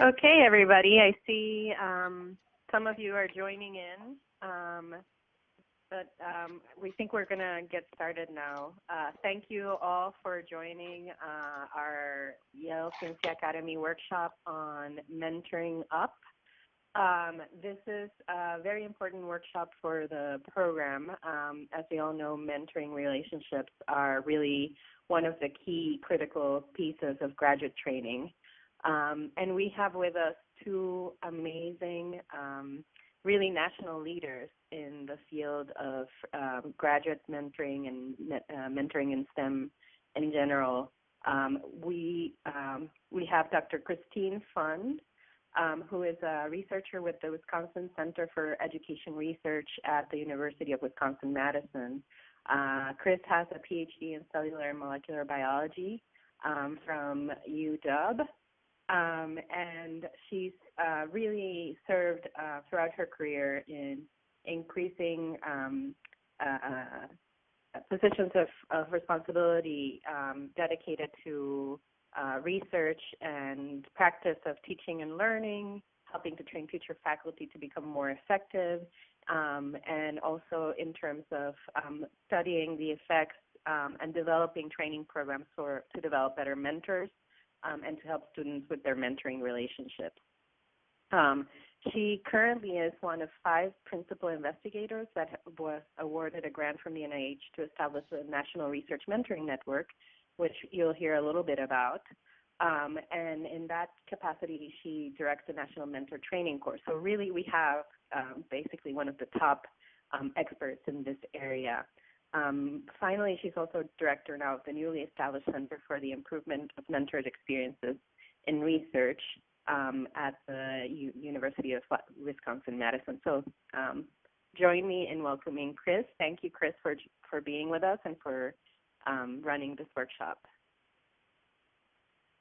Okay, everybody. I see some of you are joining in, but we think we're going to get started now. Thank you all for joining our Yale Ciencia Academy workshop on mentoring up. This is a very important workshop for the program. As we all know, mentoring relationships are really one of the key critical pieces of graduate training. And we have with us two amazing, really national leaders in the field of graduate mentoring and mentoring in STEM in general. We have Dr. Christine Pfund, who is a researcher with the Wisconsin Center for Education Research at the University of Wisconsin-Madison. Chris has a PhD in cellular and molecular biology from UW. And she's really served throughout her career in increasing positions of responsibility dedicated to research and practice of teaching and learning, helping to train future faculty to become more effective, and also in terms of studying the effects and developing training programs to develop better mentors. And to help students with their mentoring relationships. She currently is one of 5 principal investigators that was awarded a grant from the NIH to establish a National Research Mentoring Network, which you'll hear a little bit about. And in that capacity, she directs the National Mentor Training Course. So really, we have basically one of the top experts in this area. Finally, she's also director now of the newly established Center for the Improvement of Mentors' Experiences in Research at the University of Wisconsin-Madison. So join me in welcoming Chris. Thank you, Chris, for being with us and for running this workshop.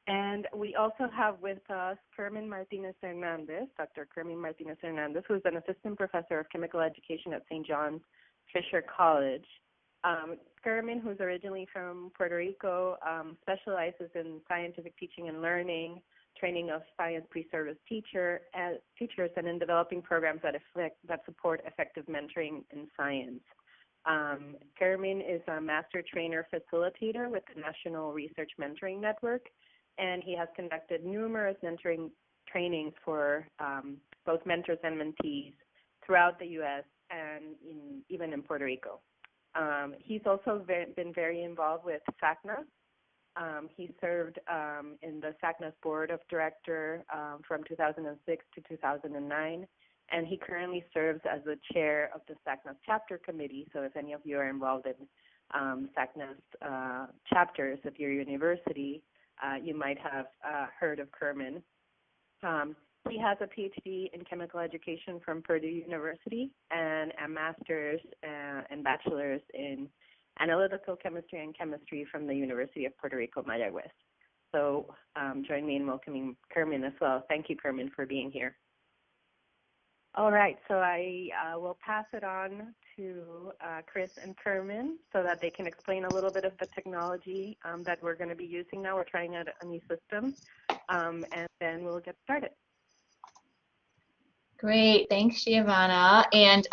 And we also have with us Kermin Martínez-Hernández, Dr. Kermin Martínez-Hernández, who is an assistant professor of chemical education at St. John's Fisher College. Kermin, who's originally from Puerto Rico, specializes in scientific teaching and learning, training of science pre-service teachers, and in developing programs that support effective mentoring in science. Kermin is a master trainer facilitator with the National Research Mentoring Network, and he has conducted numerous mentoring trainings for both mentors and mentees throughout the U.S. and even in Puerto Rico. He's also been very involved with SACNA. He served in the SACNA's board of director from 2006 to 2009, and he currently serves as the chair of the SACNA's chapter committee. So if any of you are involved in SACNA's chapters at your university, you might have heard of Kermin. He has a PhD in chemical education from Purdue University and a master's and bachelor's in analytical chemistry and chemistry from the University of Puerto Rico, Mayagüez. So join me in welcoming Kermin as well. Thank you, Kermin, for being here. All right, so I will pass it on to Chris and Kermin so that they can explain a little bit of the technology that we're going to be using now. We're trying out a new system, and then we'll get started. Great, thanks, Giovanna. And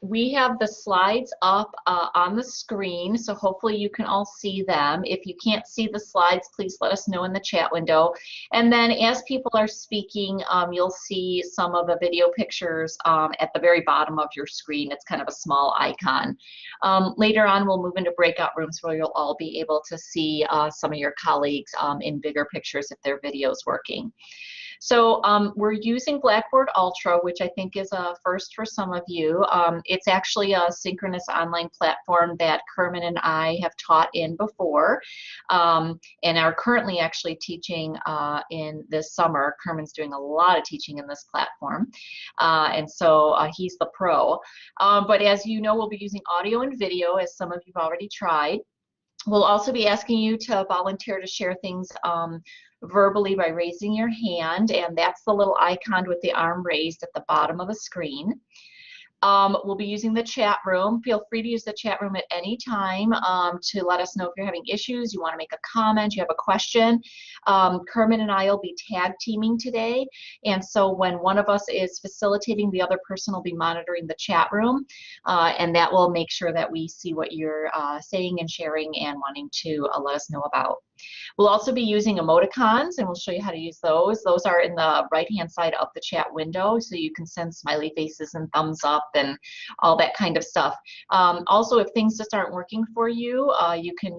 we have the slides up on the screen, so hopefully you can all see them. If you can't see the slides, please let us know in the chat window. And then as people are speaking, you'll see some of the video pictures at the very bottom of your screen. It's kind of a small icon. Later on, we'll move into breakout rooms where you'll all be able to see some of your colleagues in bigger pictures if their video is working. So we're using Blackboard Ultra, which I think is a first for some of you. It's actually a synchronous online platform that Kermin and I have taught in before and are currently actually teaching in this summer. Kermin's doing a lot of teaching in this platform, and so he's the pro. But as you know, we'll be using audio and video, as some of you've already tried. We'll also be asking you to volunteer to share things verbally by raising your hand, and that's the little icon with the arm raised at the bottom of the screen. We'll be using the chat room. Feel free to use the chat room at any time to let us know if you're having issues, you want to make a comment, you have a question. Kermin and I will be tag teaming today, and so when one of us is facilitating, the other person will be monitoring the chat room, and that will make sure that we see what you're saying and sharing and wanting to let us know about. We'll also be using emoticons, and we'll show you how to use those. Those are in the right-hand side of the chat window, so you can send smiley faces and thumbs up and all that kind of stuff. Also, if things just aren't working for you, you can,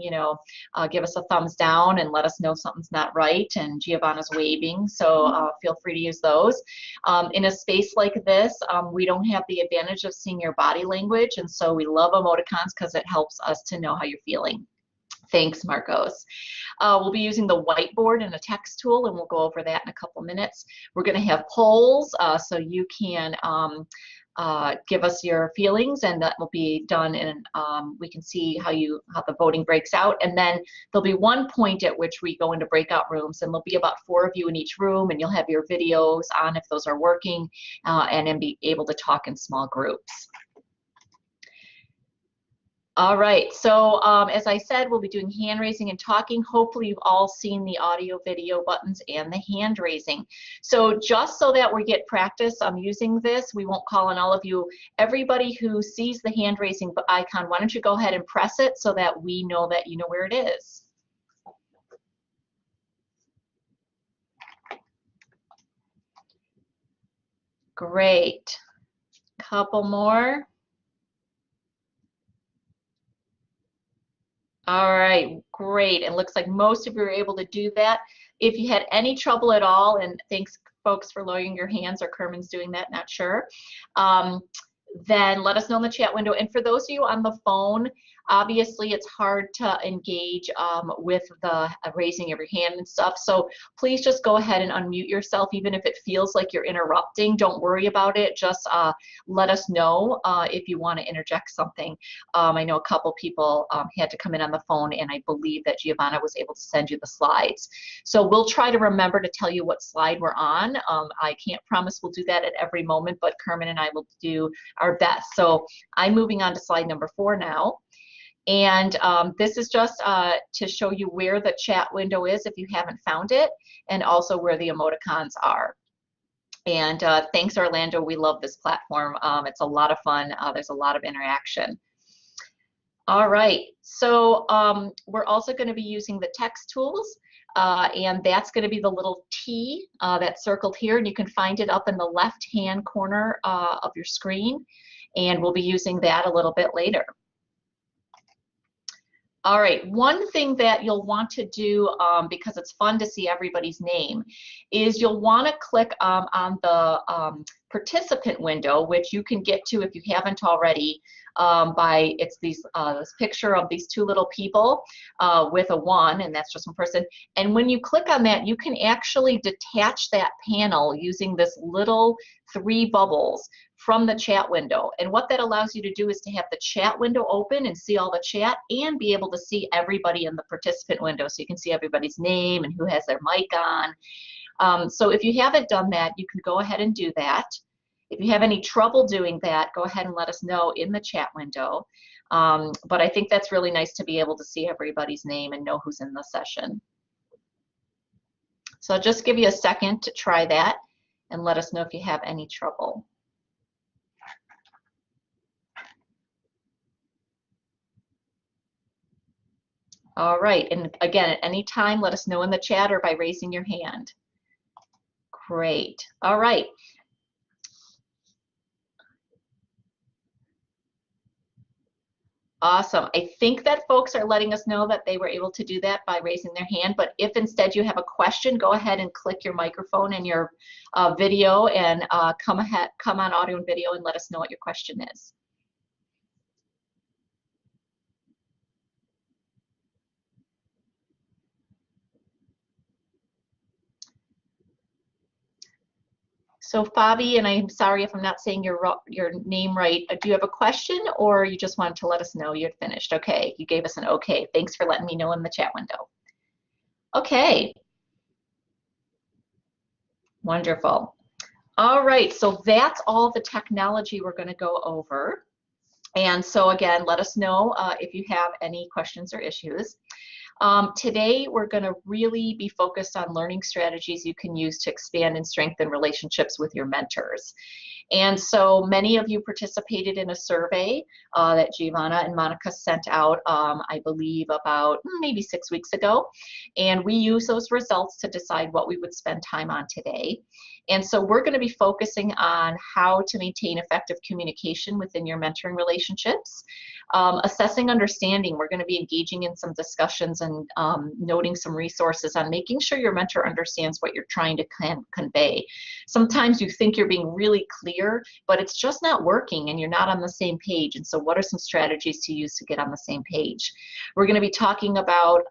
give us a thumbs down and let us know something's not right, and Giovanna's waving, so feel free to use those. In a space like this, we don't have the advantage of seeing your body language, and so we love emoticons because it helps us to know how you're feeling. Thanks, Marcos. We'll be using the whiteboard and a text tool, and we'll go over that in a couple minutes. We're going to have polls, so you can give us your feelings, and that will be done, and we can see how the voting breaks out. And then there'll be one point at which we go into breakout rooms, and there'll be about 4 of you in each room, and you'll have your videos on if those are working, and then be able to talk in small groups. All right, so as I said, we'll be doing hand raising and talking. Hopefully you've all seen the audio, video buttons and the hand raising. So just so that we get practice using this, we won't call on all of you. Everybody who sees the hand raising icon, why don't you go ahead and press it so that we know that you know where it is. Great. Couple more. All right, great. It looks like most of you are able to do that. If you had any trouble at all, and thanks folks for lowering your hands, or Kermin's doing that, not sure, then let us know in the chat window. And for those of you on the phone, obviously it's hard to engage with the raising of your hand and stuff. So please just go ahead and unmute yourself, even if it feels like you're interrupting. Don't worry about it. Just let us know if you want to interject something. I know a couple people had to come in on the phone, and I believe that Giovanna was able to send you the slides. So we'll try to remember to tell you what slide we're on. I can't promise we'll do that at every moment, but Kermin and I will do our best. So I'm moving on to slide number 4 now. And this is just to show you where the chat window is if you haven't found it, and also where the emoticons are. And thanks, Orlando. We love this platform. It's a lot of fun. There's a lot of interaction. All right, so we're also going to be using the text tools, and that's going to be the little T that's circled here, and you can find it up in the left-hand corner of your screen, and we'll be using that a little bit later. All right, one thing that you'll want to do, because it's fun to see everybody's name, is you'll want to click on the participant window, which you can get to if you haven't already, it's this picture of these 2 little people with a 1, and that's just one person. And when you click on that, you can actually detach that panel using this little 3 bubbles from the chat window. And what that allows you to do is to have the chat window open and see all the chat, and be able to see everybody in the participant window, so you can see everybody's name and who has their mic on. So if you haven't done that, you can go ahead and do that. If you have any trouble doing that, go ahead and let us know in the chat window. But I think that's really nice to be able to see everybody's name and know who's in the session. So I'll just give you a second to try that and let us know if you have any trouble. All right, and again, at any time, let us know in the chat or by raising your hand. Great. All right. Awesome. I think that folks are letting us know that they were able to do that by raising their hand, but if instead you have a question, go ahead and click your microphone and your video, and come on audio and video and let us know what your question is. So Fabi, and I'm sorry if I'm not saying your name right, do you have a question, or you just wanted to let us know you'd finished? Okay, you gave us an okay. Thanks for letting me know in the chat window. Okay. Wonderful. All right, so that's all the technology we're going to go over. And so again, let us know if you have any questions or issues. Today, we're going to really be focused on learning strategies you can use to expand and strengthen relationships with your mentors. And so many of you participated in a survey that Giovanna and Monica sent out, I believe, about maybe 6 weeks ago. And we use those results to decide what we would spend time on today. And so we're going to be focusing on how to maintain effective communication within your mentoring relationships. Assessing understanding, we're going to be engaging in some discussions and noting some resources on making sure your mentor understands what you're trying to convey. Sometimes you think you're being really clear, but it's just not working and you're not on the same page. And so what are some strategies to use to get on the same page? We're going to be talking about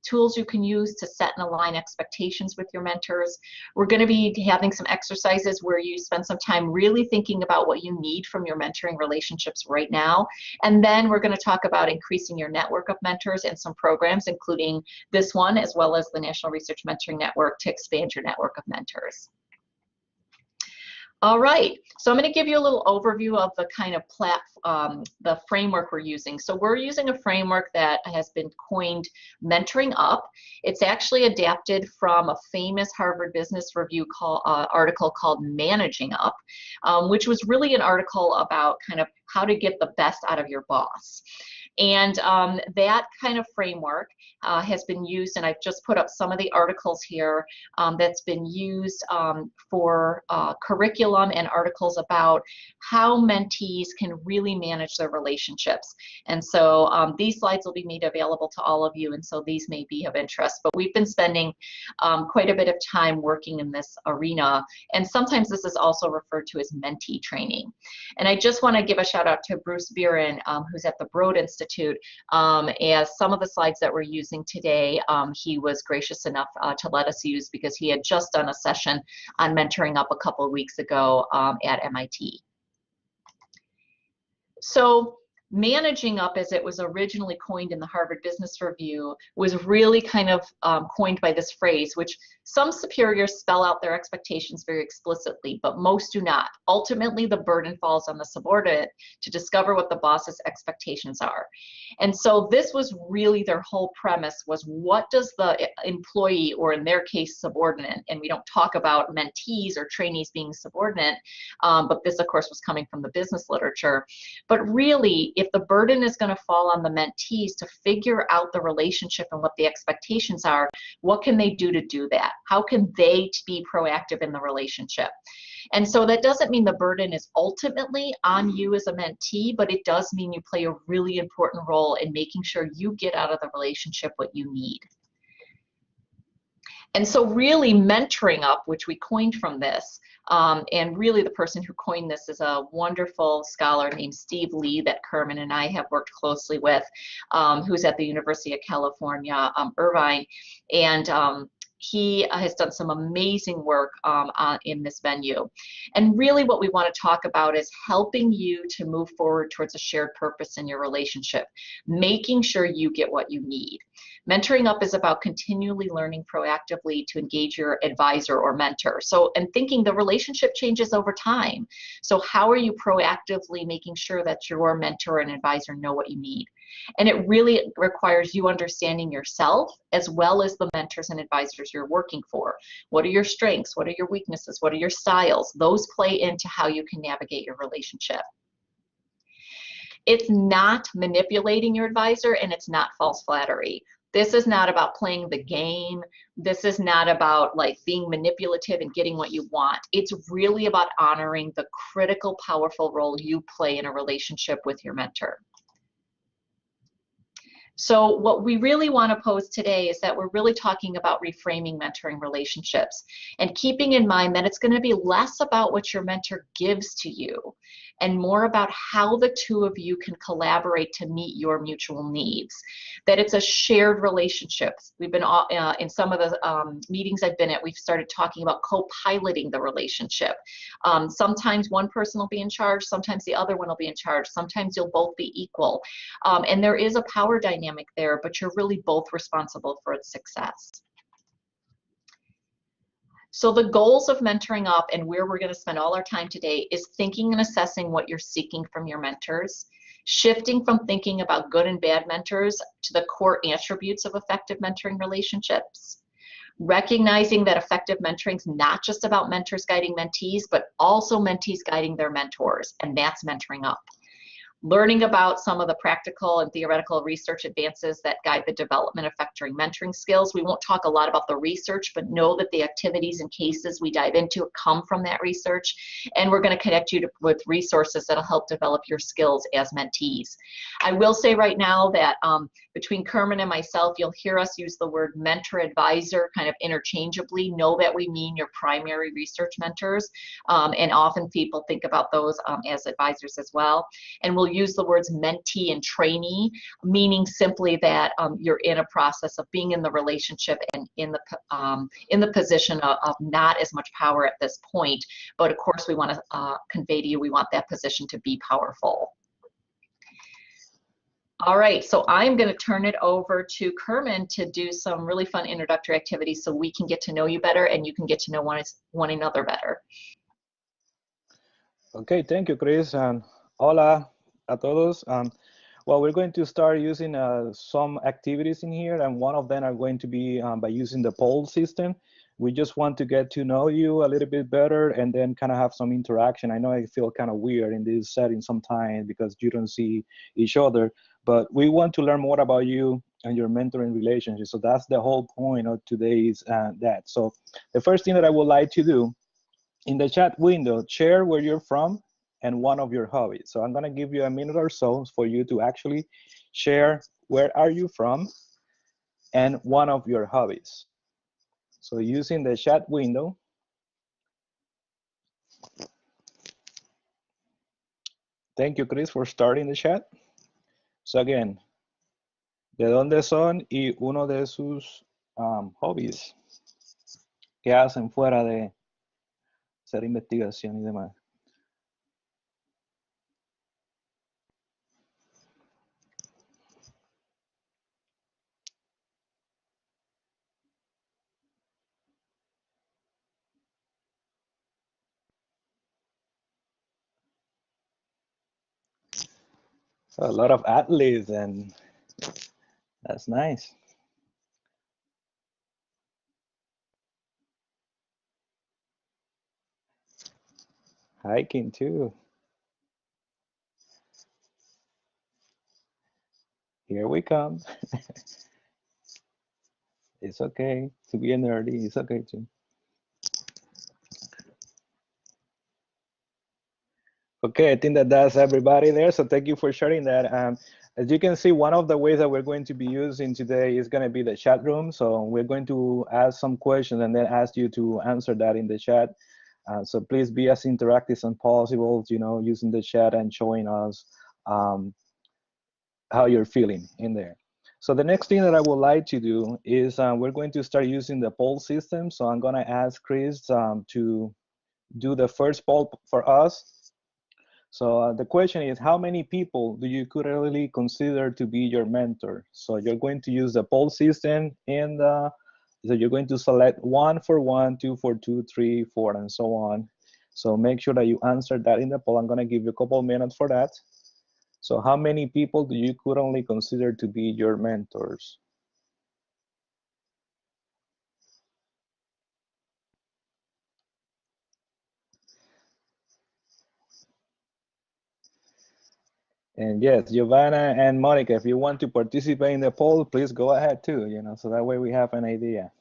tools you can use to set and align expectations with your mentors. We're going to be having some exercises where you spend some time really thinking about what you need from your mentoring relationships right now. And then we're going to talk about increasing your network of mentors and some programs, including this one, as well as the National Research Mentoring Network, to expand your network of mentors. All right, so I'm going to give you a little overview of the kind of the framework we're using. So we're using a framework that has been coined Mentoring Up. It's actually adapted from a famous Harvard Business Review article called Managing Up, which was really an article about kind of how to get the best out of your boss. And that kind of framework has been used, and I've just put up some of the articles here that's been used for curriculum and articles about how mentees can really manage their relationships. And so these slides will be made available to all of you, and so these may be of interest. But we've been spending quite a bit of time working in this arena, and sometimes this is also referred to as mentee training. And I just want to give a shout out to Bruce Buren, who's at the Broad Institute, as some of the slides that we're using today, he was gracious enough to let us use because he had just done a session on Mentoring Up a couple of weeks ago at MIT. So Managing Up, as it was originally coined in the Harvard Business Review, was really kind of coined by this phrase, which some superiors spell out their expectations very explicitly, but most do not. Ultimately, the burden falls on the subordinate to discover what the boss's expectations are. And so this was really their whole premise, was what does the employee, or in their case, subordinate, and we don't talk about mentees or trainees being subordinate, but this, of course, was coming from the business literature. But really, if the burden is going to fall on the mentees to figure out the relationship and what the expectations are, what can they do to do that? How can they be proactive in the relationship? And so that doesn't mean the burden is ultimately on you as a mentee, but it does mean you play a really important role in making sure you get out of the relationship what you need. And so really Mentoring Up, which we coined from this, and really the person who coined this is a wonderful scholar named Steve Lee that Kermin and I have worked closely with, who's at the University of California, Irvine. And he has done some amazing work in this venue. And really what we want to talk about is helping you to move forward towards a shared purpose in your relationship, making sure you get what you need. Mentoring Up is about continually learning proactively to engage your advisor or mentor. So, and thinking the relationship changes over time. So how are you proactively making sure that your mentor and advisor know what you need? And it really requires you understanding yourself as well as the mentors and advisors you're working for. What are your strengths? What are your weaknesses? What are your styles? Those play into how you can navigate your relationship. It's not manipulating your advisor, and it's not false flattery. This is not about playing the game. This is not about like being manipulative and getting what you want. It's really about honoring the critical, powerful role you play in a relationship with your mentor. So what we really want to pose today is that we're really talking about reframing mentoring relationships and keeping in mind that it's going to be less about what your mentor gives to you and more about how the two of you can collaborate to meet your mutual needs. That it's a shared relationship. We've been in some of the meetings I've been at, we've started talking about co-piloting the relationship. Sometimes one person will be in charge, sometimes the other one will be in charge, sometimes you'll both be equal. And there is a power dynamic there, but you're really both responsible for its success. So the goals of Mentoring Up and where we're going to spend all our time today is thinking and assessing what you're seeking from your mentors, shifting from thinking about good and bad mentors to the core attributes of effective mentoring relationships, recognizing that effective mentoring is not just about mentors guiding mentees, but also mentees guiding their mentors, and that's Mentoring Up. Learning about some of the practical and theoretical research advances that guide the development of effective mentoring skills. We won't talk a lot about the research, but know that the activities and cases we dive into come from that research. And we're going to connect you with resources that'll help develop your skills as mentees. I will say right now that between Kermin and myself, you'll hear us use the word mentor advisor kind of interchangeably. Know that we mean your primary research mentors. And often people think about those as advisors as well. And we'll use the words mentee and trainee, meaning simply that you're in a process of being in the relationship and in the position of not as much power at this point. But of course, we want to convey to you, we want that position to be powerful. All right, so I'm going to turn it over to Kermin to do some really fun introductory activities so we can get to know you better and you can get to know one another better. Okay, thank you, Chris, and hola a todos. Well, we're going to start using some activities in here, and one of them are going to be by using the poll system. We just want to get to know you a little bit better and then kind of have some interaction. I know I feel kind of weird in this setting sometimes because you don't see each other, but we want to learn more about you and your mentoring relationship. So that's the whole point of today's that. So the first thing that I would like to do in the chat window, share where you're from and one of your hobbies. So I'm gonna give you a minute or so for you to actually share where are you from and one of your hobbies. So using the chat window, thank you, Chris, for starting the chat. So again, ¿de dónde son y uno de sus hobbies? ¿Qué hacen fuera de hacer investigación y demás? So a lot of athletes, and that's nice. Hiking too. Here we come. It's okay to be a nerdy. It's okay too. Okay, I think that that's everybody there. So thank you for sharing that. As you can see, one of the ways that we're going to be using today is going to be the chat room. So we're going to ask some questions and then ask you to answer that in the chat. So please be as interactive as possible, you know, using the chat and showing us how you're feeling in there. So the next thing that I would like to do is we're going to start using the poll system. So I'm going to ask Chris to do the first poll for us. So the question is, how many people do you currently consider to be your mentor? So you're going to use the poll system, and so you're going to select 1 for 1, 2 for 2, 3, 4, and so on. So make sure that you answer that in the poll. I'm going to give you a couple minutes for that. So how many people do you currently consider to be your mentors? And yes, Giovanna and Monica, if you want to participate in the poll, please go ahead too, you know, so that way we have an idea.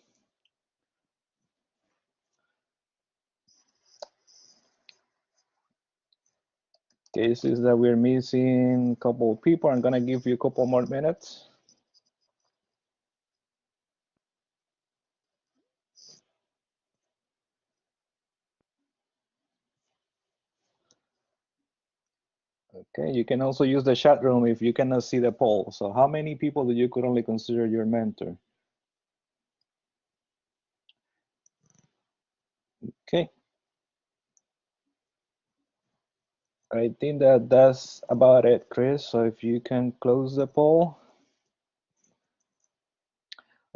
Cases that we're missing a couple of people. I'm gonna give you a couple more minutes. Okay, you can also use the chat room if you cannot see the poll. So how many people do you currently consider your mentor? Okay. I think that that's about it, Chris. So if you can close the poll.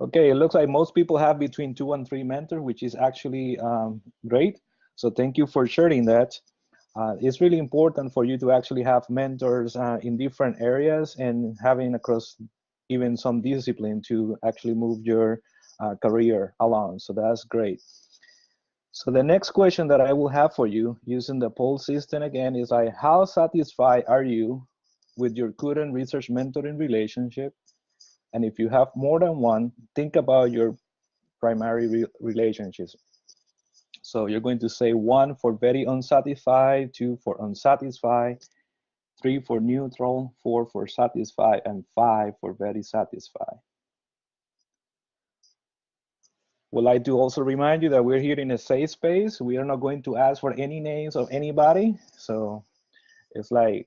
Okay, it looks like most people have between 2 and 3 mentors, which is actually great. So thank you for sharing that. It's really important for you to actually have mentors in different areas and having across even some discipline to actually move your career along. So that's great. So the next question that I will have for you using the poll system again is like, how satisfied are you with your current research mentoring relationship? And if you have more than one, think about your primary relationships. So you're going to say 1 for very unsatisfied, 2 for unsatisfied, 3 for neutral, 4 for satisfied, and 5 for very satisfied. Would like to also remind you that we're here in a safe space. We are not going to ask for any names of anybody. So it's like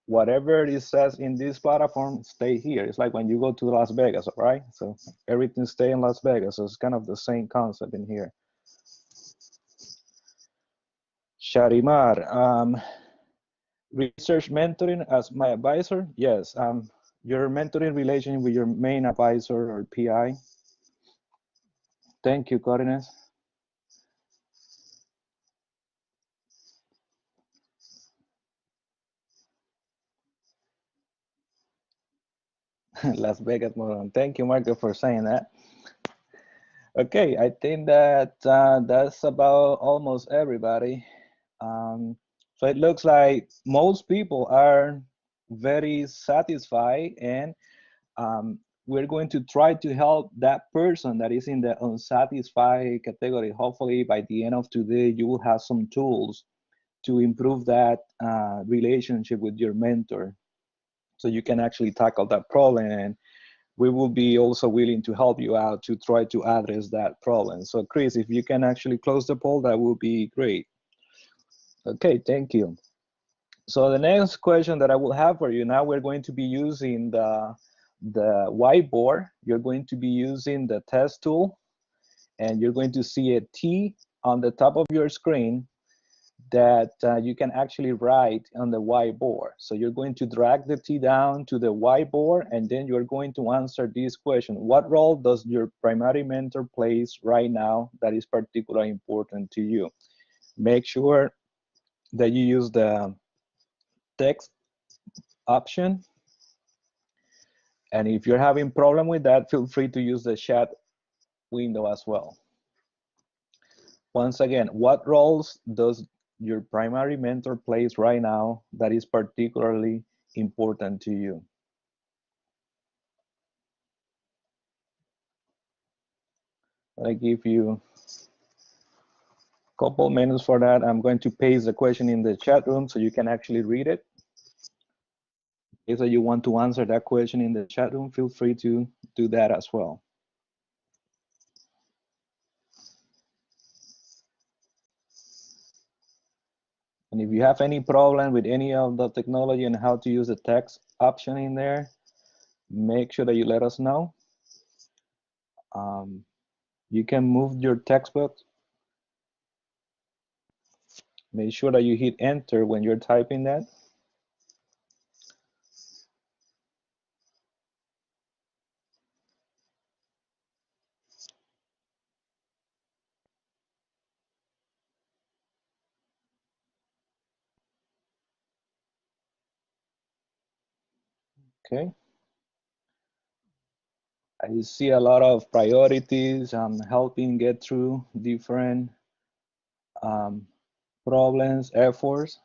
whatever it says in this platform, stay here. It's like when you go to Las Vegas, right? So everything stay in Las Vegas. So it's kind of the same concept in here. Sharimar, research mentoring as my advisor? Yes, your mentoring relation with your main advisor or PI. Thank you, Corines. Las Vegas Moron. Thank you, Marco, for saying that. Okay, I think that that's about almost everybody. So it looks like most people are very satisfied, and we're going to try to help that person that is in the unsatisfied category. Hopefully by the end of today, you will have some tools to improve that relationship with your mentor, so you can actually tackle that problem, and we will be also willing to help you out to try to address that problem. So Chris, if you can actually close the poll, that would be great. Okay, thank you. So the next question that I will have for you, now we're going to be using the whiteboard. You're going to be using the test tool, and you're going to see a T on the top of your screen that you can actually write on the whiteboard. So you're going to drag the T down to the whiteboard, and then you're going to answer this question. What role does your primary mentor plays right now that is particularly important to you? Make sure that you use the text option. And if you're having problem with that, feel free to use the chat window as well. Once again, what roles does your primary mentor plays right now that is particularly important to you? I give you a couple minutes for that. I'm going to paste the question in the chat room so you can actually read it. If you want to answer that question in the chat room, feel free to do that as well. And if you have any problem with any of the technology and how to use the text option in there, make sure that you let us know. You can move your textbook. Make sure that you hit enter when you're typing that. Okay. I see a lot of priorities, helping get through different problems, efforts.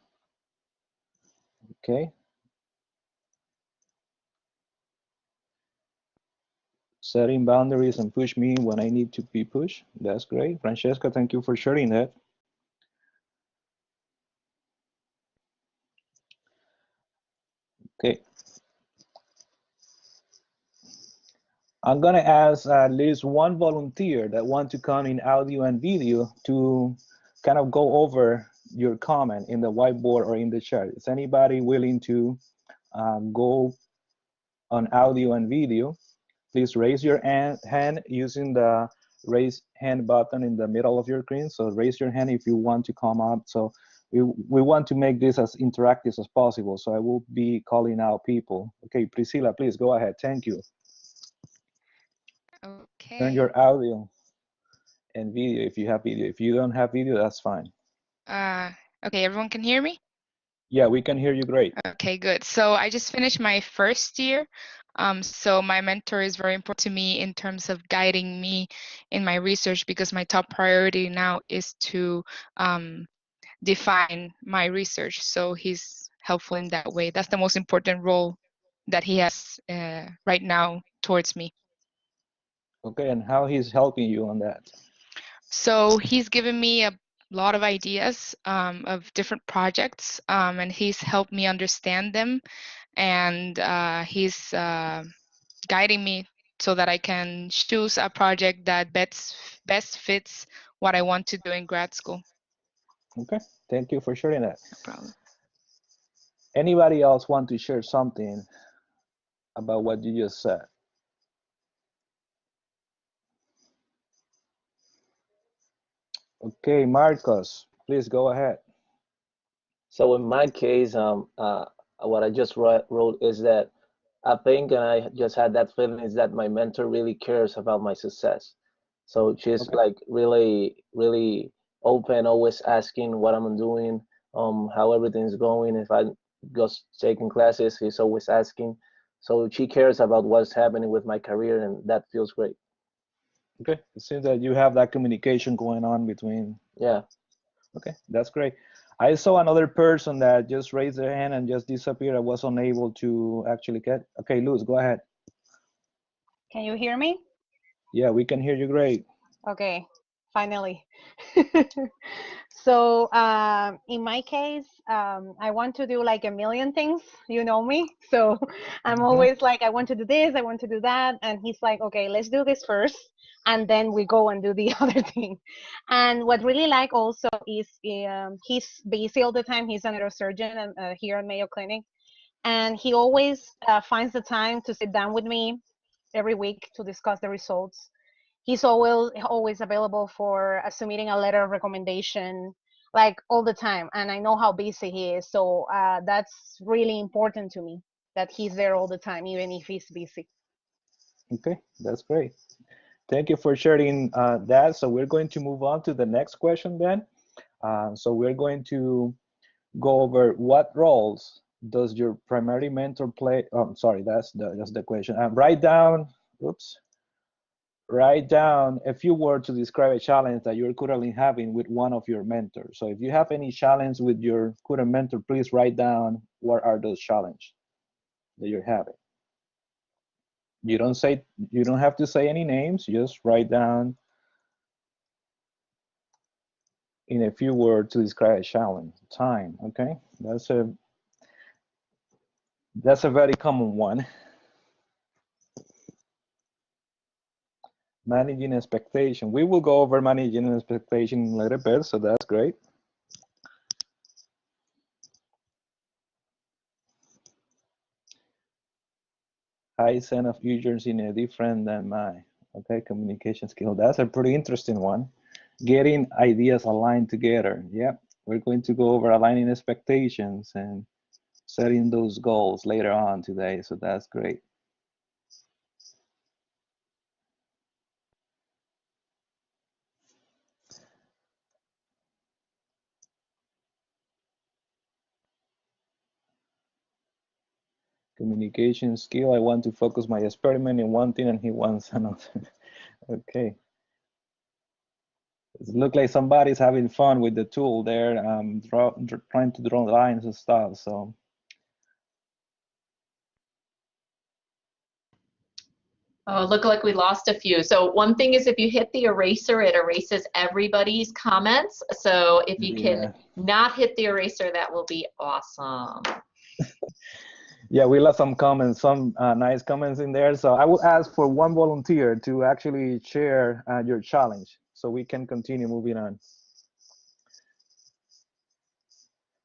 Okay. Setting boundaries and push me when I need to be pushed. That's great. Francesca, thank you for sharing that. Okay. I'm gonna ask at least one volunteer that want to come in audio and video to kind of go over your comment in the whiteboard or in the chat. Is anybody willing to go on audio and video? Please raise your hand using the raise hand button in the middle of your screen. So raise your hand if you want to come up. So we want to make this as interactive as possible. So I will be calling out people. Okay, Priscilla, please go ahead. Thank you. Turn Okay. your audio and video if you have video. If you don't have video, that's fine. Okay, everyone can hear me? Yeah, we can hear you great. Okay, good. So I just finished my first year. So my mentor is very important to me in terms of guiding me in my research because my top priority now is to define my research. So he's helpful in that way. That's the most important role that he has right now towards me. Okay, and how he's helping you on that? So he's given me a lot of ideas of different projects, and he's helped me understand them, and he's guiding me so that I can choose a project that best fits what I want to do in grad school. Okay, thank you for sharing that. No problem. Anybody else want to share something about what you just said? Okay, Marcos, please go ahead. So in my case, what I just wrote is that I think, and I just had that feeling, is that my mentor really cares about my success. So she's Okay. like really, really open, always asking what I'm doing, how everything's going. If I just taking classes, he's always asking. So she cares about what's happening with my career, and that feels great. Okay, it seems that you have that communication going on between. Yeah. Okay, that's great. I saw another person that just raised their hand and just disappeared. I was unable to actually get. Okay, Luz, go ahead. Can you hear me? Yeah, we can hear you great. Okay, finally. So in my case, I want to do like a million things, you know me. So I'm always like, I want to do this, I want to do that. And he's like, okay, let's do this first. And then we go and do the other thing. And what really like also is he's busy all the time. He's a neurosurgeon here at Mayo Clinic. And he always finds the time to sit down with me every week to discuss the results. He's always available for submitting a letter of recommendation, like all the time. And I know how busy he is, so that's really important to me that he's there all the time, even if he's busy. Okay, that's great. Thank you for sharing that. So we're going to move on to the next question then. So we're going to go over what roles does your primary mentor play? Oh, sorry, that's the question. Write down a few words to describe a challenge that you're currently having with one of your mentors. So if you have any challenge with your current mentor, please write down what are those challenges that you're having. You don't have to say any names, just write down in a few words to describe a challenge. Time, okay? That's a very common one. Managing expectation. We will go over managing expectation in a little bit, so that's great. High sense of urgency in a different than mine. Okay, communication skill. That's a pretty interesting one. Getting ideas aligned together. Yeah, we're going to go over aligning expectations and setting those goals later on today, so that's great. Communication skill. I want to focus my experiment in one thing and he wants another. Okay. It looks like somebody's having fun with the tool there, trying to draw lines and stuff. So. Oh, look like we lost a few. So one thing is if you hit the eraser, it erases everybody's comments. So if you can not hit the eraser, that will be awesome. Yeah, we left some comments, some nice comments in there. So I will ask for one volunteer to actually share your challenge so we can continue moving on.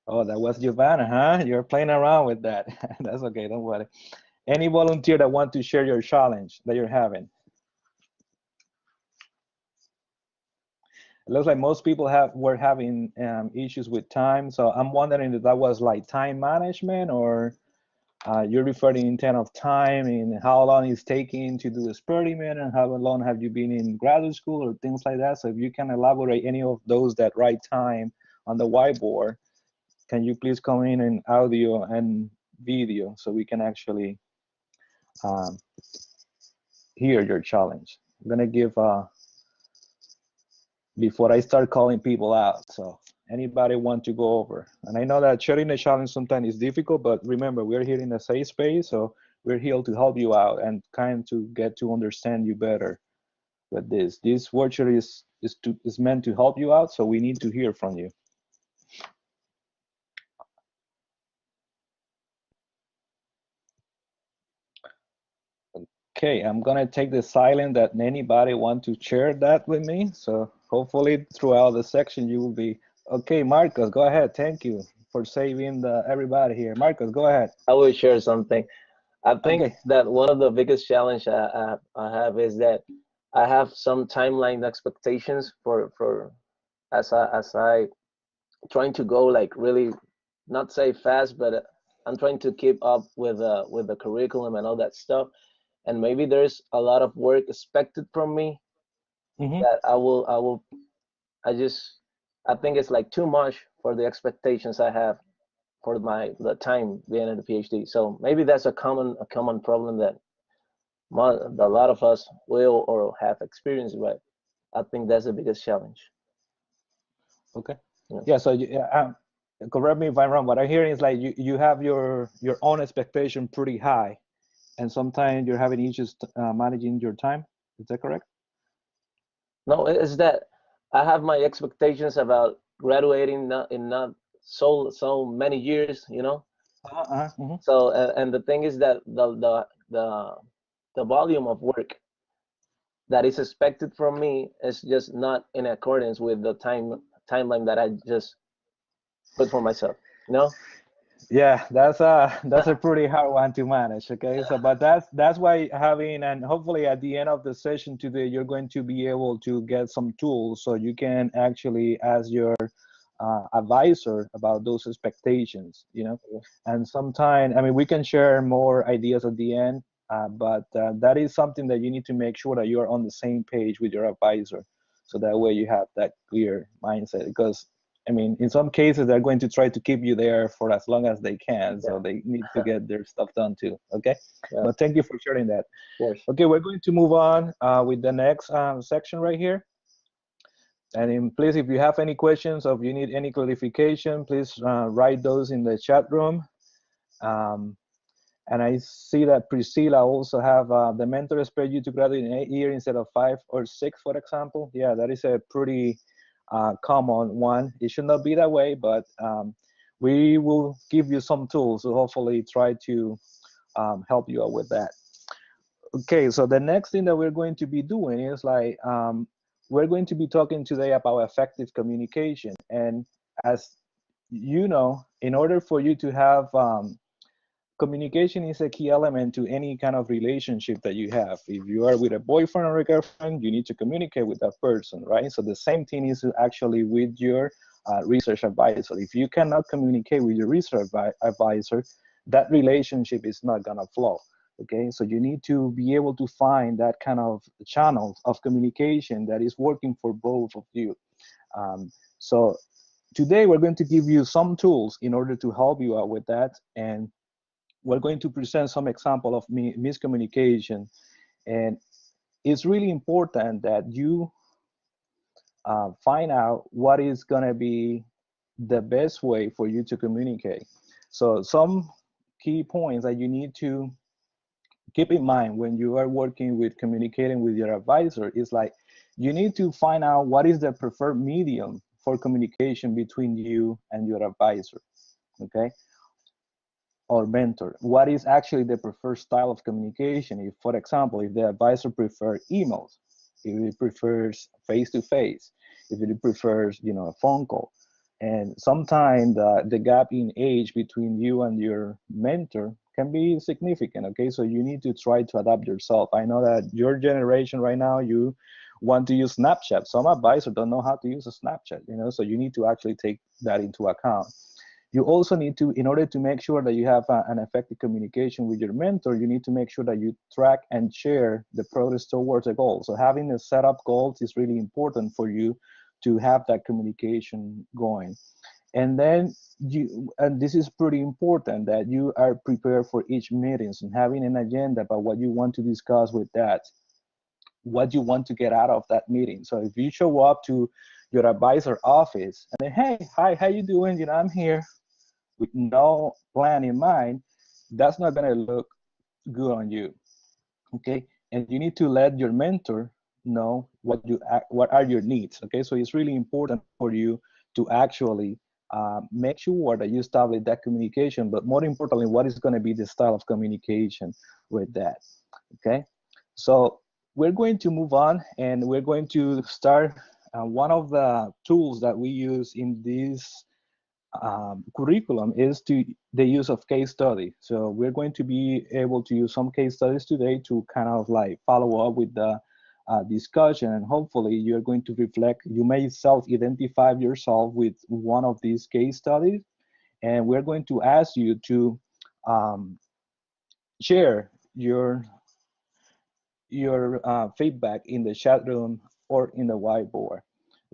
Oh, that was Giovanna, huh? You're playing around with that. That's okay, don't worry. Any volunteer that want to share your challenge that you're having? It looks like most people were having issues with time. So I'm wondering if that was like time management or you're referring in terms of time and how long it's taking to do the experiment and how long have you been in graduate school or things like that. So if you can elaborate any of those that right time on the whiteboard, can you please come in audio and video so we can actually hear your challenge. I'm gonna give before I start calling people out. So anybody want to go over? And I know that sharing the challenge sometimes is difficult, but remember, we're here in a safe space, so we're here to help you out and kind to get to understand you better with this. This workshop is meant to help you out, so we need to hear from you. Okay, I'm gonna take the silent that anybody want to share that with me. So hopefully throughout the section you will be okay. Marcos, go ahead. Thank you for saving everybody here. Marcos, go ahead. I will share something. I think Okay. that one of the biggest challenge I have is that I have some timeline expectations for as I trying to go like really, not say fast, but I'm trying to keep up with the curriculum and all that stuff. And maybe there's a lot of work expected from me that I think it's like too much for the expectations I have for the time being in the PhD. So maybe that's a common problem that a lot of us will or have experienced, but I think that's the biggest challenge. Okay. Yeah. So correct me if I'm wrong. What I'm hearing is like you have your own expectation pretty high, and sometimes you're having issues managing your time. Is that correct? No, it's that I have my expectations about graduating not so many years, you know. Mm-hmm. So and the thing is that the volume of work that is expected from me is just not in accordance with the timeline that I just put for myself, you know. Yeah, that's a pretty hard one to manage. Okay, so but that's why having, and hopefully at the end of the session today you're going to be able to get some tools so you can actually ask your advisor about those expectations, you know. And sometimes, I mean, we can share more ideas at the end, but that is something that you need to make sure that you're on the same page with your advisor, so that way you have that clear mindset. Because I mean, in some cases, they're going to try to keep you there for as long as they can, so they need to get their stuff done too. Okay, but thank you for sharing that. Okay, we're going to move on with the next section right here. And please, if you have any questions or if you need any clarification, please write those in the chat room. And I see that Priscilla also have the mentor expect you to graduate in 8 years instead of 5 or 6, for example. Yeah, that is a pretty common one. It should not be that way, but we will give you some tools to hopefully try to help you out with that. Okay, so the next thing that we're going to be doing is like, we're going to be talking today about effective communication. And as you know, in order for you to have communication is a key element to any kind of relationship that you have. If you are with a boyfriend or a girlfriend, you need to communicate with that person, right? So the same thing is actually with your research advisor. If you cannot communicate with your research advisor, that relationship is not gonna flow, okay? So you need to be able to find that kind of channel of communication that is working for both of you. So today we're going to give you some tools in order to help you out with that, and we're going to present some example of miscommunication. And it's really important that you find out what is going to be the best way for you to communicate. So some key points that you need to keep in mind when you are working with communicating with your advisor is like, you need to find out what is the preferred medium for communication between you and your advisor, okay? Or mentor. What is actually the preferred style of communication? If, for example, if the advisor prefers emails, if it prefers face-to-face, if it prefers, you know, a phone call. And sometimes the gap in age between you and your mentor can be significant, okay? So you need to try to adapt yourself. I know that your generation right now, you want to use Snapchat. Some advisors don't know how to use a Snapchat, you know, so you need to actually take that into account. You also need to, in order to make sure that you have an effective communication with your mentor, you need to make sure that you track and share the progress towards a goal. So having a set up goals is really important for you to have that communication going. And then and this is pretty important, that you are prepared for each meetings and having an agenda about what you want to discuss with that, what you want to get out of that meeting. So if you show up to your advisor office and then, hey, hi, how you doing? You know, I'm here, with no plan in mind, that's not gonna look good on you, okay? And you need to let your mentor know what are your needs, okay? So it's really important for you to actually make sure that you establish that communication, but more importantly, what is gonna be the style of communication with that, okay? So we're going to move on, and we're going to start one of the tools that we use in this curriculum is the use of case study. So we're going to be able to use some case studies today to kind of like follow up with the discussion, and hopefully you're going to reflect, you may self-identify yourself with one of these case studies, and we're going to ask you to share your feedback in the chat room or in the whiteboard,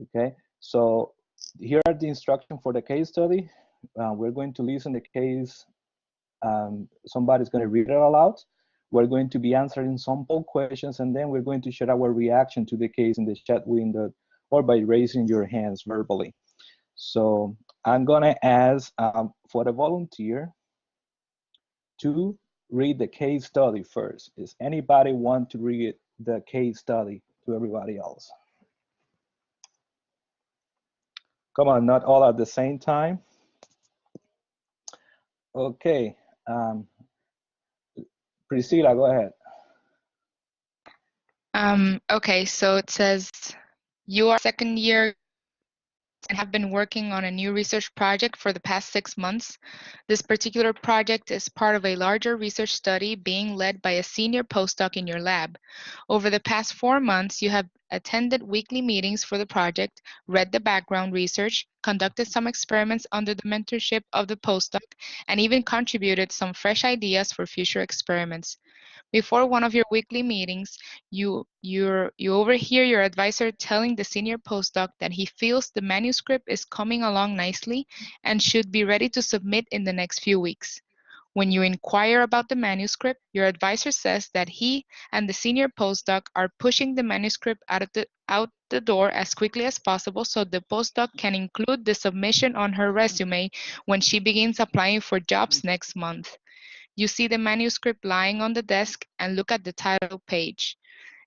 okay? So here are the instructions for the case study. We're going to listen the case. Somebody's going to read it aloud. We're going to be answering some poll questions, and then we're going to share our reaction to the case in the chat window or by raising your hands verbally. So I'm going to ask for the volunteer to read the case study first. Does anybody want to read the case study to everybody else? Come on, not all at the same time. Okay, Priscilla, go ahead. Okay, so it says, you are second year and have been working on a new research project for the past 6 months. This particular project is part of a larger research study being led by a senior postdoc in your lab. Over the past 4 months, you have attended weekly meetings for the project, read the background research, conducted some experiments under the mentorship of the postdoc, and even contributed some fresh ideas for future experiments. Before one of your weekly meetings, you overhear your advisor telling the senior postdoc that he feels the manuscript is coming along nicely and should be ready to submit in the next few weeks. When you inquire about the manuscript, your advisor says that he and the senior postdoc are pushing the manuscript out the door as quickly as possible so the postdoc can include the submission on her resume when she begins applying for jobs next month. You see the manuscript lying on the desk and look at the title page.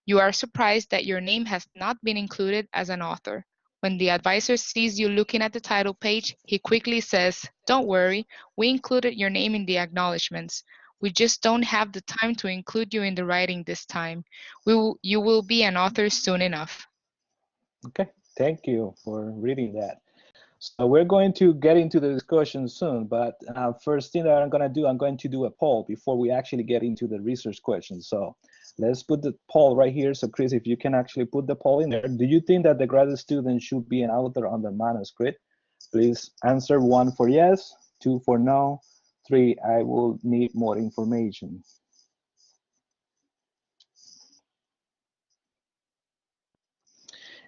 You are surprised that your name has not been included as an author. When the advisor sees you looking at the title page, he quickly says, "Don't worry, we included your name in the acknowledgements. We just don't have the time to include you in the writing this time. You will be an author soon enough." Okay, thank you for reading that. So we're going to get into the discussion soon, but first thing that I'm going to do a poll before we actually get into the research questions. So let's put the poll right here. So Chris, if you can actually put the poll in there. Do you think that the graduate student should be an author on the manuscript? Please answer 1 for yes, 2 for no, 3, I will need more information.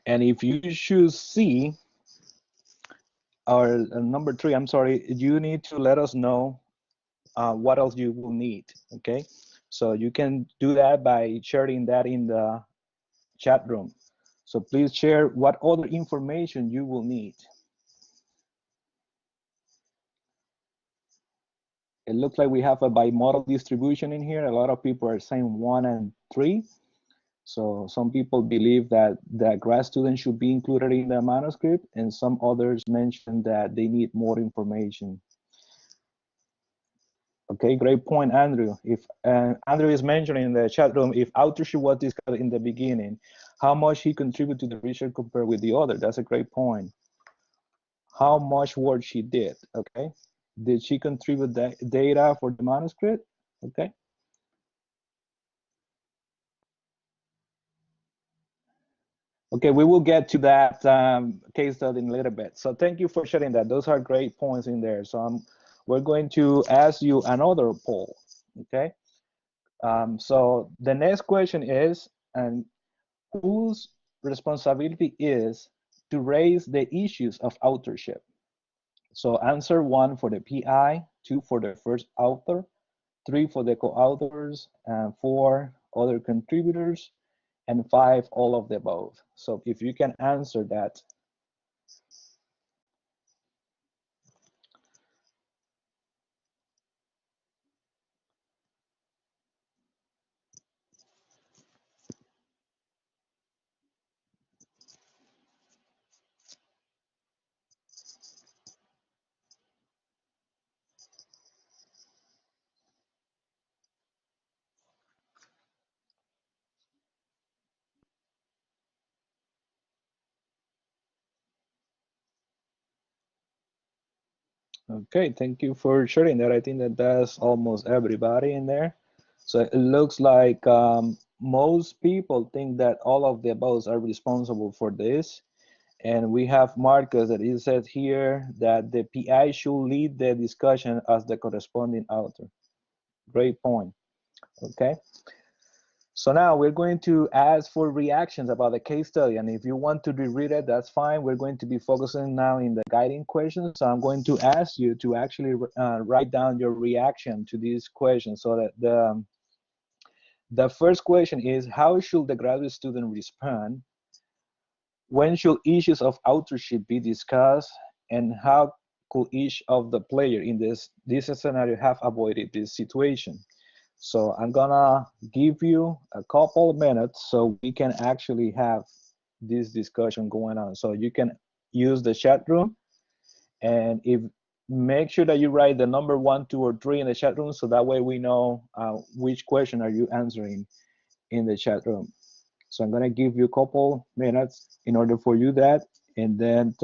And if you choose C, or number 3, I'm sorry, you need to let us know what else you will need, okay? So you can do that by sharing that in the chat room. So please share what other information you will need. It looks like we have a bimodal distribution in here. A lot of people are saying 1 and 3. So some people believe that the grad student should be included in the manuscript, and some others mention that they need more information. Okay, great point, Andrew. If Andrew is mentioning in the chat room, if authorship was discussed in the beginning, how much he contributed to the research compared with the other? That's a great point. How much work she did, okay? Did she contribute the data for the manuscript? Okay. Okay, we will get to that case study in a little bit. So thank you for sharing that. Those are great points in there. So we're going to ask you another poll, okay? So the next question is, and whose responsibility is to raise the issues of authorship? So answer 1 for the PI, 2 for the first author, 3 for the co-authors, and 4 other contributors, and 5 all of the above. So if you can answer that. Okay, thank you for sharing that. I think that that's almost everybody in there. So it looks like most people think that all of the above are responsible for this. And we have Marcus that it says here that the PI should lead the discussion as the corresponding author. Great point. Okay. So now we're going to ask for reactions about the case study. And if you want to reread it, that's fine. We're going to be focusing now in the guiding questions. So I'm going to ask you to actually write down your reaction to these questions. So that the first question is, how should the graduate student respond? When should issues of authorship be discussed? And how could each of the players in this scenario have avoided this situation? So I'm gonna give you a couple of minutes so we can actually have this discussion going on. So you can use the chat room, and make sure that you write the number 1, 2, or 3 in the chat room, so that way we know which question are you answering in the chat room. So I'm gonna give you a couple minutes in order for you that, and then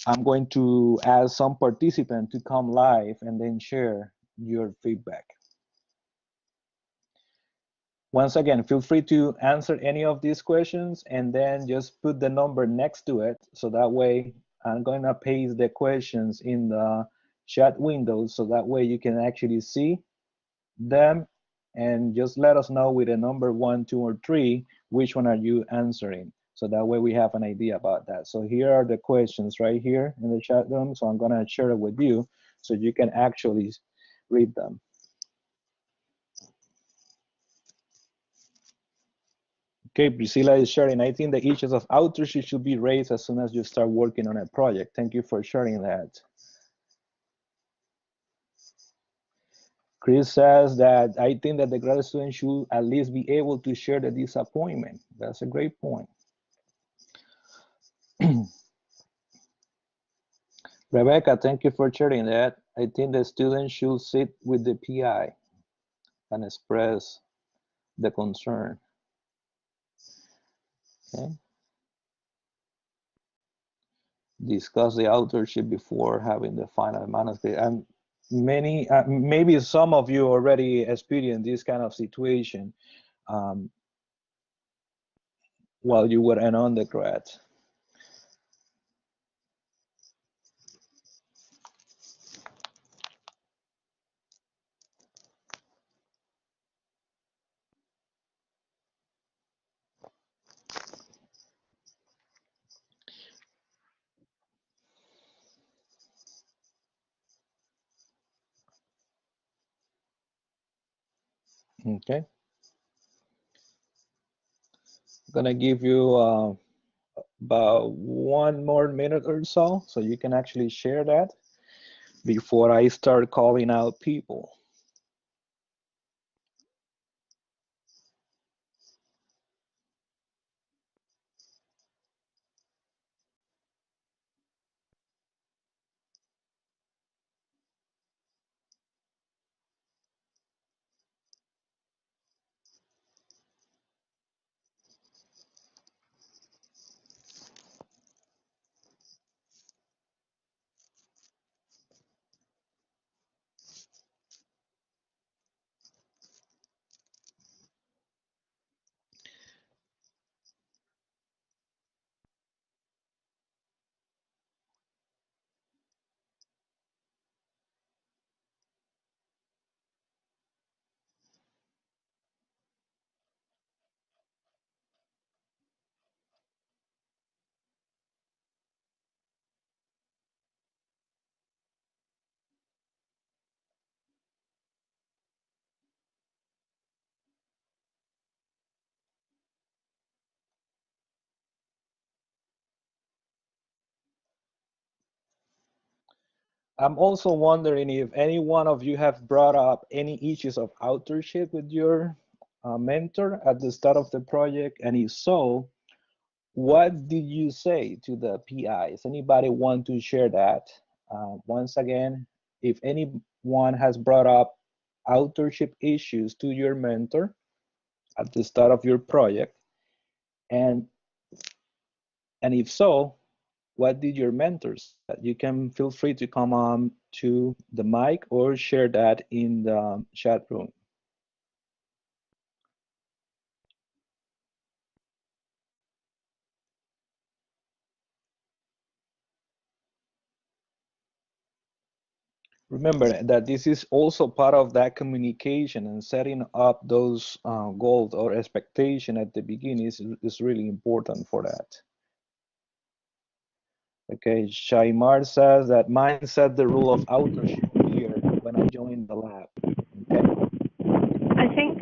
I'm going to ask some participant to come live and then share your feedback. Once again, feel free to answer any of these questions and then just put the number next to it. So that way I'm going to paste the questions in the chat window. So that way you can actually see them, and just let us know with a number 1, 2, or 3, which one are you answering. So that way we have an idea about that. So here are the questions right here in the chat room. So I'm going to share it with you so you can actually read them. Okay, Priscilla is sharing. I think the issues of authorship should be raised as soon as you start working on a project. Thank you for sharing that. Chris says that I think that the graduate student should at least be able to share the disappointment. That's a great point. Rebecca, thank you for sharing that. I think the student should sit with the PI and express the concern. Okay. Discuss the authorship before having the final manuscript. And maybe some of you already experienced this kind of situation while you were an undergrad. Okay. I'm gonna give you about 1 more minute or so you can actually share that before I start calling out people. I'm also wondering if any one of you have brought up any issues of authorship with your mentor at the start of the project, and if so, what did you say to the PIs? Anybody want to share that? Once again, if anyone has brought up authorship issues to your mentor at the start of your project, and if so, what did your mentors? You can feel free to come on to the mic or share that in the chat room. Remember that this is also part of that communication, and setting up those goals or expectation at the beginning is really important for that. Okay, Shaimar says that mine set the rule of authorship here when I joined the lab. Okay. I think,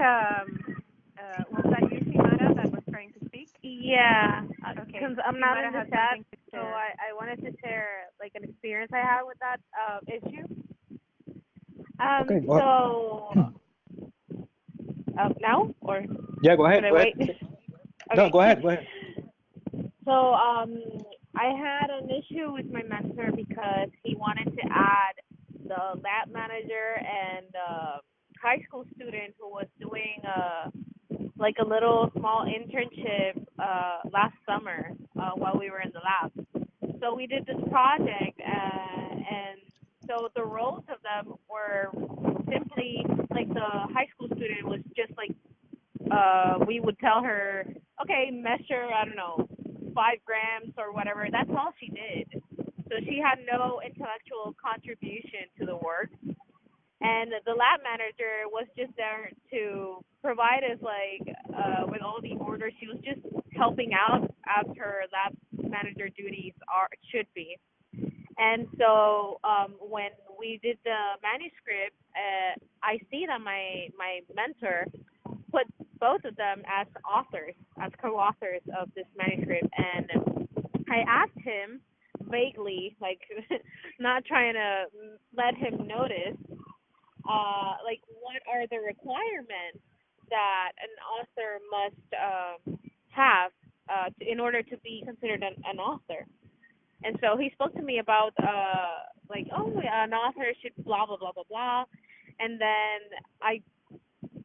was that you, Simara, that was trying to speak? Yeah, Okay. because I'm not Simara in the has chat, something to so share. I wanted to share like an experience I had with that issue. Okay, So now or yeah, go ahead. should I Go wait? ahead. Okay. No, go ahead. Go ahead. So I had an issue with my mentor because he wanted to add the lab manager and high school student who was doing like a little small internship last summer while we were in the lab. So we did this project, and so the roles of them were simply like the high school student was just like we would tell her, okay, measure, I don't know, 5 grams or whatever. That's all she did. So she had no intellectual contribution to the work. And the lab manager was just there to provide us like with all the orders. She was just helping out as her lab manager duties should be. And so when we did the manuscript, I see that my mentor put both of them as authors, as co-authors of this manuscript. And I asked him vaguely, like not trying to let him notice, like what are the requirements that an author must have in order to be considered an author. And so he spoke to me about like, oh, an author should blah blah blah blah blah, and then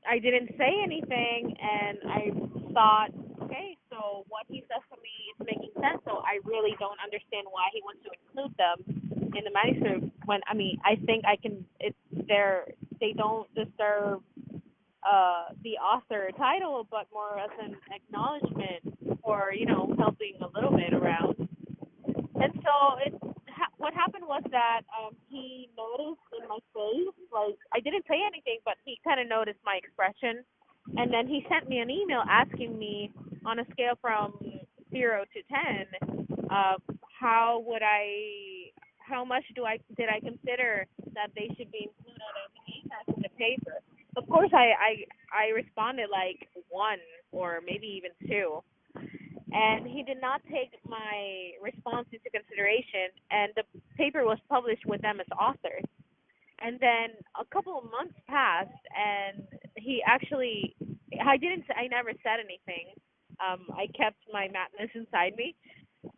I didn't say anything, and I thought, okay, so what he says to me is making sense. So I really don't understand why he wants to include them in the manuscript. When I mean, I think I can. They don't deserve the author title, but more as an acknowledgement for helping a little bit around. And so what happened was that he noticed in my face, like I didn't say anything, but he kind of noticed my expression, and then he sent me an email asking me on a scale from 0 to 10, how much did I consider that they should be included in the paper. Of course, I responded like 1 or maybe even 2. And he did not take my response into consideration, and the paper was published with them as authors. And then a couple of months passed, and I never said anything. I kept my madness inside me.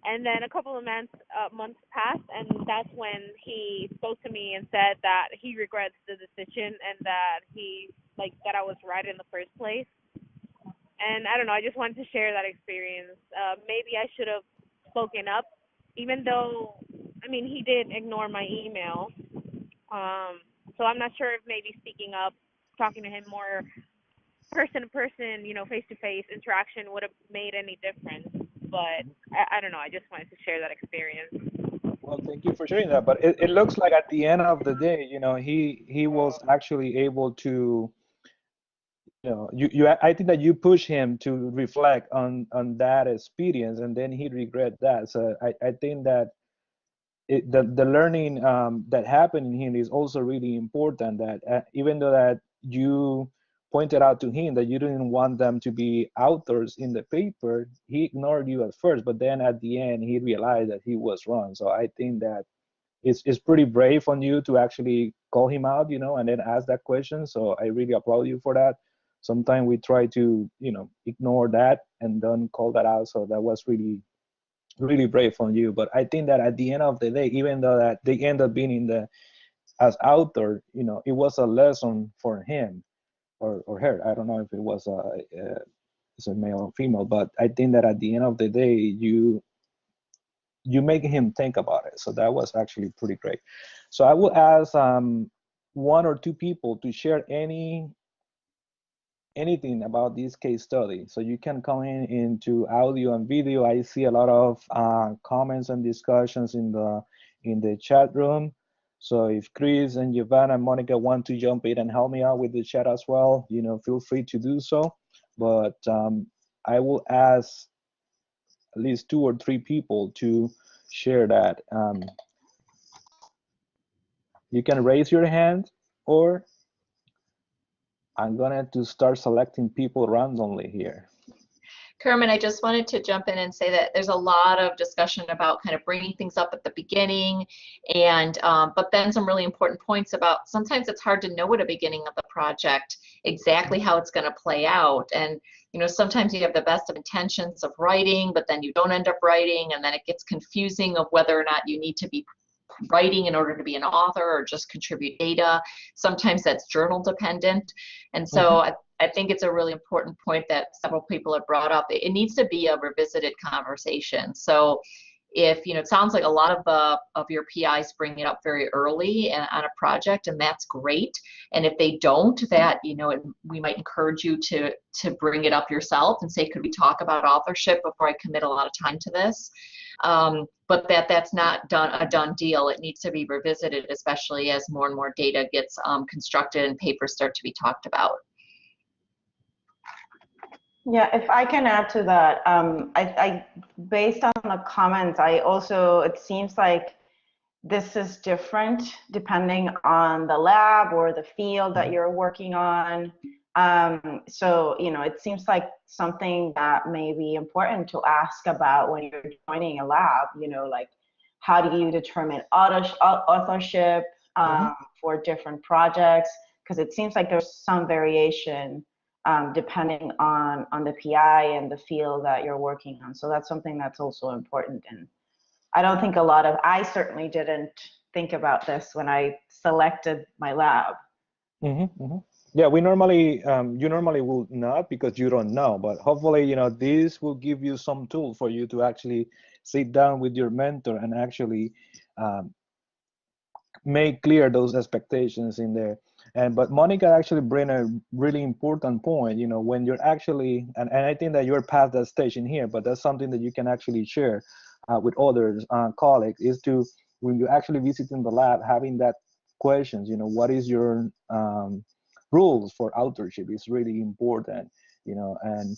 And then a couple of months passed, and that's when he spoke to me and said that he regrets the decision and that that I was right in the first place. And I don't know, I just wanted to share that experience. Maybe I should have spoken up, even though, I mean, he did ignore my email. So I'm not sure if maybe speaking up, talking to him more person-to-person, face-to-face interaction would have made any difference. But I don't know, I just wanted to share that experience. Well, thank you for sharing that. But it looks like at the end of the day, he was actually able to, I think that you push him to reflect on that experience, and then he regret that. So I think that the learning that happened in him is also really important. That even though that you pointed out to him that you didn't want them to be authors in the paper, he ignored you at first, but then at the end he realized that he was wrong. So I think that it's pretty brave on you to actually call him out, and then ask that question. So I really applaud you for that. Sometimes we try to, ignore that and don't call that out. So that was really, really brave on you. But I think that at the end of the day, even though that they end up being as author, it was a lesson for him or her. I don't know if it was it's a male or female, but I think that at the end of the day, you make him think about it. So that was actually pretty great. So I will ask one or two people to share anything about this case study. So you can come into audio and video. I see a lot of comments and discussions in the chat room. So if Chris and Giovanna and Monica want to jump in and help me out with the chat as well, feel free to do so. But I will ask at least 2 or 3 people to share that. You can raise your hand, or I'm going to start selecting people randomly here. Kermin, I just wanted to jump in and say that there's a lot of discussion about kind of bringing things up at the beginning, and but then some really important points about sometimes it's hard to know at the beginning of the project exactly how it's going to play out. And sometimes you have the best of intentions of writing, but then you don't end up writing, and then it gets confusing of whether or not you need to be writing in order to be an author or just contribute data. Sometimes that's journal dependent. And so I think it's a really important point that several people have brought up. It needs to be a revisited conversation. So if, it sounds like a lot of your PIs bring it up very early on a project, and that's great. And if they don't, that, we might encourage you to bring it up yourself and say, could we talk about authorship before I commit a lot of time to this? But that's not a done deal. It needs to be revisited, especially as more and more data gets constructed and papers start to be talked about. Yeah, if I can add to that, I based on the comments, it seems like this is different depending on the lab or the field that you're working on. So, it seems like something that may be important to ask about when you're joining a lab, like how do you determine authorship for different projects? Because it seems like there's some variation depending on the PI and the field that you're working on. So that's something that's also important. And I don't think I certainly didn't think about this when I selected my lab. Yeah, we normally, you normally will not because you don't know, but hopefully, this will give you some tool for you to actually sit down with your mentor and actually make clear those expectations in there. But Monica actually bring a really important point, when you're actually, and I think that you're past that stage in here, but that's something that you can actually share with others, colleagues, is to, when you're actually visiting the lab, having that questions, what is your rules for authorship is really important, and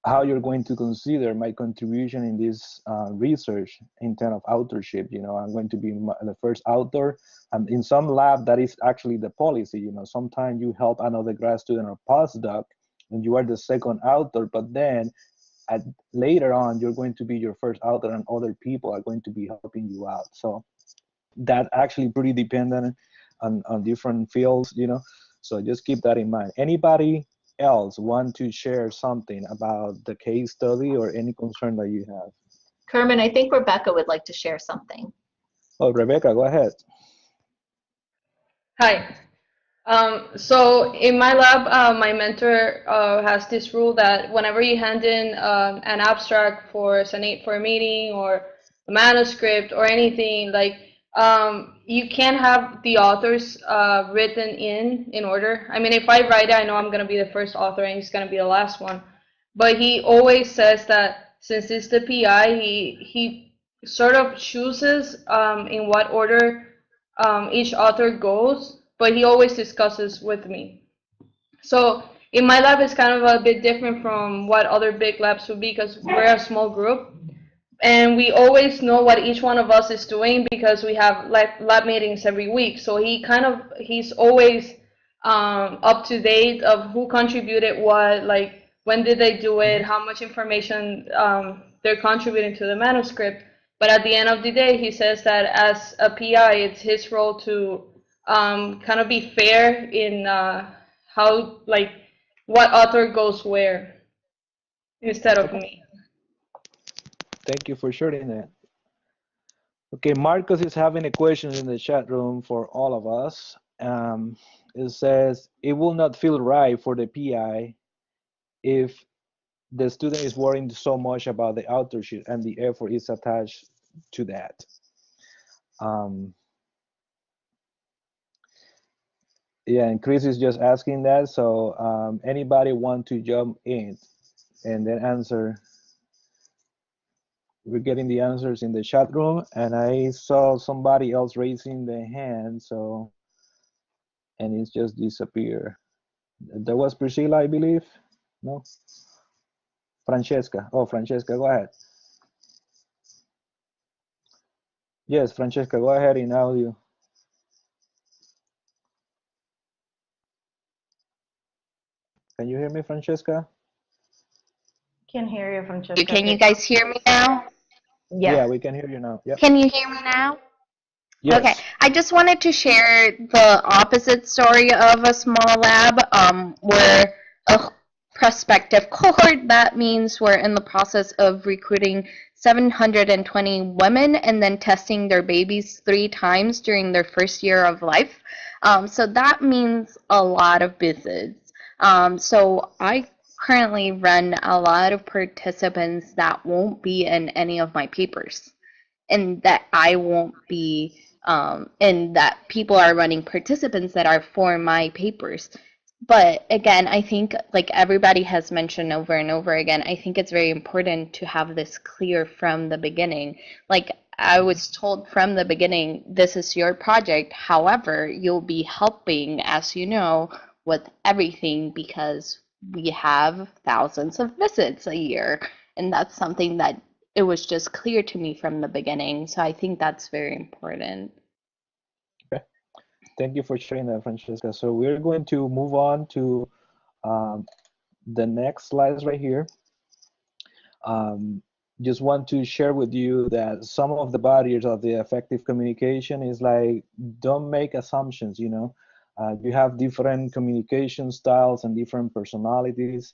how you're going to consider my contribution in this research in terms of authorship. I'm going to be the first author, and in some lab that is actually the policy. Sometimes you help another grad student or postdoc and you are the second author, but then later on you're going to be your first author and other people are going to be helping you out. So that actually pretty dependent on different fields, so just keep that in mind. Anybody else want to share something about the case study or any concern that you have? Kermin, I think Rebecca would like to share something. Oh, Rebecca, go ahead. Hi. So in my lab, my mentor has this rule that whenever you hand in an abstract for a meeting or a manuscript or anything, like you can't have the authors written in order. I mean, if I write it, I know I'm going to be the first author and he's going to be the last one. But he always says that since it's the PI, he sort of chooses in what order each author goes, but he always discusses with me. So in my lab, it's kind of a bit different from what other big labs would be because we're a small group. And we always know what each one of us is doing because we have lab meetings every week. So he's always up to date of who contributed what, like when did they do it, how much information they're contributing to the manuscript. But at the end of the day, he says that as a PI, it's his role to kind of be fair in how, like, what author goes where instead of Okay. me. Thank you for sharing that. Okay, Marcus is having a question in the chat room for all of us. It says, it will not feel right for the PI if the student is worrying so much about the authorship and the effort is attached to that. Yeah, and Chris is just asking that. So anybody want to jump in and then answer? We're getting the answers in the chat room, and I saw somebody else raising their hand, so, and it's just disappeared. There was Priscilla, I believe. No? Francesca. Oh, Francesca, go ahead. Yes, Francesca, go ahead in audio. Can you hear me, Francesca? Can hear you, Francesca. Can you guys hear me now? Yes. Yeah, we can hear you now. Yep. Can you hear me now? Okay, Yes. I just wanted to share the opposite story of a small lab. We're a prospective cohort. That means we're in the process of recruiting 720 women and then testing their babies 3 times during their first year of life. So that means a lot of visits. So I currently run a lot of participants that won't be in any of my papers, and that I won't be, and that people are running participants that are for my papers. But again, I think, like everybody has mentioned over and over again, I think it's very important to have this clear from the beginning. Like, I was told from the beginning, this is your project. However, you'll be helping, as you know, with everything because we have thousands of visits a year. And that's something that it was just clear to me from the beginning. So I think that's very important. Okay. Thank you for sharing that, Francesca. So we're going to move on to the next slides right here. Just want to share with you that some of the barriers of the effective communication is like, don't make assumptions, you know. You have different communication styles and different personalities.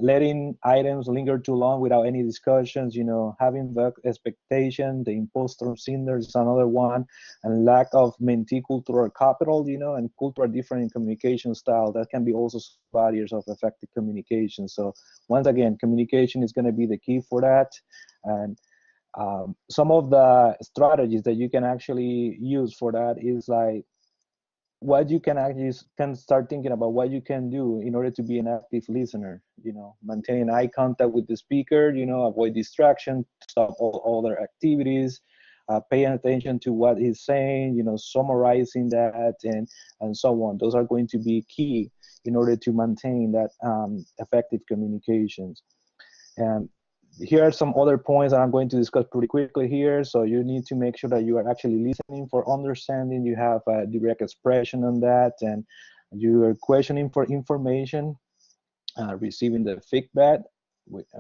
Letting items linger too long without any discussions, you know, having the expectation, the imposter syndrome is another one, and lack of mentee cultural capital, you know, and cultural different in communication style, that can be also barriers of effective communication. So once again, communication is going to be the key for that. And some of the strategies that you can actually use for that is like, what you can actually can start thinking about what you can do in order to be an active listener, you know, maintaining eye contact with the speaker, you know, avoid distraction, stop all other activities, paying attention to what he's saying, you know, summarizing that, and so on. Those are going to be key in order to maintain that effective communications. And here are some other points that I'm going to discuss pretty quickly here. So you need to make sure that you are actually listening for understanding. You have a direct expression on that, and you are questioning for information, receiving the feedback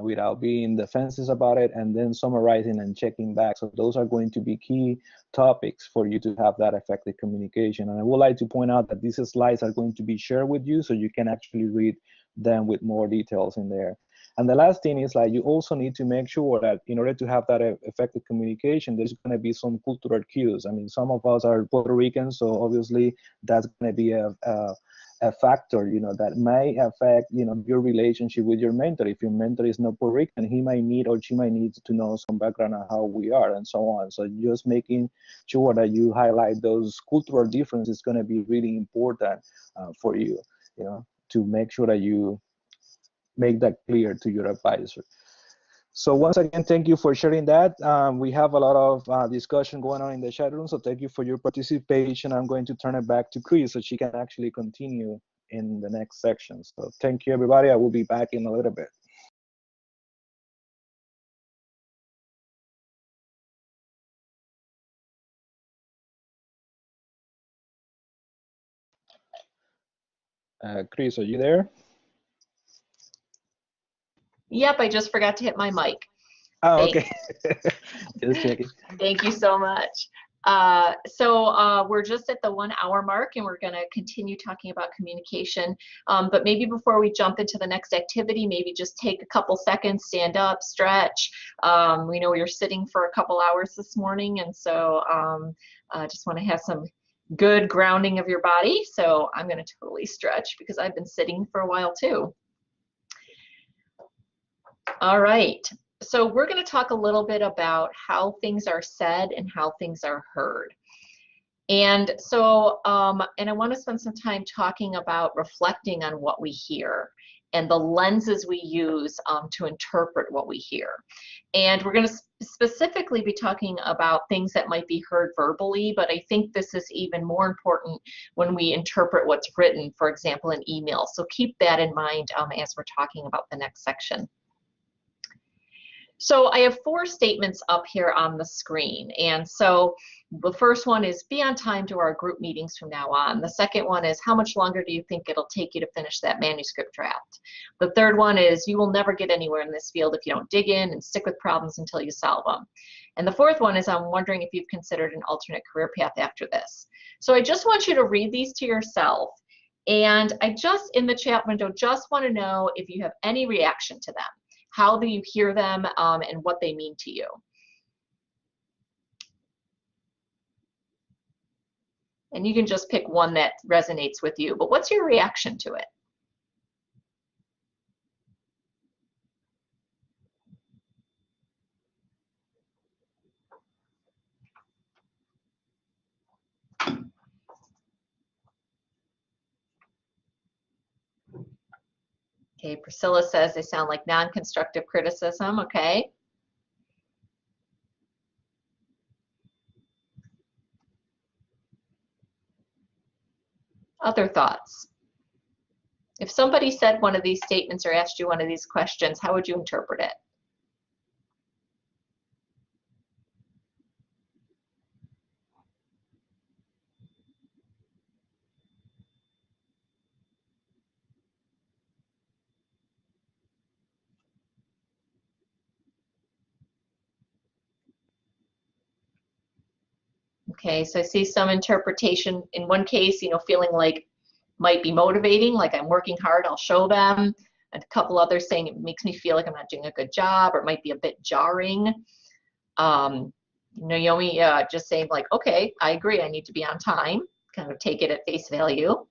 without being defensive about it, and then summarizing and checking back. So those are going to be key topics for you to have that effective communication. And I would like to point out that these slides are going to be shared with you so you can actually read them with more details in there. And the last thing is, like, you also need to make sure that in order to have that effective communication, there's going to be some cultural cues. I mean, some of us are Puerto Ricans, so obviously that's going to be a factor, you know, that may affect, you know, your relationship with your mentor. If your mentor is not Puerto Rican, he might need or she might need to know some background on how we are and so on. So just making sure that you highlight those cultural differences is going to be really important for you, you know, to make sure that you make that clear to your advisor. So once again, thank you for sharing that. We have a lot of discussion going on in the chat room, so thank you for your participation. I'm going to turn it back to Chris so she can actually continue in the next section. So thank you, everybody. I will be back in a little bit. Chris, are you there? Yep, I just forgot to hit my mic. Oh, okay. Just checking. Thank you so much. We're just at the 1 hour mark, and we're going to continue talking about communication. But maybe before we jump into the next activity, maybe just take a couple seconds, stand up, stretch. We know you're sitting for a couple hours this morning, and so just want to have some good grounding of your body. So I'm going to totally stretch because I've been sitting for a while too. All right. So we're going to talk a little bit about how things are said and how things are heard. And so, and I want to spend some time talking about reflecting on what we hear and the lenses we use to interpret what we hear. And we're going to specifically be talking about things that might be heard verbally, but I think this is even more important when we interpret what's written, for example, in email. So keep that in mind as we're talking about the next section. So I have 4 statements up here on the screen. And so the first one is be on time to our group meetings from now on. The second one is how much longer do you think it'll take you to finish that manuscript draft? The third one is you will never get anywhere in this field if you don't dig in and stick with problems until you solve them. And the fourth one is I'm wondering if you've considered an alternate career path after this. So I just want you to read these to yourself. And I just, in the chat window, just want to know if you have any reaction to them. How do you hear them and what they mean to you? And you can just pick one that resonates with you, but what's your reaction to it? Okay, Priscilla says they sound like non-constructive criticism, okay. Other thoughts? If somebody said one of these statements or asked you one of these questions, how would you interpret it? Okay, so I see some interpretation. In one case, you know, feeling like might be motivating, like I'm working hard, I'll show them. And a couple others saying it makes me feel like I'm not doing a good job, or it might be a bit jarring. Naomi just saying like, okay, I agree, I need to be on time, kind of take it at face value.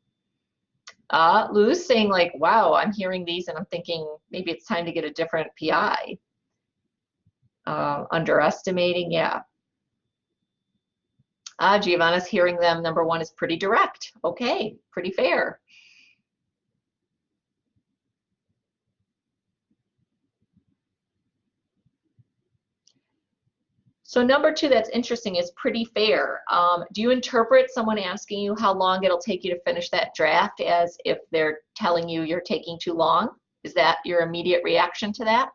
Luz saying like, wow, I'm hearing these and I'm thinking maybe it's time to get a different PI. Underestimating, yeah. Giovanna's hearing them. Number one is pretty direct. Okay, pretty fair. So number two that's interesting is pretty fair. Do you interpret someone asking you how long it'll take you to finish that draft as if they're telling you you're taking too long? Is that your immediate reaction to that?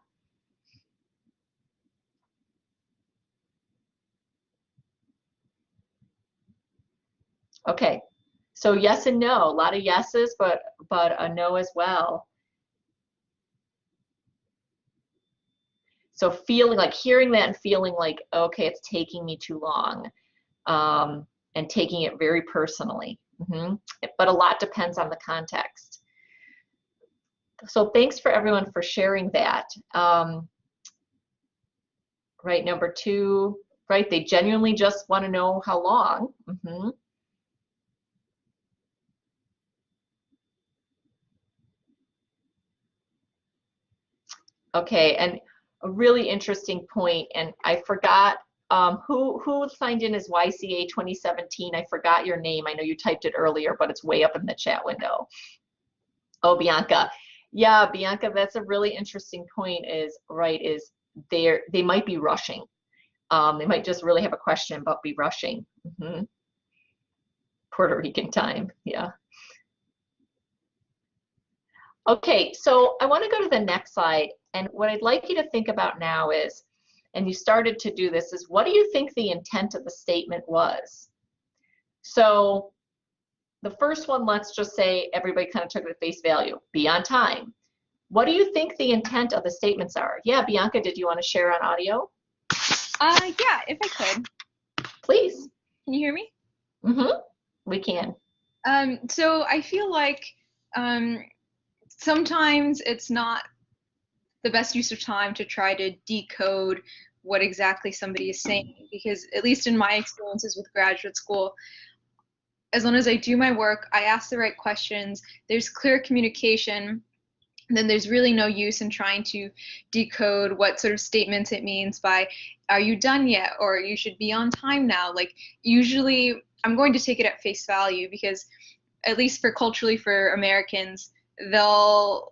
Okay, so yes and no, a lot of yeses, but a no as well. So feeling like, hearing that and feeling like, okay, it's taking me too long, and taking it very personally. But a lot depends on the context. So thanks for everyone for sharing that. Right, number two, right, they genuinely just want to know how long. Okay, and a really interesting point, and I forgot who signed in as YCA2017. I forgot your name. I know you typed it earlier, but it's way up in the chat window. Oh, Bianca. Yeah, Bianca, that's a really interesting point. Is right, is they might be rushing. They might just really have a question but be rushing. Puerto Rican time, yeah. Okay, so I want to go to the next slide, and what I'd like you to think about now is, and you started to do this, is what do you think the intent of the statement was? So the first one, let's just say everybody kind of took it at face value, be on time. what do you think the intent of the statements are? Yeah, Bianca, did you want to share on audio? Yeah, if I could. Please. Can you hear me? Mm-hmm. We can. So I feel like sometimes it's not the best use of time to try to decode what exactly somebody is saying, because at least in my experiences with graduate school, as long as I do my work, I ask the right questions, there's clear communication, then there's really no use in trying to decode what sort of statements it means by, are you done yet? Or you should be on time now. Like, usually I'm going to take it at face value, because at least culturally for Americans, they'll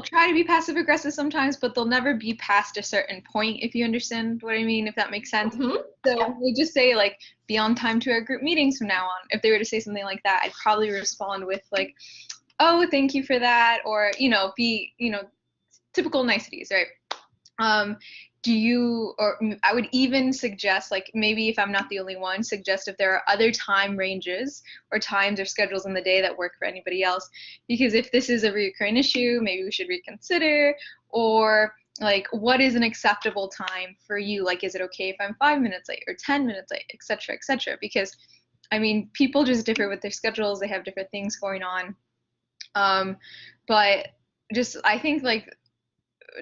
try to be passive aggressive sometimes, but they'll never be past a certain point, if you understand what I mean, if that makes sense. Mm-hmm. So when they just say, like, be on time to our group meetings from now on, if they were to say something like that, I'd probably respond with, like, oh, thank you for that, or, typical niceties, right? I would even suggest, like, maybe if I'm not the only one, suggest if there are other time ranges or times or schedules in the day that work for anybody else. Because if this is a recurring issue, maybe we should reconsider. Or, like, what is an acceptable time for you? Like, is it okay if I'm 5 minutes late or 10 minutes late, et cetera, et cetera? Because, I mean, people just differ with their schedules. They have different things going on. But I think,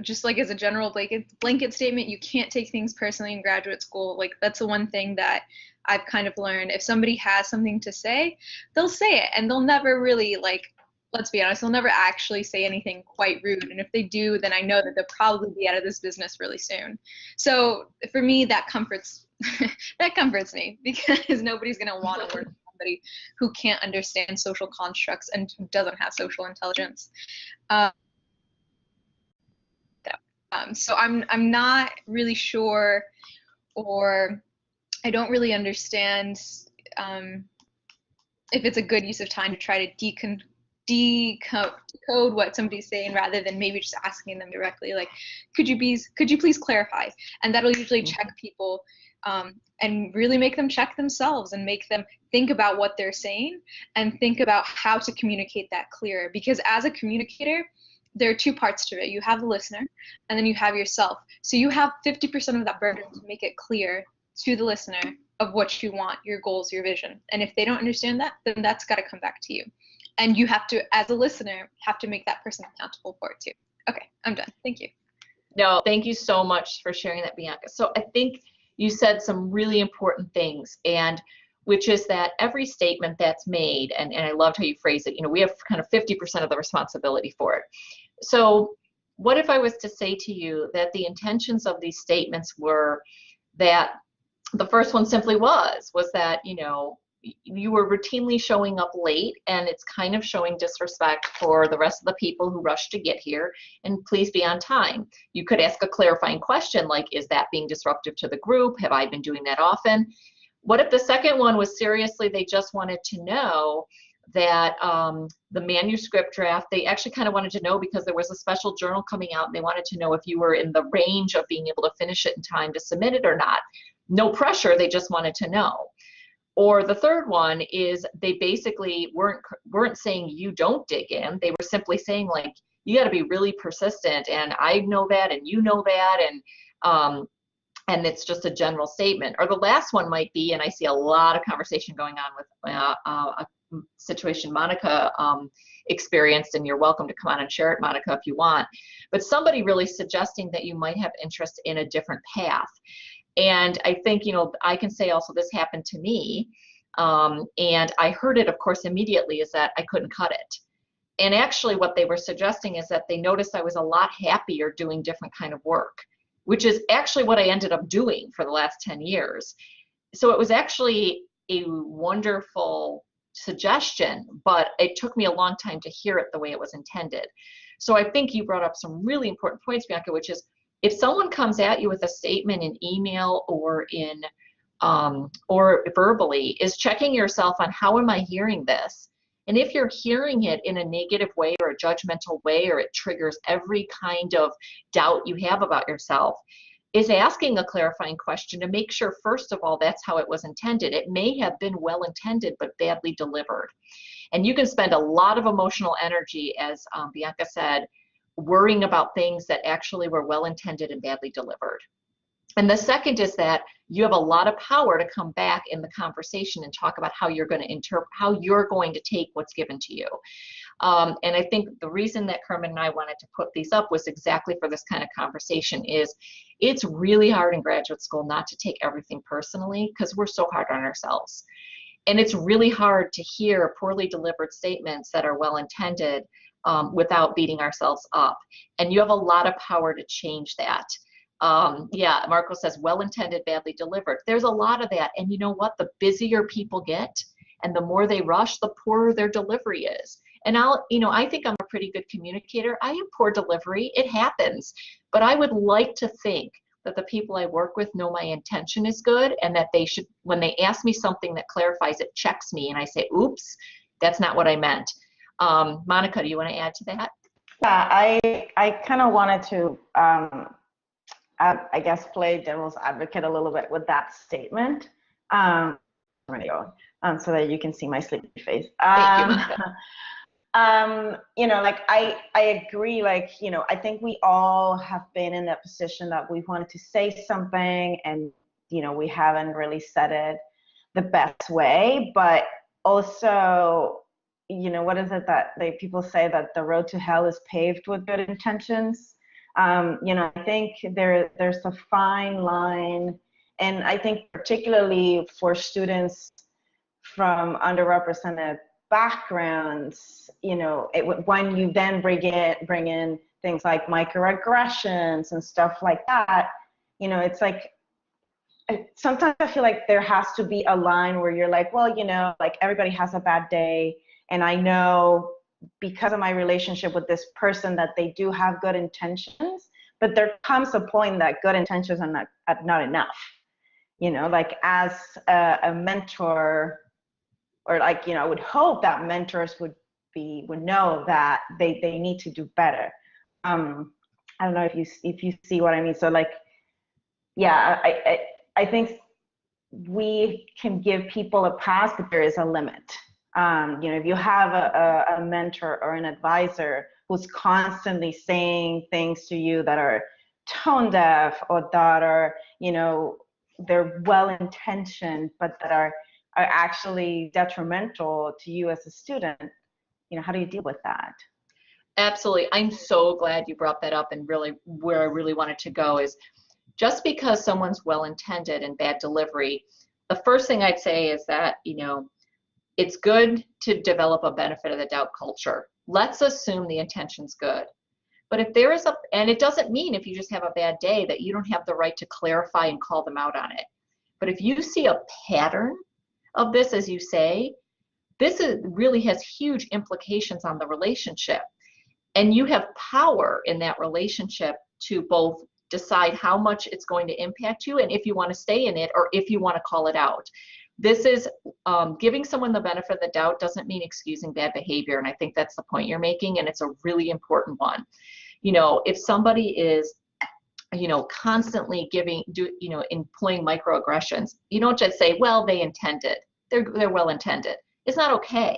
just like as a general blanket statement, you can't take things personally in graduate school. Like, that's the one thing that I've kind of learned. If somebody has something to say, they'll say it, and they'll never really, like, let's be honest, they'll never actually say anything quite rude. And if they do, then I know that they'll probably be out of this business really soon. So for me, that comforts me, because nobody's going to want to work with somebody who can't understand social constructs and who doesn't have social intelligence. So I'm not really sure, or I don't really understand if it's a good use of time to try to decode what somebody's saying, rather than maybe just asking them directly, like, could you please clarify? And that'll usually check people and really make them check themselves and make them think about what they're saying and think about how to communicate that clearer. Because as a communicator, there are two parts to it. You have the listener, and then you have yourself. So you have 50% of that burden to make it clear to the listener of what you want, your goals, your vision. And if they don't understand that, then that's got to come back to you. And you have to, as a listener, have to make that person accountable for it too. Okay, I'm done. Thank you. No, thank you so much for sharing that, Bianca. So I think you said some really important things, and which is that every statement that's made, and I loved how you phrased it, we have kind of 50% of the responsibility for it. So what if I was to say to you that the intentions of these statements were that the first one simply was that, you were routinely showing up late, and it's kind of showing disrespect for the rest of the people who rushed to get here, and please be on time. You could ask a clarifying question like, is that being disruptive to the group? Have I been doing that often? What if the second one was seriously, they just wanted to know that the manuscript draft, they actually kind of wanted to know because there was a special journal coming out, and they wanted to know if you were in the range of being able to finish it in time to submit it or not. No pressure, they just wanted to know. Or the third one is they basically weren't saying you don't dig in. They were simply saying, like, you got to be really persistent, and I know that, and you know that, and it's just a general statement. Or the last one might be, and I see a lot of conversation going on with a situation Monica experienced, and you're welcome to come on and share it, Monica, if you want, but somebody really suggesting that you might have interest in a different path. And I think, I can say also this happened to me, and I heard it, of course, immediately, is that I couldn't cut it. And actually what they were suggesting is that they noticed I was a lot happier doing different kind of work, which is actually what I ended up doing for the last 10 years. So it was actually a wonderful suggestion, but it took me a long time to hear it the way it was intended. So I think you brought up some really important points, Bianca, which is, if someone comes at you with a statement in email or or verbally, is checking yourself on, how am I hearing this? And if you're hearing it in a negative way or a judgmental way, or it triggers every kind of doubt you have about yourself, is asking a clarifying question to make sure, first of all, that's how it was intended. It may have been well intended, but badly delivered. And you can spend a lot of emotional energy, as Bianca said, worrying about things that actually were well-intended and badly delivered. And the second is that you have a lot of power to come back in the conversation and talk about how you're going to interpret, how you're going to take what's given to you. And I think the reason that Kermin and I wanted to put these up was exactly for this kind of conversation. Is it's really hard in graduate school not to take everything personally because we're so hard on ourselves. And it's really hard to hear poorly delivered statements that are well-intended without beating ourselves up. And you have a lot of power to change that. Yeah, Marco says, well-intended, badly delivered. There's a lot of that. And you know what? The busier people get and the more they rush, the poorer their delivery is. And I think I'm a pretty good communicator. I have poor delivery. It happens. But I would like to think that the people I work with know my intention is good and that they should, when they ask me something that clarifies it, checks me, and I say, oops, that's not what I meant. Monica, do you want to add to that? Yeah, I kind of wanted to, I guess, play devil's advocate a little bit with that statement. So that you can see my sleepy face. Thank you, Monica. Like I agree, like, I think we all have been in that position that we wanted to say something and, we haven't really said it the best way, but also, what is it that people say, that the road to hell is paved with good intentions? I think there's a fine line, and I think particularly for students from underrepresented backgrounds, when you then bring in things like microaggressions and stuff like that, it's like, sometimes I feel like there has to be a line where you're like, well, like everybody has a bad day, and I know because of my relationship with this person that they do have good intentions, but there comes a point that good intentions are not enough. Like as a mentor, or like, I would hope that mentors would know that they need to do better. I don't know if you see what I mean. So like, yeah, I think we can give people a pass, but there is a limit. If you have a mentor or an advisor who's constantly saying things to you that are tone deaf, or that are, they're well-intentioned, but that are actually detrimental to you as a student, how do you deal with that? Absolutely. I'm so glad you brought that up, and really where I really wanted to go is, just because someone's well-intended and bad delivery, the first thing I'd say is that, it's good to develop a benefit of the doubt culture. Let's assume the intention's good. But if there is and it doesn't mean if you just have a bad day that you don't have the right to clarify and call them out on it. But if you see a pattern of this, as you say, this really has huge implications on the relationship. And you have power in that relationship to both decide how much it's going to impact you and if you want to stay in it or if you want to call it out. This is giving someone the benefit of the doubt doesn't mean excusing bad behavior. And I think that's the point you're making. And it's a really important one. If somebody is, constantly employing microaggressions, you don't just say, well, they intended. They're well intended. It's not okay.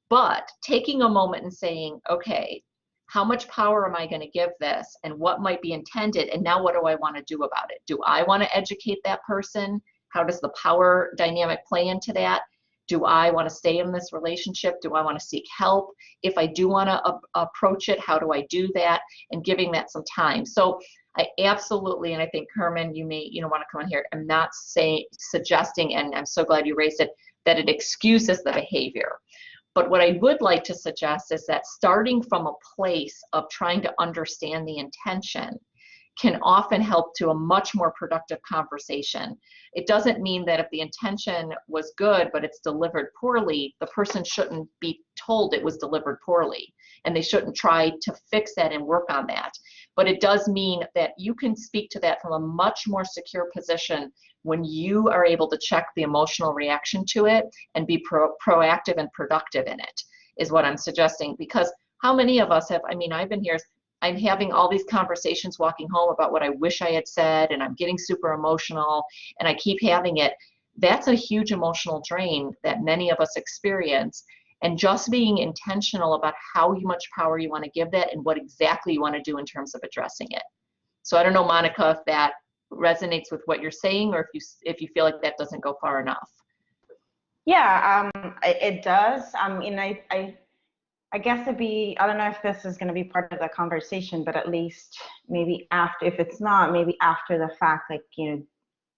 But taking a moment and saying, okay, how much power am I going to give this, and what might be intended, and now what do I want to do about it? Do I want to educate that person? How does the power dynamic play into that? Do I want to stay in this relationship? Do I want to seek help? If I do want to approach it, how do I do that? And giving that some time. So I absolutely, and I think Kermin, you may want to come on here. I'm not suggesting, and I'm so glad you raised it, that it excuses the behavior. But what I would like to suggest is that starting from a place of trying to understand the intention can often help to a much more productive conversation. It doesn't mean that if the intention was good, but it's delivered poorly, the person shouldn't be told it was delivered poorly, and they shouldn't try to fix that and work on that. But it does mean that you can speak to that from a much more secure position when you are able to check the emotional reaction to it and be proactive and productive in it, is what I'm suggesting. Because how many of us have, I've been here, I'm having all these conversations walking home about what I wish I had said, and I'm getting super emotional, and I keep having it. That's a huge emotional drain that many of us experience. and just being intentional about how much power you want to give that and what exactly you want to do in terms of addressing it. So I don't know, Monica, if that resonates with what you're saying, or if you feel like that doesn't go far enough. Yeah, it does. I mean, I guess it'd be, I don't know if this is going to be part of the conversation, but at least maybe after, if it's not, maybe after the fact, like, you know,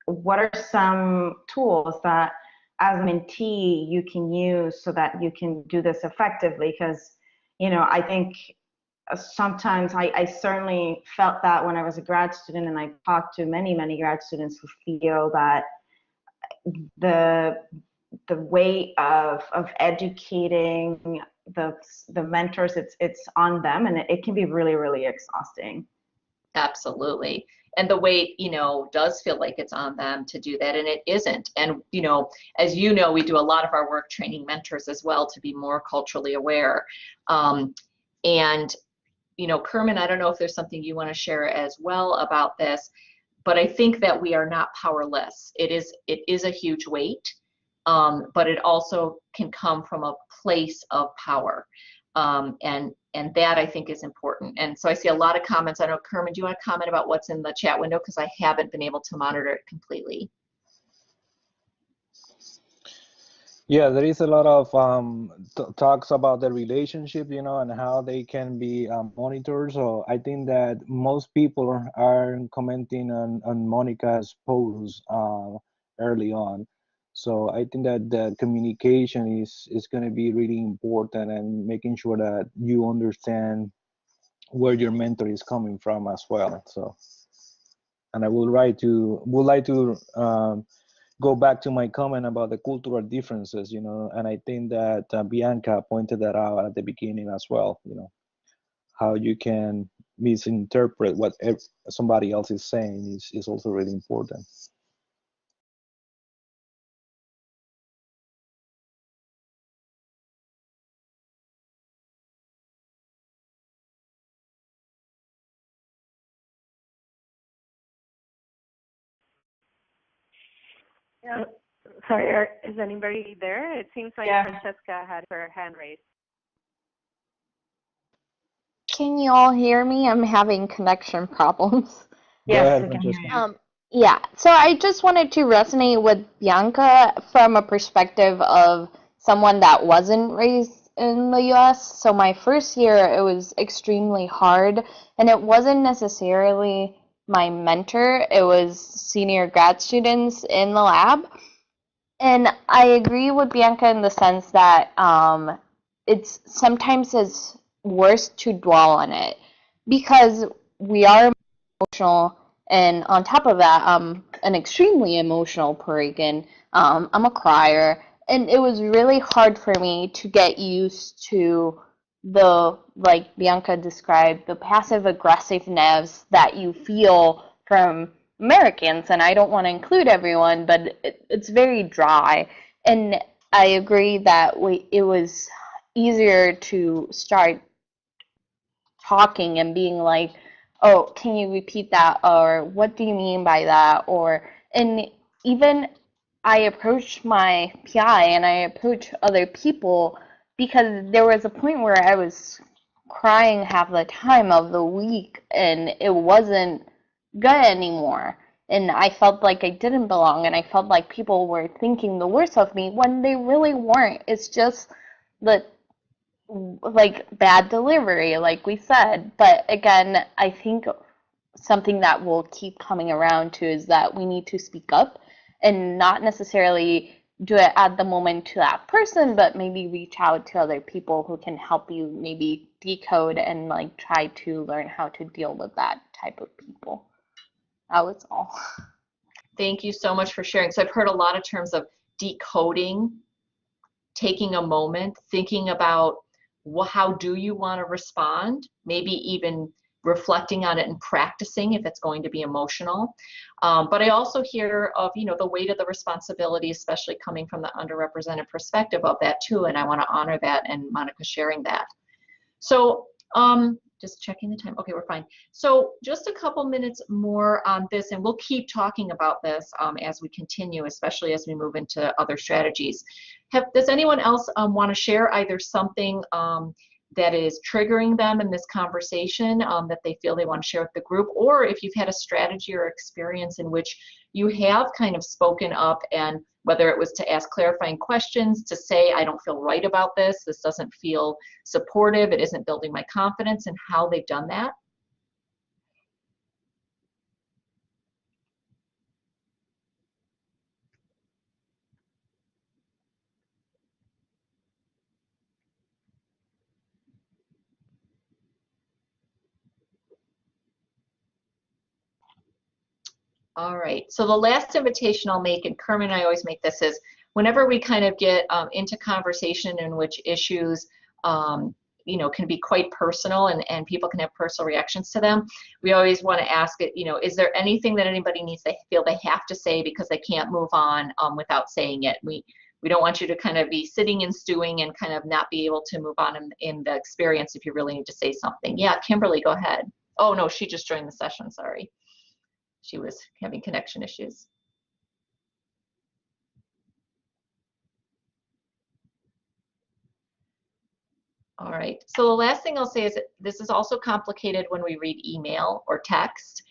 what are some tools that as a mentee you can use so that you can do this effectively? Because, you know, I think sometimes I certainly felt that when I was a grad student, and I talked to many grad students who feel that the way of educating the mentors, it's on them, and it can be really exhausting. Absolutely. And the weight, you know, does feel like it's on them to do that, and it isn't. And, you know, as you know, we do a lot of our work training mentors as well to be more culturally aware. And, you know, Kermin, I don't know if there's something you want to share as well about this, but I think that we are not powerless. It is a huge weight, but it also can come from a place of power. And that I think is important. And so I see a lot of comments. I know, Kermin, do you want to comment about what's in the chat window? Because I haven't been able to monitor it completely. Yeah, there is a lot of talks about the relationship, you know, and how they can be monitored. So I think that most people are commenting on Monica's post early on. So I think that the communication is going to be really important, and making sure that you understand where your mentor is coming from as well. So, and I would like to go back to my comment about the cultural differences, you know, and I think that Bianca pointed that out at the beginning as well, you know, how you can misinterpret what somebody else is saying is also really important. Yeah. Sorry, is anybody there? It seems like Francesca had her hand raised. Can you all hear me? I'm having connection problems. Yes, we can hear you. Yeah, so I just wanted to resonate with Bianca from a perspective of someone that wasn't raised in the US. So my first year, it was extremely hard, and it wasn't necessarily my mentor, it was senior grad students in the lab. And I agree with Bianca in the sense that it's sometimes it's worse to dwell on it because we are emotional, and on top of that, I'm an extremely emotional person. I'm a crier, and it was really hard for me to get used to the, like Bianca described, the passive aggressiveness that you feel from Americans, and I don't want to include everyone, but it's very dry. And I agree that it was easier to start talking and being like, oh, can you repeat that? Or what do you mean by that? Or, and even I approached my PI and I approached other people because there was a point where I was crying half the time of the week and it wasn't good anymore. And I felt like I didn't belong, and I felt like people were thinking the worst of me when they really weren't. It's just the like bad delivery, like we said. But again, I think something that will keep coming around to is that we need to speak up and not necessarily do it at the moment to that person, but maybe reach out to other people who can help you maybe decode and like try to learn how to deal with that type of people. That was all. Thank you so much for sharing. So I've heard a lot of terms of decoding, taking a moment, thinking about how do you want to respond, maybe even reflecting on it and practicing if it's going to be emotional. But I also hear of, you know, the weight of the responsibility, especially coming from the underrepresented perspective of that too, and I want to honor that and Monica sharing that. So Just checking the time. Okay, we're fine. So just a couple minutes more on this, and we'll keep talking about this as we continue, especially as we move into other strategies. Does anyone else want to share either something that is triggering them in this conversation that they feel they want to share with the group, or if you've had a strategy or experience in which you have kind of spoken up, and whether it was to ask clarifying questions, to say, I don't feel right about this, this doesn't feel supportive, it isn't building my confidence, and how they've done that. All right, so the last invitation I'll make, and Kermin and I always make this, is whenever we kind of get into conversation in which issues you know, can be quite personal, and people can have personal reactions to them, we always want to ask it, you know, is there anything that anybody needs, they feel they have to say because they can't move on without saying it. We don't want you to kind of be sitting and stewing and kind of not be able to move on in the experience if you really need to say something. Yeah, Kimberly, go ahead. Oh no, she just joined the session, sorry. She was having connection issues. All right, so the last thing I'll say is that this is also complicated when we read email or text.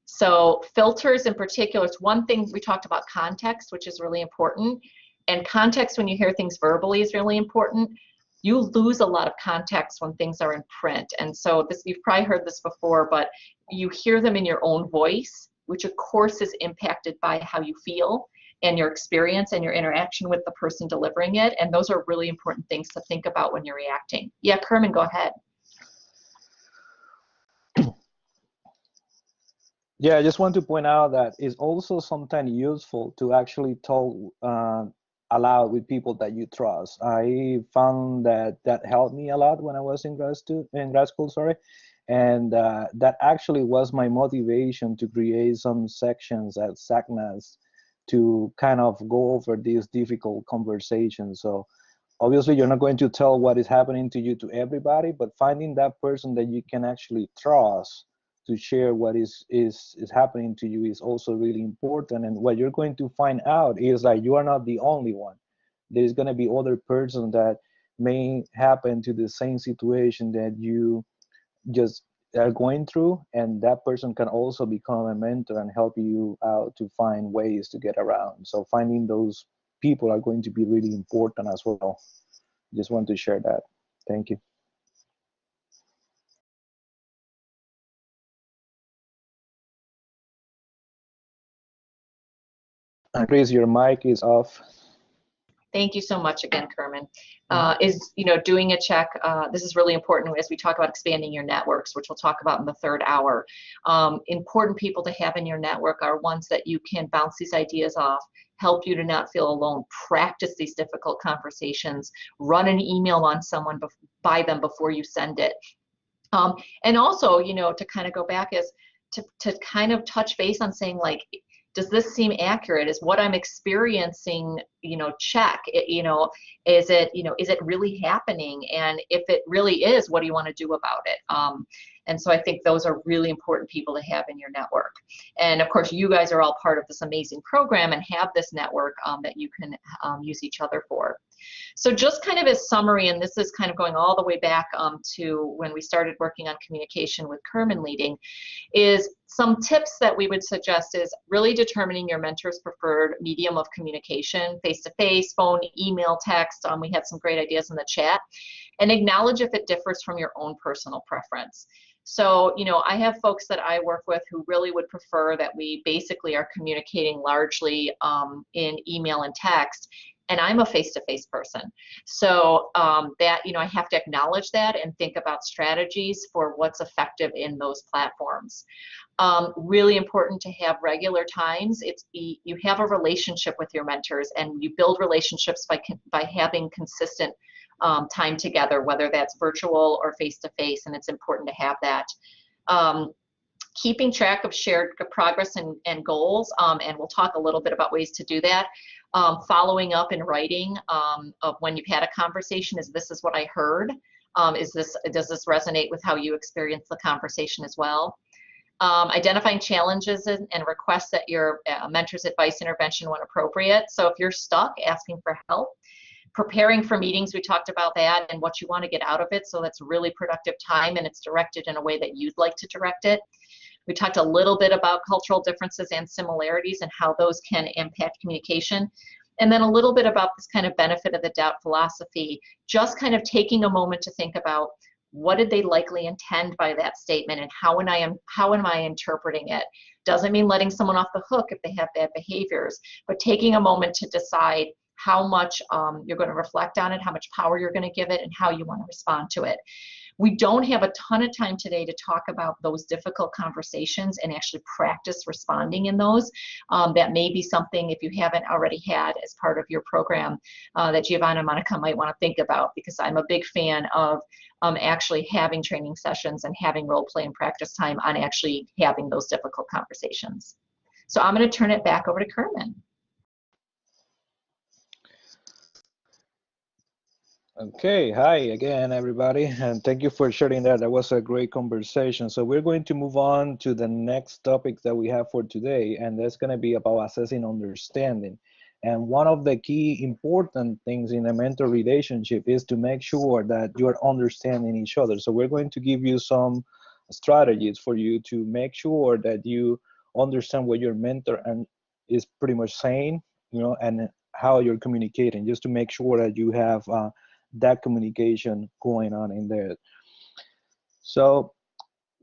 So filters in particular, it's one thing we talked about context, which is really important. And context when you hear things verbally is really important. You lose a lot of context when things are in print. And so this, you've probably heard this before, but you hear them in your own voice, which of course is impacted by how you feel and your experience and your interaction with the person delivering it. And those are really important things to think about when you're reacting. Yeah, Kermin, go ahead. Yeah, I just want to point out that it's also sometimes useful to actually talk aloud with people that you trust. I found that helped me a lot when I was in grad school, sorry. And that actually was my motivation to create some sections at SACNAS to kind of go over these difficult conversations. So obviously you're not going to tell what is happening to you to everybody, but finding that person that you can actually trust to share what is happening to you is also really important. And what you're going to find out is that you are not the only one. There's going to be other person that may happen to the same situation that you just are going through, and that person can also become a mentor and help you out to find ways to get around. So finding those people are going to be really important as well. Just want to share that. Thank you. Chris, your mic is off. Thank you so much again, Kermin. Doing a check, this is really important as we talk about expanding your networks, which we'll talk about in the third hour. Important people to have in your network are ones that you can bounce these ideas off, help you to not feel alone, practice these difficult conversations, run an email on someone by them before you send it. And also, you know, to kind of go back is to kind of touch base on saying, like, does this seem accurate? Is what I'm experiencing, you know, check, is it really happening? And if it really is, what do you want to do about it? And so I think those are really important people to have in your network. And of course, you guys are all part of this amazing program and have this network that you can use each other for. So just kind of as summary, and this is kind of going all the way back to when we started working on communication with Kermin leading, is some tips that we would suggest is really determining your mentor's preferred medium of communication, face-to-face, phone, email, text. We had some great ideas in the chat. And acknowledge if it differs from your own personal preference. So, you know, I have folks that I work with who really would prefer that we basically are communicating largely in email and text. And I'm a face-to-face person. So that, you know, I have to acknowledge that and think about strategies for what's effective in those platforms. Really important to have regular times. You have a relationship with your mentors, and you build relationships by having consistent time together, whether that's virtual or face-to-face, and it's important to have that. Keeping track of shared progress and goals, and we'll talk a little bit about ways to do that. Following up in writing of when you've had a conversation is, this is what I heard. Does this resonate with how you experience the conversation as well? Identifying challenges and requests that your mentor's advice intervention when appropriate. So if you're stuck, asking for help. Preparing for meetings, we talked about that and what you want to get out of it. So that's really productive time and it's directed in a way that you'd like to direct it. We talked a little bit about cultural differences and similarities and how those can impact communication. And then a little bit about this kind of benefit of the doubt philosophy, just kind of taking a moment to think about what did they likely intend by that statement and how am I interpreting it? Doesn't mean letting someone off the hook if they have bad behaviors, but taking a moment to decide how much you're going to reflect on it, how much power you're going to give it, and how you want to respond to it. We don't have a ton of time today to talk about those difficult conversations and actually practice responding in those. That may be something, if you haven't already had as part of your program, that Giovanna and Monica might want to think about, because I'm a big fan of actually having training sessions and having role play and practice time on actually having those difficult conversations. So I'm going to turn it back over to Kermin. Okay, hi again, everybody, and thank you for sharing that. That was a great conversation. So we're going to move on to the next topic that we have for today, and that's going to be about assessing understanding. And one of the key important things in a mentor relationship is to make sure that you're understanding each other. So we're going to give you some strategies for you to make sure that you understand what your mentor is pretty much saying, you know, and how you're communicating, just to make sure that you have that communication going on in there. So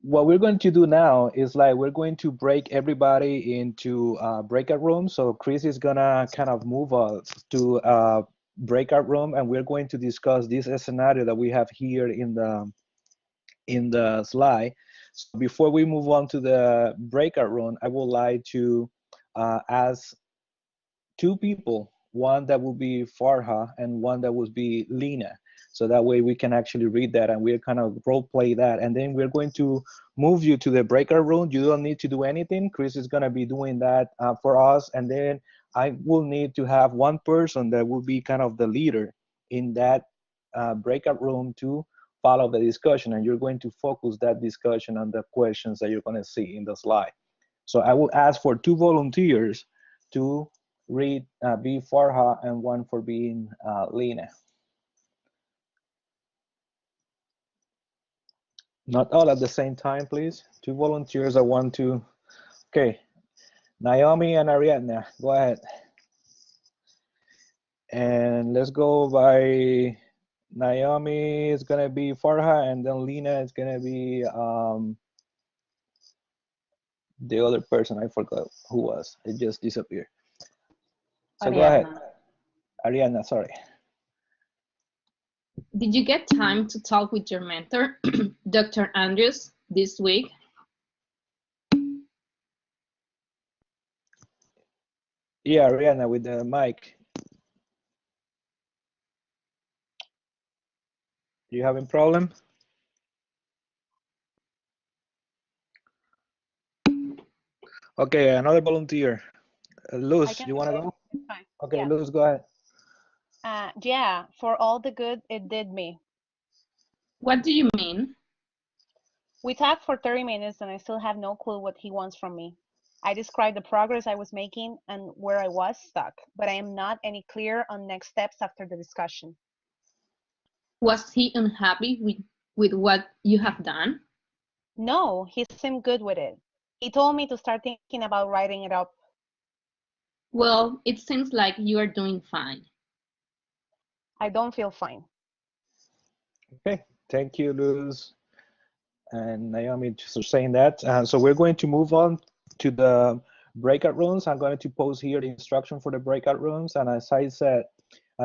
what we're going to do now is we're going to break everybody into breakout rooms. So Chris is gonna kind of move us to a breakout room, and we're going to discuss this scenario that we have here in the slide. So before we move on to the breakout room, I would like to ask two people, one that will be Farha and one that will be Lena. So that way we can actually read that and we're kind of role play that. And then we're going to move you to the breakout room. You don't need to do anything. Chris is gonna be doing that for us. And then I will need to have one person that will be kind of the leader in that breakout room to follow the discussion. And you're going to focus that discussion on the questions that you're gonna see in the slide. So I will ask for two volunteers to read be Farha and one for being Lena. Not all at the same time, please. Two volunteers. I want to. Okay, Naomi and Ariadna, go ahead. And let's go by Naomi is gonna be Farha, and then Lena is gonna be the other person. I forgot who was. It just disappeared. So Ariadna. Go ahead, Ariadna. Sorry. Did you get time to talk with your mentor, Dr. Andrews, this week? Yeah, Ariana, with the mic. You having problem? Okay, another volunteer. Luz, you want to go? Fine. Okay, yeah. Luz, go ahead. Yeah, for all the good it did me. What do you mean? We talked for 30 minutes and I still have no clue what he wants from me. I described the progress I was making and where I was stuck, but I am not any clear on next steps after the discussion. Was he unhappy with what you have done? No, he seemed good with it. He told me to start thinking about writing it up. Well, it seems like you are doing fine. I don't feel fine. Okay, thank you, Luz and Naomi for saying that. So we're going to move on to the breakout rooms. I'm going to post here the instruction for the breakout rooms. And as I said,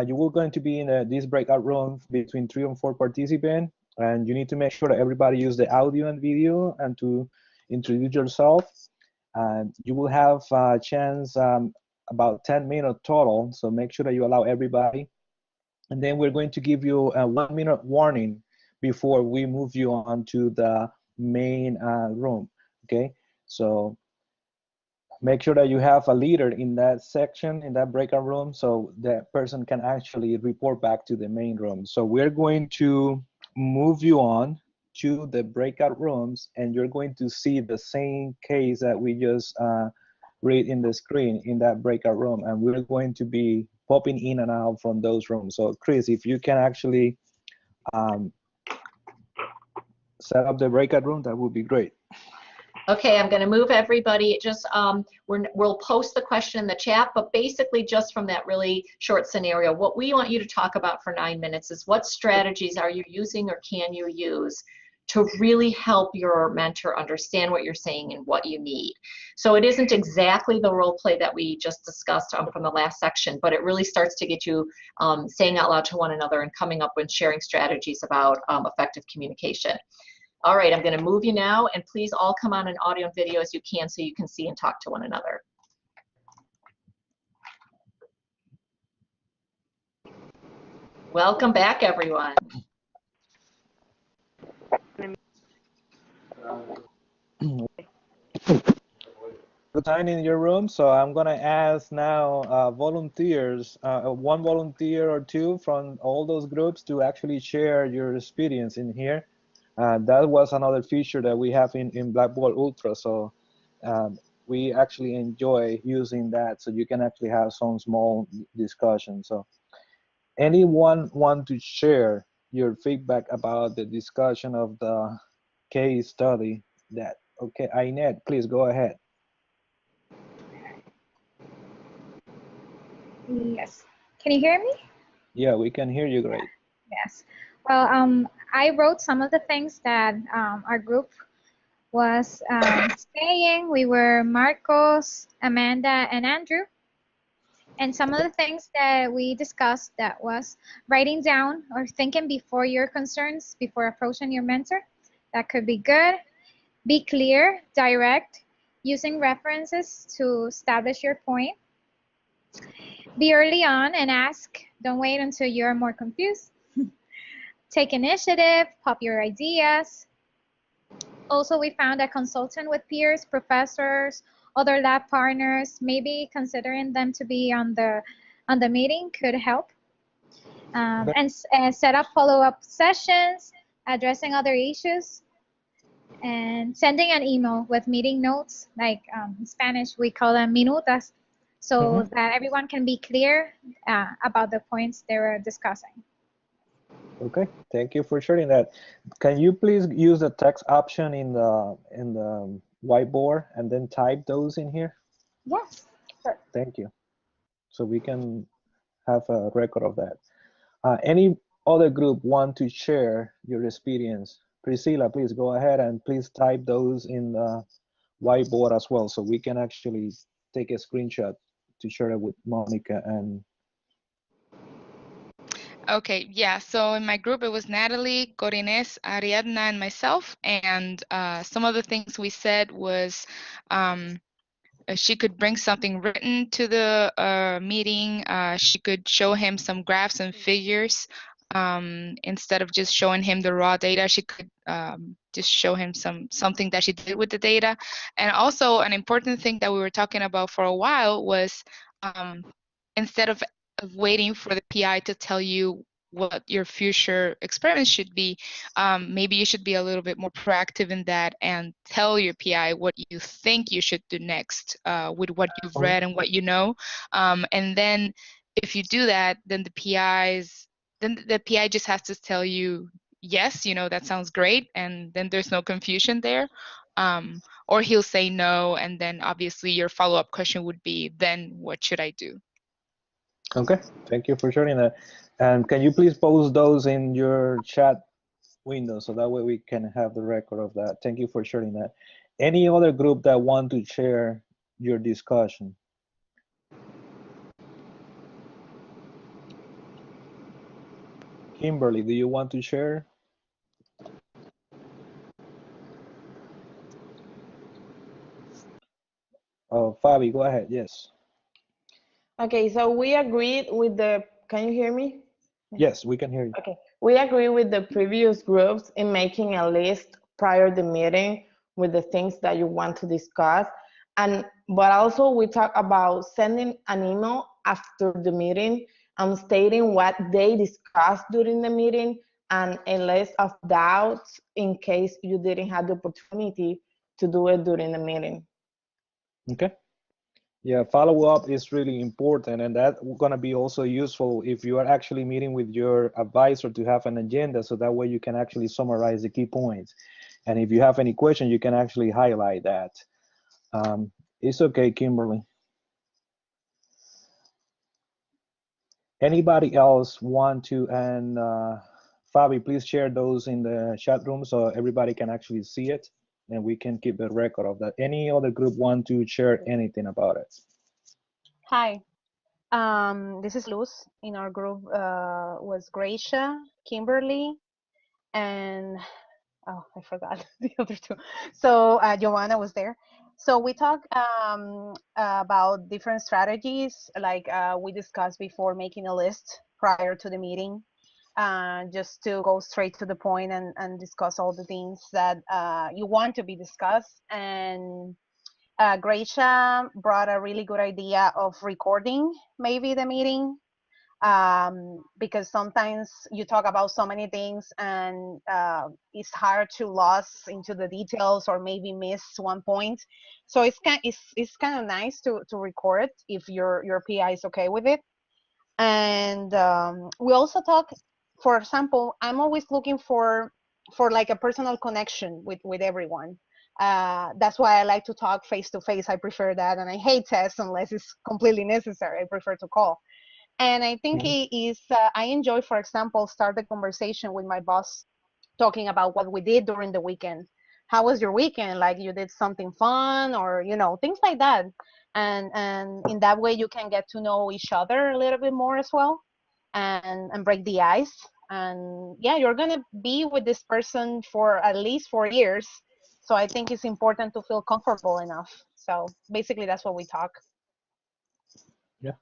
you will going to be in this breakout room between 3 and 4 participants. And you need to make sure that everybody use the audio and video and to introduce yourself. And you will have a chance about 10 minutes total. So make sure that you allow everybody. And then we're going to give you a 1-minute warning before we move you on to the main room, okay? So make sure that you have a leader in that section, in that breakout room, so that person can actually report back to the main room. So we're going to move you on to the breakout rooms, and you're going to see the same case that we just read in the screen in that breakout room, and we're going to be popping in and out from those rooms. So Chris, if you can actually set up the breakout room, that would be great. Okay, I'm going to move everybody. Just we'll post the question in the chat, but basically just from that really short scenario, what we want you to talk about for 9 minutes is what strategies are you using or can you use to really help your mentor understand what you're saying and what you need. So it isn't exactly the role play that we just discussed from the last section, but it really starts to get you saying out loud to one another and coming up with sharing strategies about effective communication. All right, I'm going to move you now, and please all come on an audio and video as you can so you can see and talk to one another. Welcome back, everyone. Good time in your room, so I'm going to ask now volunteers, one volunteer or two from all those groups to actually share your experience in here. That was another feature that we have in Blackboard Ultra, so we actually enjoy using that, so you can actually have some small discussion. So anyone want to share your feedback about the discussion of the case study? That okay, Ainette, please go ahead. Yes. Can you hear me? Yeah, we can hear you great. Yes. Well, I wrote some of the things that our group was saying. We were Marcos, Amanda, and Andrew. And some of the things that we discussed, that was writing down or thinking before your concerns, before approaching your mentor. That could be good. Be clear, direct, using references to establish your point. Be early on and ask. Don't wait until you're more confused. Take initiative, pop your ideas. Also, we found a consultant with peers, professors, other lab partners, maybe considering them to be on the meeting could help. And set up follow-up sessions, addressing other issues, and sending an email with meeting notes, like in Spanish we call them minutas, so that everyone can be clear about the points they were discussing. Okay, thank you for sharing that. Can you please use the text option in the whiteboard and then type those in here? Yes, sure. Thank you. So we can have a record of that. Any other group want to share your experience? Priscilla, please go ahead and please type those in the whiteboard as well, so we can actually take a screenshot to share it with Monica and. Okay, yeah, so in my group, it was Natalie, Corines, Ariadna, and myself. And some of the things we said was she could bring something written to the meeting. She could show him some graphs and figures. Instead of just showing him the raw data, she could just show him something that she did with the data. And also an important thing that we were talking about for a while was instead of waiting for the PI to tell you what your future experiments should be, maybe you should be a little bit more proactive in that and tell your PI what you think you should do next with what you've read and what you know. And then if you do that, then the PI just has to tell you, yes, you know, that sounds great, and then there's no confusion there. Or he'll say no, and then obviously your follow-up question would be, then what should I do? Okay, thank you for sharing that. And can you please post those in your chat window so that way we can have the record of that? Thank you for sharing that. Any other group that want to share your discussion? Kimberly, do you want to share? Oh, Fabi, go ahead, yes. Okay, so we agreed with the, can you hear me? Yes, we can hear you. Okay, we agree with the previous groups in making a list prior to the meeting with the things that you want to discuss. But also we talk about sending an email after the meeting and stating what they discussed during the meeting and a list of doubts in case you didn't have the opportunity to do it during the meeting. Okay. Yeah, follow-up is really important, and that's going to be also useful if you are actually meeting with your advisor to have an agenda, so that way you can actually summarize the key points. And if you have any questions, you can actually highlight that. It's okay, Kimberly. Anybody else want to, and Fabi, please share those in the chat room so everybody can actually see it, and we can keep a record of that. Any other group want to share anything about it? Hi, this is Luz. In our group was Gracia, Kimberly, and oh, I forgot the other two. So Joanna was there. So we talked about different strategies, like we discussed before, making a list prior to the meeting, just to go straight to the point and discuss all the things that you want to be discussed. And Gracia brought a really good idea of recording maybe the meeting, because sometimes you talk about so many things and it's hard to lose into the details or maybe miss one point. So it's kind of nice to record if your PI is okay with it. And we also talk, for example, I'm always looking for like a personal connection with everyone. That's why I like to talk face to face. I prefer that, and I hate tests unless it's completely necessary. I prefer to call. And I think it is, I enjoy, for example, start the conversation with my boss talking about what we did during the weekend. How was your weekend? Like you did something fun, or, you know, things like that. And in that way you can get to know each other a little bit more as well, and break the ice. And yeah, you're going to be with this person for at least 4 years. So I think it's important to feel comfortable enough. So basically that's what we talk. Yeah.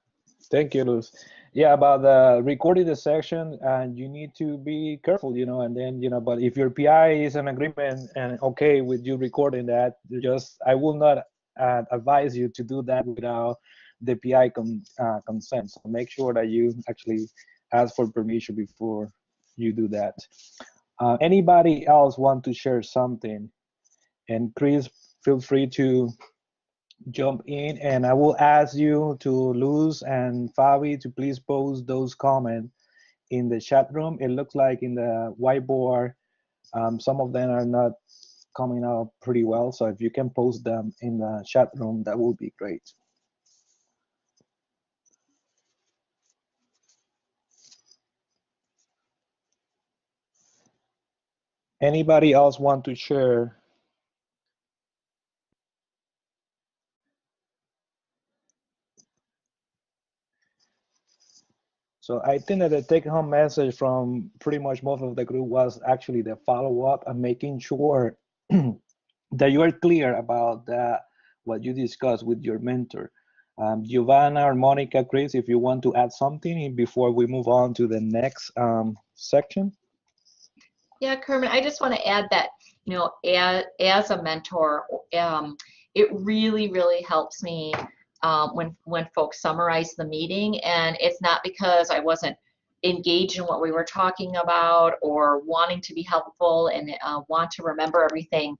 Thank you, Luz. Yeah, about the recording the section, and you need to be careful, you know, and then, you know, but if your PI is in agreement and okay with you recording that, I will not advise you to do that without the PI consent. So make sure that you actually ask for permission before you do that. Anybody else want to share something? And Chris, feel free to jump in, and I will ask you to Luz and Fabi to please post those comments in the chat room. It looks like in the whiteboard, some of them are not coming out pretty well. So if you can post them in the chat room, that would be great. Anybody else want to share? So I think that the take-home message from pretty much most of the group was actually the follow-up and making sure that you are clear about what you discussed with your mentor. Giovanna or Monica, Chris, if you want to add something before we move on to the next section. Yeah, Kermin, I just want to add that, you know, as a mentor, it really, really helps me when folks summarize the meeting, and it's not because I wasn't engaged in what we were talking about or wanting to be helpful and want to remember everything.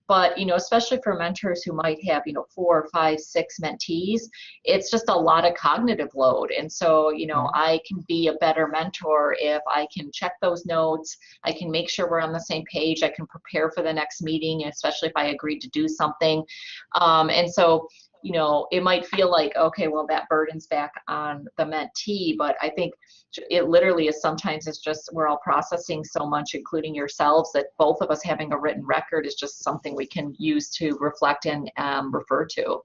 But, you know, especially for mentors who might have, you know, 4, 5, 6 mentees, it's just a lot of cognitive load. And so, you know, I can be a better mentor if I can check those notes. I can make sure we're on the same page. I can prepare for the next meeting, especially if I agreed to do something. And so, you know, it might feel like, okay, well, that burden's back on the mentee, but I think it literally is, sometimes it's just we're all processing so much, including yourselves, that both of us having a written record is just something we can use to reflect and refer to.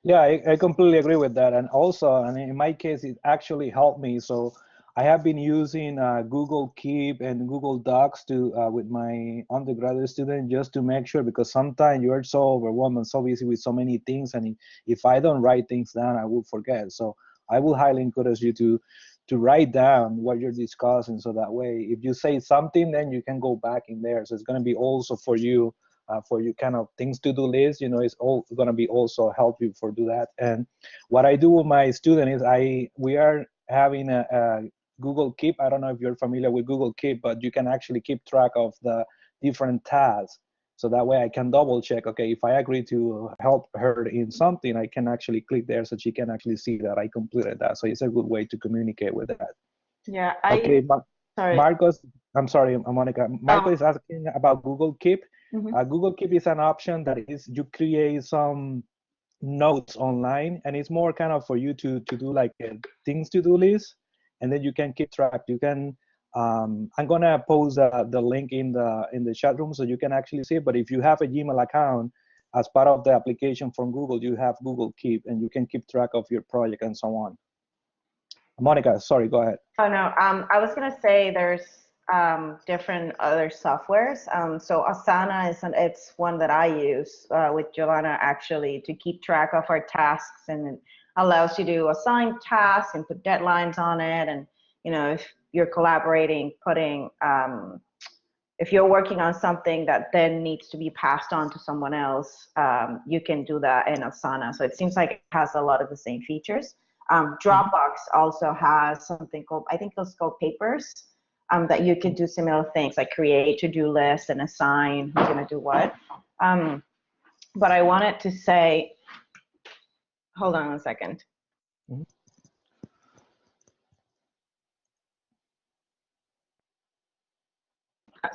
Yeah, I completely agree with that. And also, and in my case, it actually helped me. So I have been using Google Keep and Google Docs to with my undergraduate student, just to make sure, because sometimes you're so overwhelmed and so busy with so many things, and if I don't write things down, I will forget. So I will highly encourage you to write down what you're discussing, so that way if you say something, then you can go back in there. So it's going to be also for you kind of things to do list, you know, it's all going to be also help you for do that. And what I do with my student is we are having a Google Keep. I don't know if you're familiar with Google Keep, but you can actually keep track of the different tasks. So that way I can double check, okay, if I agree to help her in something, I can actually click there so she can actually see that I completed that. So it's a good way to communicate with that. Yeah, Okay, sorry. Marcos, I'm sorry, Monica. Marco is asking about Google Keep. Google Keep is an option that is, you create some notes online, and it's more kind of for you to do like a things to do list, and then you can keep track. You can, I'm gonna post the link in the chat room so you can actually see it. But if you have a Gmail account, as part of the application from Google, you have Google Keep, and you can keep track of your project and so on. Monica, sorry, go ahead. Oh no, I was gonna say there's different other softwares. So Asana it's one that I use with Giovanna actually to keep track of our tasks, and it allows you to assign tasks and put deadlines on it. And you know, if you're collaborating, putting if you're working on something that then needs to be passed on to someone else, you can do that in Asana. So it seems like it has a lot of the same features. Dropbox also has something called, I think it's called Papers, that you can do similar things like create to-do lists and assign who's going to do what. But I wanted to say, hold on one second.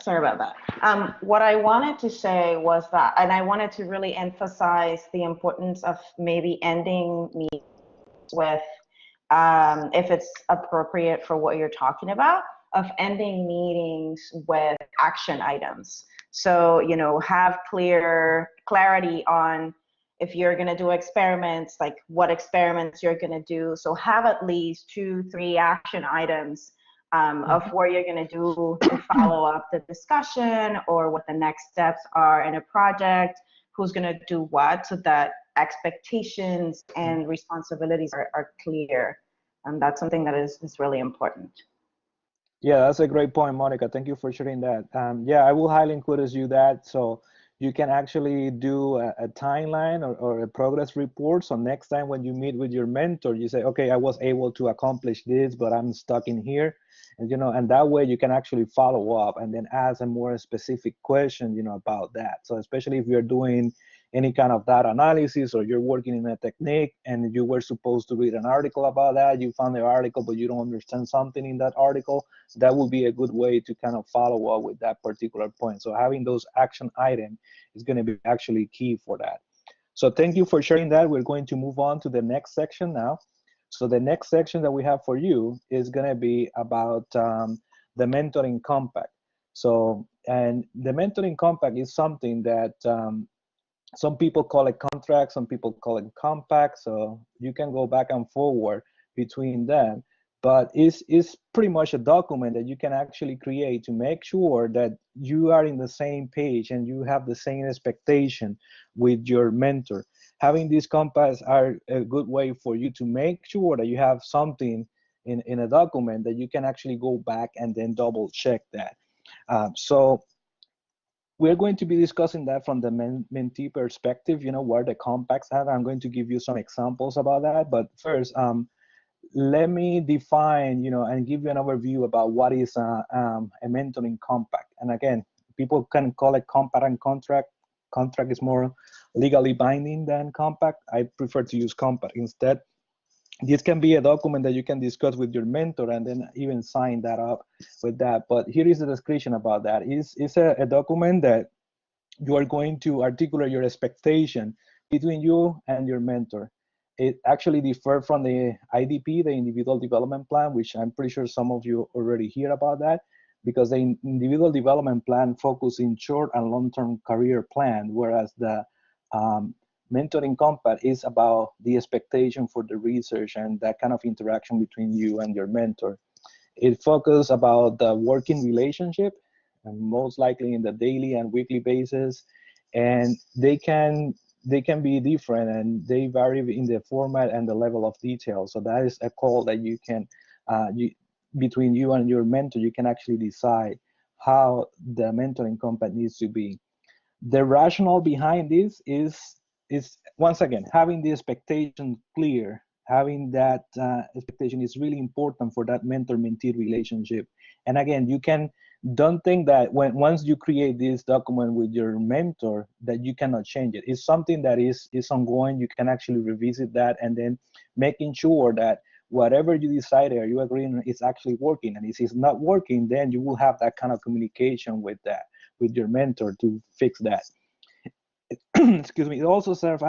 Sorry about that. What I wanted to say was that, and I wanted to really emphasize the importance of maybe ending meetings with, if it's appropriate for what you're talking about, of ending meetings with action items. So, you know, have clarity on if you're going to do experiments, like what experiments you're going to do. So have at least 2-3 action items of what you're going to do to follow up the discussion, or what the next steps are in a project, who's going to do what, so that expectations and responsibilities are clear. And that's something that is really important. Yeah, that's a great point, Monica. Thank you for sharing that. Yeah, I will highly encourage you that, so you can actually do a timeline or a progress report. So next time when you meet with your mentor, you say, okay, I was able to accomplish this, but I'm stuck in here. And, you know, and that way you can actually follow up and then ask a more specific question, you know, about that. So especially if you're doing any kind of data analysis, or you're working in a technique and you were supposed to read an article about that, you found the article, but you don't understand something in that article, that would be a good way to kind of follow up with that particular point. So having those action items is going to be actually key for that. So thank you for sharing that. We're going to move on to the next section now. So the next section that we have for you is going to be about the mentoring compact. So, and the mentoring compact is something that some people call it contract, some people call it compact. So you can go back and forward between them, but it's pretty much a document that you can actually create to make sure that you are in the same page and you have the same expectation with your mentor. Having these compacts are a good way for you to make sure that you have something in a document that you can actually go back and then double check that. So we're going to be discussing that from the mentee perspective, you know, where the compacts have. I'm going to give you some examples about that. But first, let me define, you know, and give you an overview about what is a mentoring compact. And again, people can call it compact and contract. Contract is more legally binding than compact. I prefer to use compact instead. This can be a document that you can discuss with your mentor and then even sign that up with that. But here is the description about that. It's a document that you are going to articulate your expectation between you and your mentor. It actually differs from the IDP, the Individual Development Plan, which I'm pretty sure some of you already hear about that, because the Individual Development Plan focuses in short and long-term career plan, whereas the mentoring compact is about the expectation for the research and that kind of interaction between you and your mentor. It focuses about the working relationship, and most likely in the daily and weekly basis, and they can be different and they vary in the format and the level of detail. So that is a call that you can between you and your mentor, you can actually decide how the mentoring compact needs to be. The rationale behind this is once again having the expectation clear having that expectation is really important for that mentor-mentee relationship. And again, you don't think that once you create this document with your mentor that you cannot change it. It's something that is ongoing. You can actually revisit that, and then making sure that whatever you decided or you agree on is actually working. And if it's not working, then you will have that kind of communication with your mentor to fix that. Excuse me. It also serves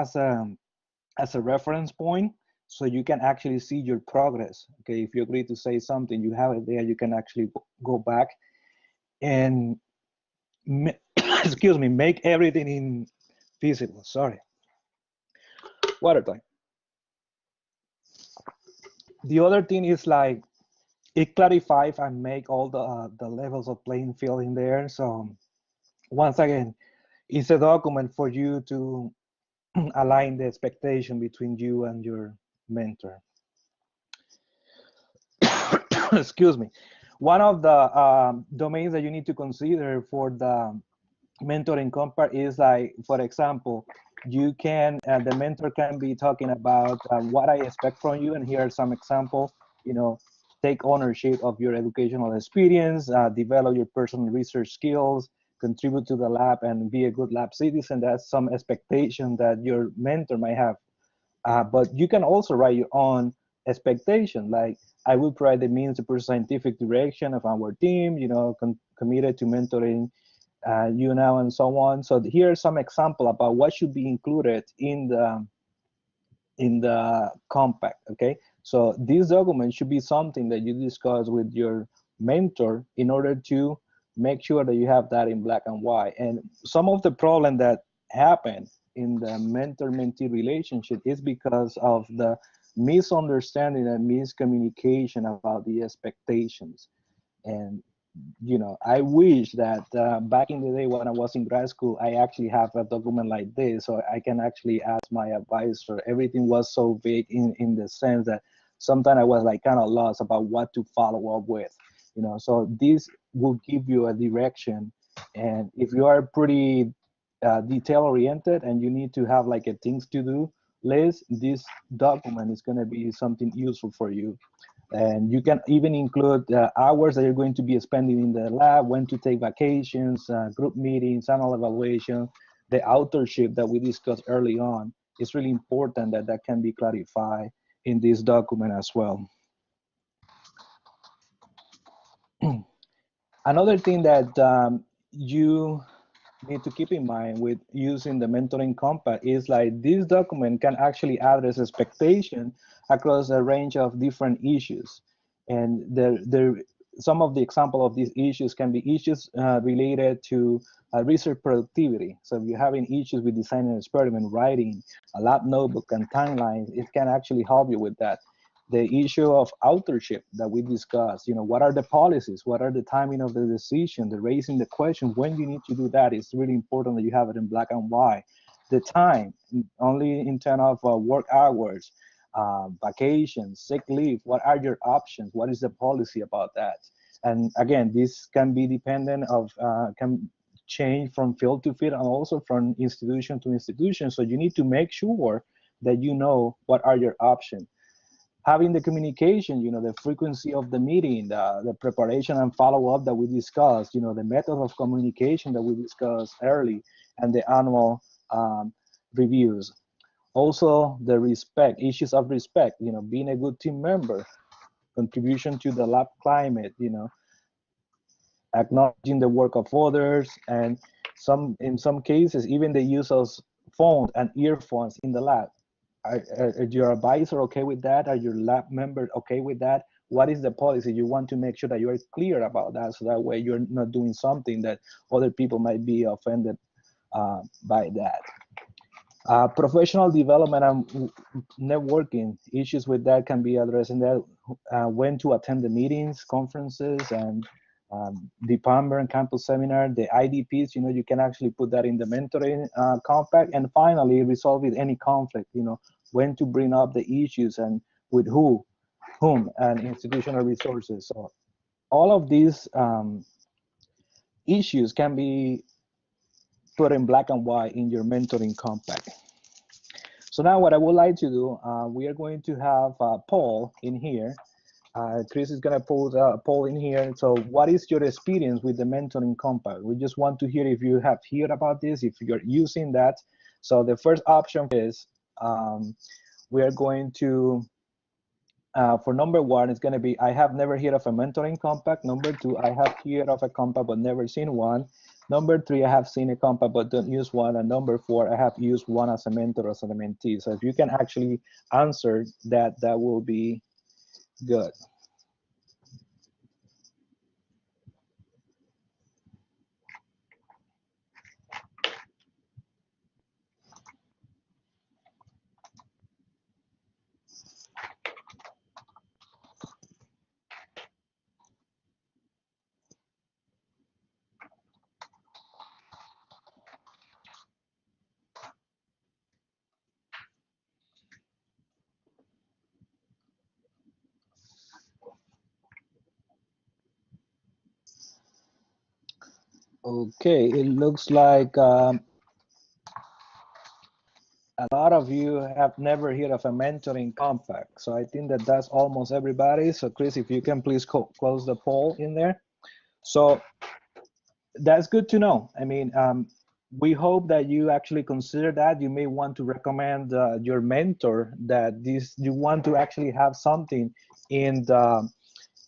as a reference point, so you can actually see your progress. Okay, if you agree to say something, you have it there. You can actually go back and excuse me, make everything in visible. Sorry, water time. The other thing is like it clarifies and make all the levels of playing field in there. So once again, it's a document for you to align the expectation between you and your mentor. Excuse me. One of the domains that you need to consider for the mentoring compact is like, for example, you can, the mentor can be talking about what I expect from you, and here are some examples. You know, take ownership of your educational experience, develop your personal research skills, contribute to the lab, and be a good lab citizen. That's some expectation that your mentor might have. But you can also write your own expectation, like I will provide the means to pursue scientific direction of our team, you know, committed to mentoring you now, and so on. So here are some example about what should be included in the compact. Okay, so this document should be something that you discuss with your mentor in order to make sure that you have that in black and white. And some of the problem that happen in the mentor-mentee relationship is because of the misunderstanding and miscommunication about the expectations. And you know, I wish that back in the day when I was in grad school, I actually have a document like this, so I can actually ask my advisor. Everything was so vague in the sense that sometimes I was like kind of lost about what to follow up with, you know. So this will give you a direction, and if you are pretty detail oriented and you need to have like a things to do list, this document is going to be something useful for you. And you can even include hours that you're going to be spending in the lab, when to take vacations, group meetings, annual evaluation, the authorship that we discussed early on. It's really important that that can be clarified in this document as well. Another thing that you need to keep in mind with using the mentoring compact is like this document can actually address expectation across a range of different issues. And some of the example of these issues can be issues related to research productivity. So if you're having issues with designing an experiment, writing a lab notebook and timelines, it can actually help you with that. The issue of authorship that we discussed, you know, what are the policies, what are the timing of the decision, the raising the question, when you need to do that, it's really important that you have it in black and white. The time, only in terms of work hours, vacations, sick leave, what are your options, what is the policy about that? And again, this can be dependent of, can change from field to field and also from institution to institution. So you need to make sure that you know what are your options. Having the communication, you know, the frequency of the meeting, the preparation and follow-up that we discussed, you know, the method of communication that we discussed early, and the annual reviews. Also, the respect, issues of respect, you know, being a good team member, contribution to the lab climate, you know, acknowledging the work of others, and in some cases, even the use of phones and earphones in the lab. Are your advisor okay with that? Are your lab members okay with that? What is the policy? You want to make sure that you are clear about that, so that way you're not doing something that other people might be offended by that. Professional development and networking issues with that can be addressed in that, when to attend the meetings, conferences, and department and campus seminar, the IDPs, you know, you can actually put that in the mentoring compact. And finally, resolve with any conflict, you know, when to bring up the issues and with whom, and institutional resources. So all of these issues can be put in black and white in your mentoring compact. So now what I would like to do, we are going to have a poll in here. Chris is going to put a poll in here. So what is your experience with the mentoring compact? We just want to hear if you have heard about this, if you're using that. So the first option is we are going to, for number one, it's going to be, I have never heard of a mentoring compact. Number two, I have heard of a compact but never seen one. Number three, I have seen a compact but don't use one. And number four, I have used one as a mentor or as a mentee. So if you can actually answer that, that will be good. Okay, it looks like a lot of you have never heard of a mentoring compact. So I think that that's almost everybody. So Chris, if you can please close the poll in there. So that's good to know. I mean, we hope that you actually consider that. You may want to recommend your mentor that you want to actually have something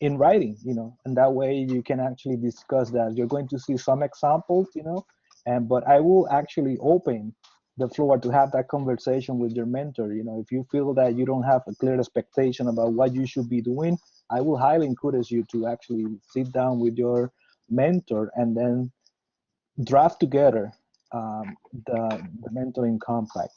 in writing, you know, and that way you can actually discuss that. You're going to see some examples, you know, but I will actually open the floor to have that conversation with your mentor. You know, if you feel that you don't have a clear expectation about what you should be doing, I will highly encourage you to actually sit down with your mentor and then draft together the mentoring compact.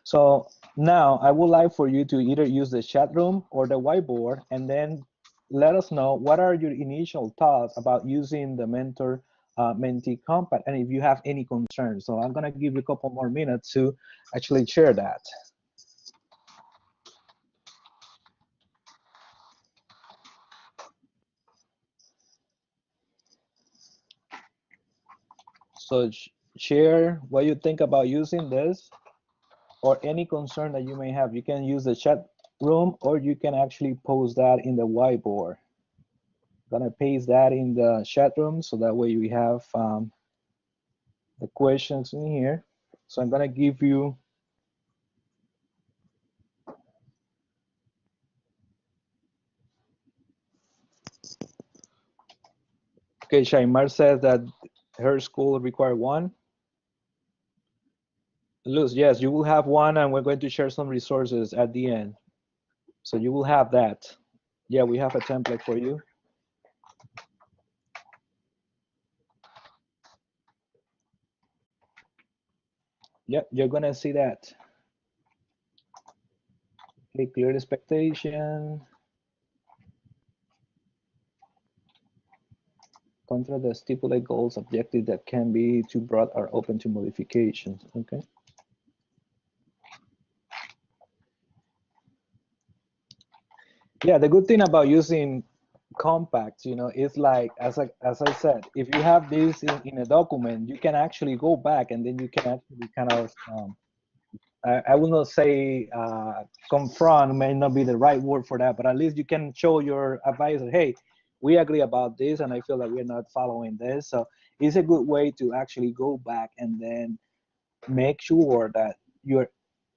So now I would like for you to either use the chat room or the whiteboard and then let us know what are your initial thoughts about using the mentor mentee compact and if you have any concerns. So I'm going to give you a couple more minutes to actually share that. So share what you think about using this or any concern that you may have. You can use the chat room or you can actually post that in the whiteboard. I'm gonna paste that in the chat room so that way we have the questions in here. So I'm gonna give you okay, Shaimar says that her school require one. Luz, yes, you will have one and we're going to share some resources at the end. So you will have that. Yeah, we have a template for you. Yep, you're gonna see that. Okay, clear expectation. Contra the stipulate goals, objectives that can be too broad are open to modifications. Okay. Yeah, the good thing about using compacts, you know, is like as I said, if you have this in a document, you can actually go back and then you can actually kind of I will not say confront, may not be the right word for that, but at least you can show your advisor, hey, we agree about this and I feel that we're not following this. So it's a good way to actually go back and then make sure that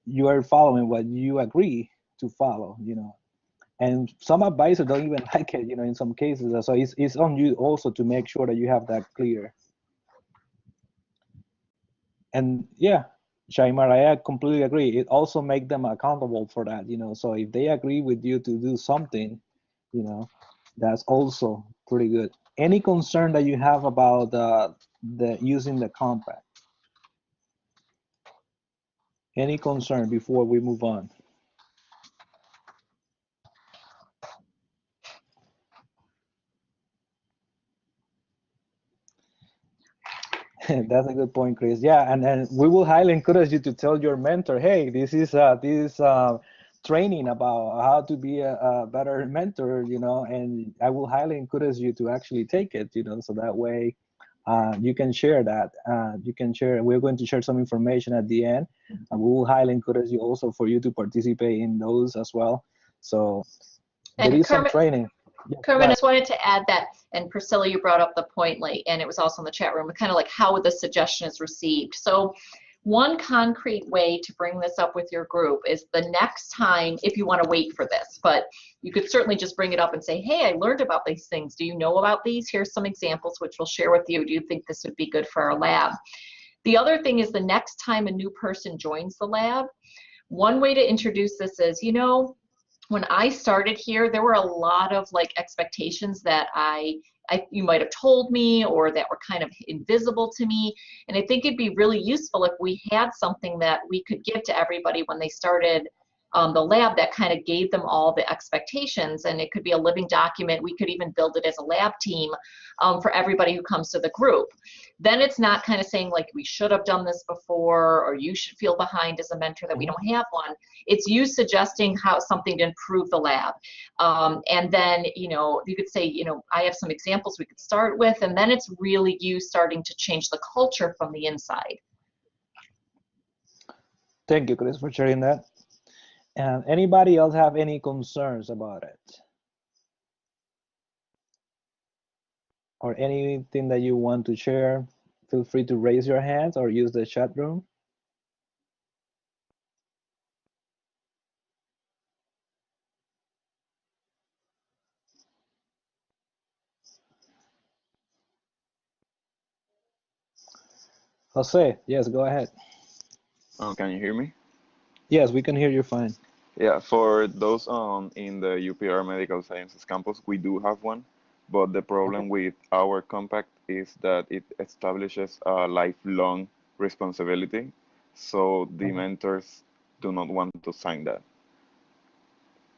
you're following what you agree to follow, you know. And some advisors don't even like it, you know, in some cases. So it's on you also to make sure that you have that clear. And yeah, Shaimar, I completely agree. It also makes them accountable for that, you know. So if they agree with you to do something, you know, that's also pretty good. Any concern that you have about the using the compact? Any concern before we move on? That's a good point, Chris. Yeah, and we will highly encourage you to tell your mentor, hey, this is training about how to be a better mentor, you know, and I will highly encourage you to actually take it, you know, so that way you can share that. You can share. We're going to share some information at the end. We will highly encourage you also for you to participate in those as well. So there is some training. Yes, Kermin, I just wanted to add that, and Priscilla, you brought up the point late, and it was also in the chat room, kind of like how the suggestion is received. So one concrete way to bring this up with your group is the next time, if you want to wait for this, but you could certainly just bring it up and say, hey, I learned about these things. Do you know about these? Here's some examples which we'll share with you. Do you think this would be good for our lab? The other thing is the next time a new person joins the lab, one way to introduce this is, you know, when I started here, there were a lot of like expectations that you might have told me or that were kind of invisible to me. And I think it'd be really useful if we had something that we could give to everybody when they started the lab that kind of gave them all the expectations. And it could be a living document. We could even build it as a lab team for everybody who comes to the group. Then it's not kind of saying like we should have done this before or you should feel behind as a mentor that we don't have one. It's you suggesting how something to improve the lab. And then, you know, you could say, you know, I have some examples we could start with, and then it's really you starting to change the culture from the inside. Thank you, Chris, for sharing that. And anybody else have any concerns about it? Or anything that you want to share? Feel free to raise your hands or use the chat room. Jose, yes, go ahead. Can you hear me? Yes, we can hear you fine. Yeah, for those in the UPR Medical Sciences campus, we do have one, but the problem with our compact is that it establishes a lifelong responsibility, so the mentors do not want to sign that.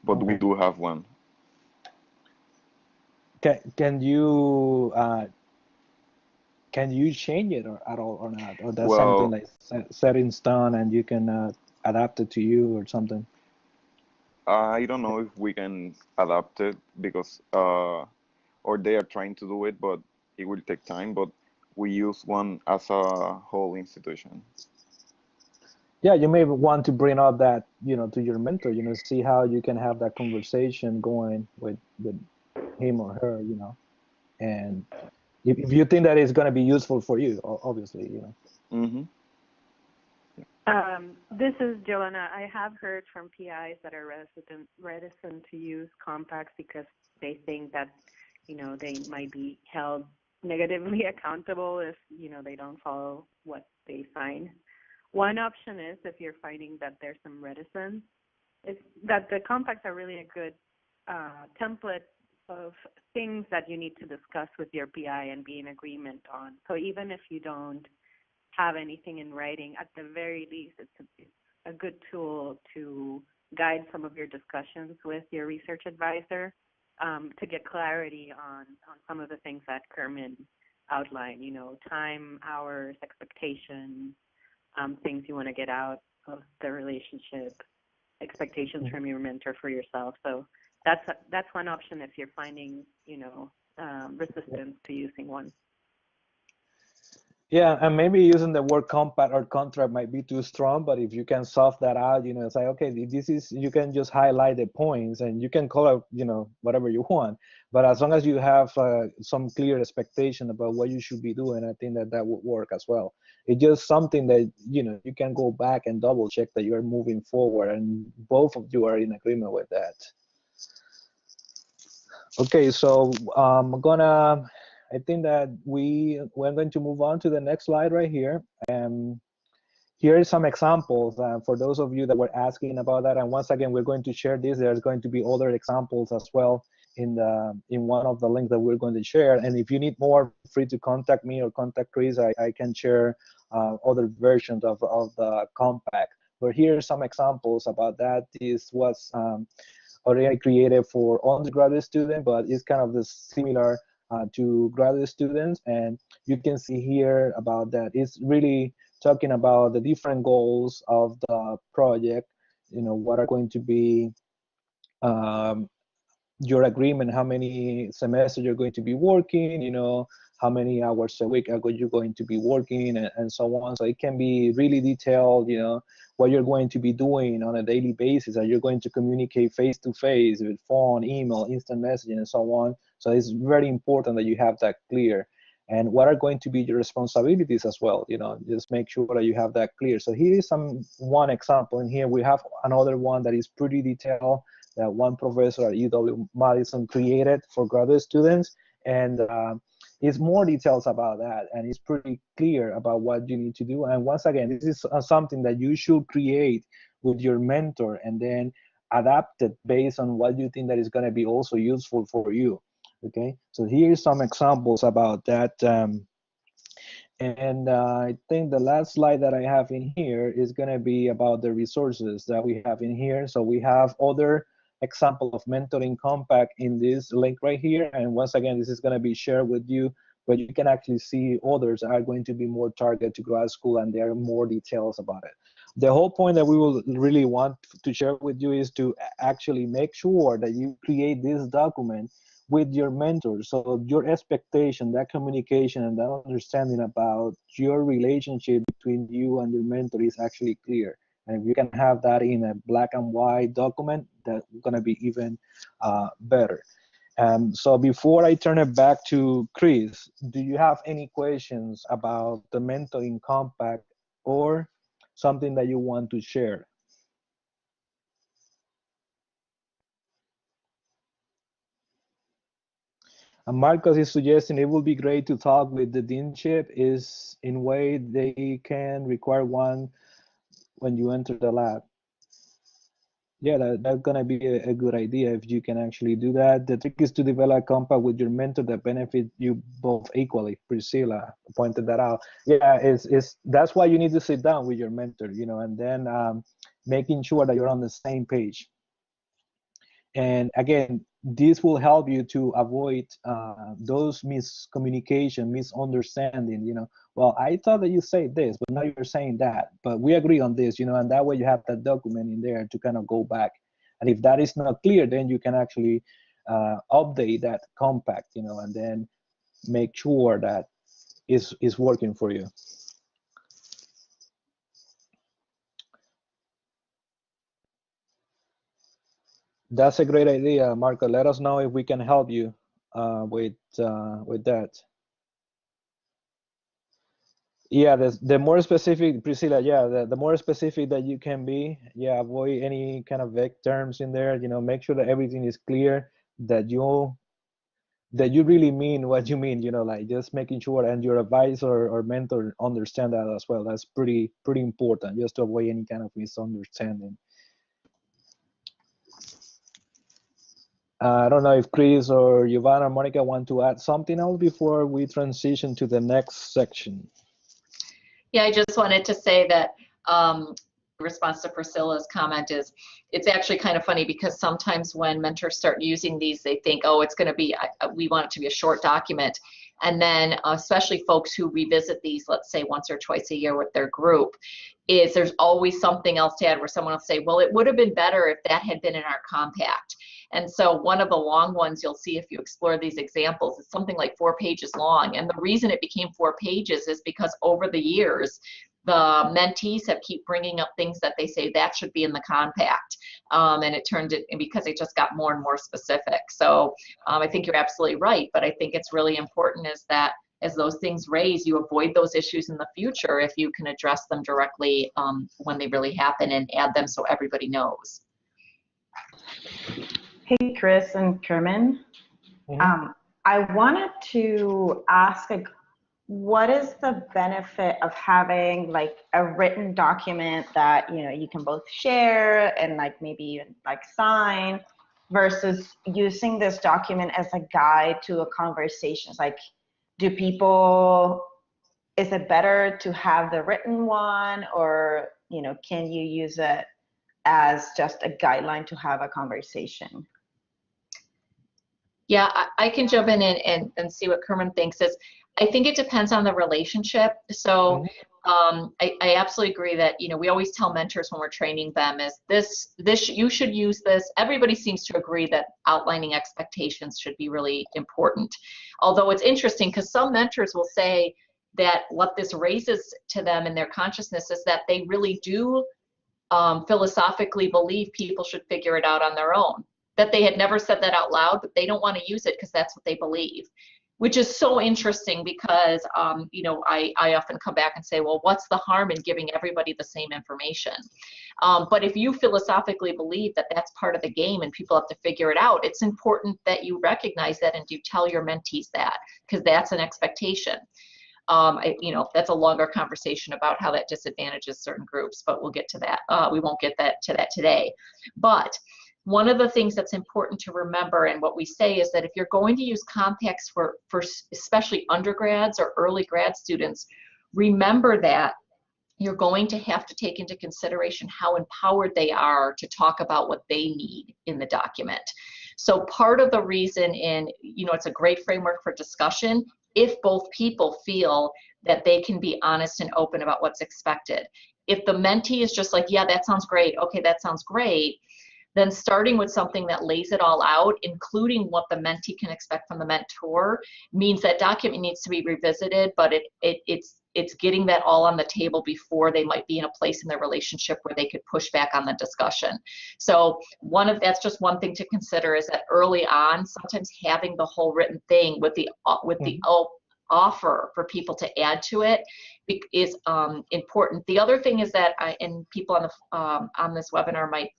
But we do have one. Can you change it at all or not? Or that's Well, something like set in stone and you can adapt it to you or something? I don't know if we can adapt it because, or they are trying to do it, but it will take time. But we use one as a whole institution. Yeah, you may want to bring up that, you know, to your mentor, you know, see how you can have that conversation going with him or her, you know, and if you think that it's going to be useful for you, obviously, you know. Mm-hmm. This is Joanna. I have heard from PIs that are reticent to use compacts because they think that, you know, they might be held negatively accountable if, you know, they don't follow what they sign. One option is, if you're finding that there's some reticence, is that the compacts are really a good template of things that you need to discuss with your PI and be in agreement on. So even if you don't have anything in writing, at the very least, it's a good tool to guide some of your discussions with your research advisor to get clarity on some of the things that Kermin outlined, you know, time, hours, expectations, things you want to get out of the relationship, expectations from your mentor for yourself. So that's one option if you're finding, you know, resistance to using one. Yeah, and maybe using the word compact or contract might be too strong, but if you can soft that out, you know, it's like, okay, this is, you can just highlight the points and you can call it, you know, whatever you want. But as long as you have some clear expectation about what you should be doing, I think that would work as well. It's just something that, you know, you can go back and double check that you're moving forward and both of you are in agreement with that. Okay, so I think that we're going to move on to the next slide right here. Here are some examples for those of you that were asking about that. And once again, we're going to share this. There's going to be other examples as well in one of the links that we're going to share. And if you need more, free to contact me or contact Chris. I can share other versions of the compact. But here are some examples about that. This was already created for undergraduate students, but it's kind of similar to graduate students. And you can see here about that. It's really talking about the different goals of the project, you know, what are going to be your agreement, how many semesters you're going to be working, you know, how many hours a week are you going to be working, and so on. So it can be really detailed, you know, what you're going to be doing on a daily basis. Are you going to communicate face to face with phone, email, instant messaging, and so on? So it's very important that you have that clear. And what are going to be your responsibilities as well? You know, just make sure that you have that clear. So here is one example, and here we have another one that is pretty detailed that one professor at UW-Madison created for graduate students, and it's more details about that, and it's pretty clear about what you need to do. And once again, this is something that you should create with your mentor and then adapt it based on what you think that is going to be also useful for you. Okay, so here's some examples about that. I think the last slide that I have in here is going to be about the resources that we have in here. So we have other example of mentoring compact in this link right here. And once again, this is going to be shared with you, but you can actually see others are going to be more targeted to grad school, and there are more details about it. The whole point that we will really want to share with you is to actually make sure that you create this document with your mentor. So your expectation, that communication and that understanding about your relationship between you and your mentor is actually clear. And if you can have that in a black and white document, that's gonna be even better. So before I turn it back to Chris, do you have any questions about the mentoring compact or something that you want to share? And Marcos is suggesting it would be great to talk with the deanship is in way they can require one when you enter the lab. Yeah, that's gonna be a good idea if you can actually do that. The trick is to develop a compact with your mentor that benefit you both equally. Priscilla pointed that out. Yeah, that's why you need to sit down with your mentor, you know, and then making sure that you're on the same page. And again, this will help you to avoid those miscommunication, misunderstanding, you know, well, I thought that you said this, but now you're saying that, but we agree on this, you know, and that way you have that document in there to kind of go back. And if that is not clear, then you can actually update that compact, you know, and then make sure that is working for you. That's a great idea, Marco. Let us know if we can help you with that. Yeah, the more specific, Priscilla, yeah, the more specific that you can be, yeah, avoid any kind of vague terms in there, you know, make sure that everything is clear, that you really mean what you mean, you know, like just making sure and your advisor or mentor understand that as well. That's pretty important, just to avoid any kind of misunderstanding. I don't know if Chris or Giovanna or Monica want to add something else before we transition to the next section. Yeah, I just wanted to say that in response to Priscilla's comment is it's actually kind of funny because sometimes when mentors start using these, they think, oh, it's going to be, we want it to be a short document. And then especially folks who revisit these, let's say once or twice a year with their group, is there's always something else to add where someone will say, well, it would have been better if that had been in our compact. And so one of the long ones you'll see if you explore these examples is something like 4 pages long. And the reason it became 4 pages is because over the years, the mentees have keep bringing up things that they say that should be in the compact. And it turned it, because it just got more and more specific. So I think you're absolutely right. But I think it's really important is that as those things raise, you avoid those issues in the future if you can address them directly when they really happen and add them so everybody knows. Hey, Chris and Kermin. I wanted to ask, like, what is the benefit of having like a written document that, you know, you can both share and like maybe even like sign versus using this document as a guide to a conversation? Like, do people, is it better to have the written one, or, you know, can you use it as just a guideline to have a conversation? Yeah, I can jump in and see what Kermin thinks. I think it depends on the relationship. So I absolutely agree that, you know, we always tell mentors when we're training them is this, you should use this. Everybody seems to agree that outlining expectations should be really important. Although it's interesting because some mentors will say that what this raises to them in their consciousness is that they really do philosophically believe people should figure it out on their own. That they had never said that out loud, but they don't want to use it because that's what they believe. Which is so interesting because, you know, I often come back and say, well, what's the harm in giving everybody the same information? But if you philosophically believe that that's part of the game and people have to figure it out, it's important that you recognize that and you tell your mentees that, because that's an expectation. You know, that's a longer conversation about how that disadvantages certain groups, but we'll get to that. We won't get to that today. But one of the things that's important to remember, and what we say, is that if you're going to use compacts for especially undergrads or early grad students, remember that you're going to have to take into consideration how empowered they are to talk about what they need in the document. So part of the reason you know, it's a great framework for discussion if both people feel that they can be honest and open about what's expected. If the mentee is just like, yeah, that sounds great, okay, that sounds great, then starting with something that lays it all out, including what the mentee can expect from the mentor, means that document needs to be revisited, but it's getting that all on the table before they might be in a place in their relationship where they could push back on the discussion. So that's just one thing to consider, is that early on, sometimes having the whole written thing with the offer for people to add to it is important. The other thing is that, and people on this webinar might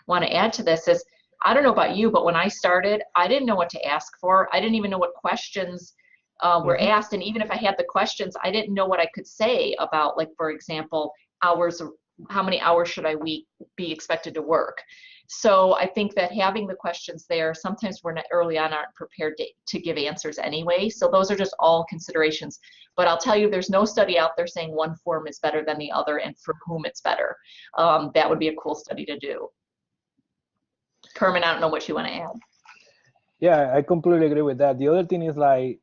want to add to this, is, I don't know about you, but when I started, I didn't know what to ask for. I didn't even know what questions were asked, and even if I had the questions, I didn't know what I could say about, like, for example, hours, how many hours should I be expected to work. So I think that having the questions there, sometimes we're not early on aren't prepared to give answers anyway. So those are just all considerations. But I'll tell you, there's no study out there saying one form is better than the other and for whom it's better. That would be a cool study to do. Kermin, I don't know what you want to add. Yeah, I completely agree with that. The other thing is, like,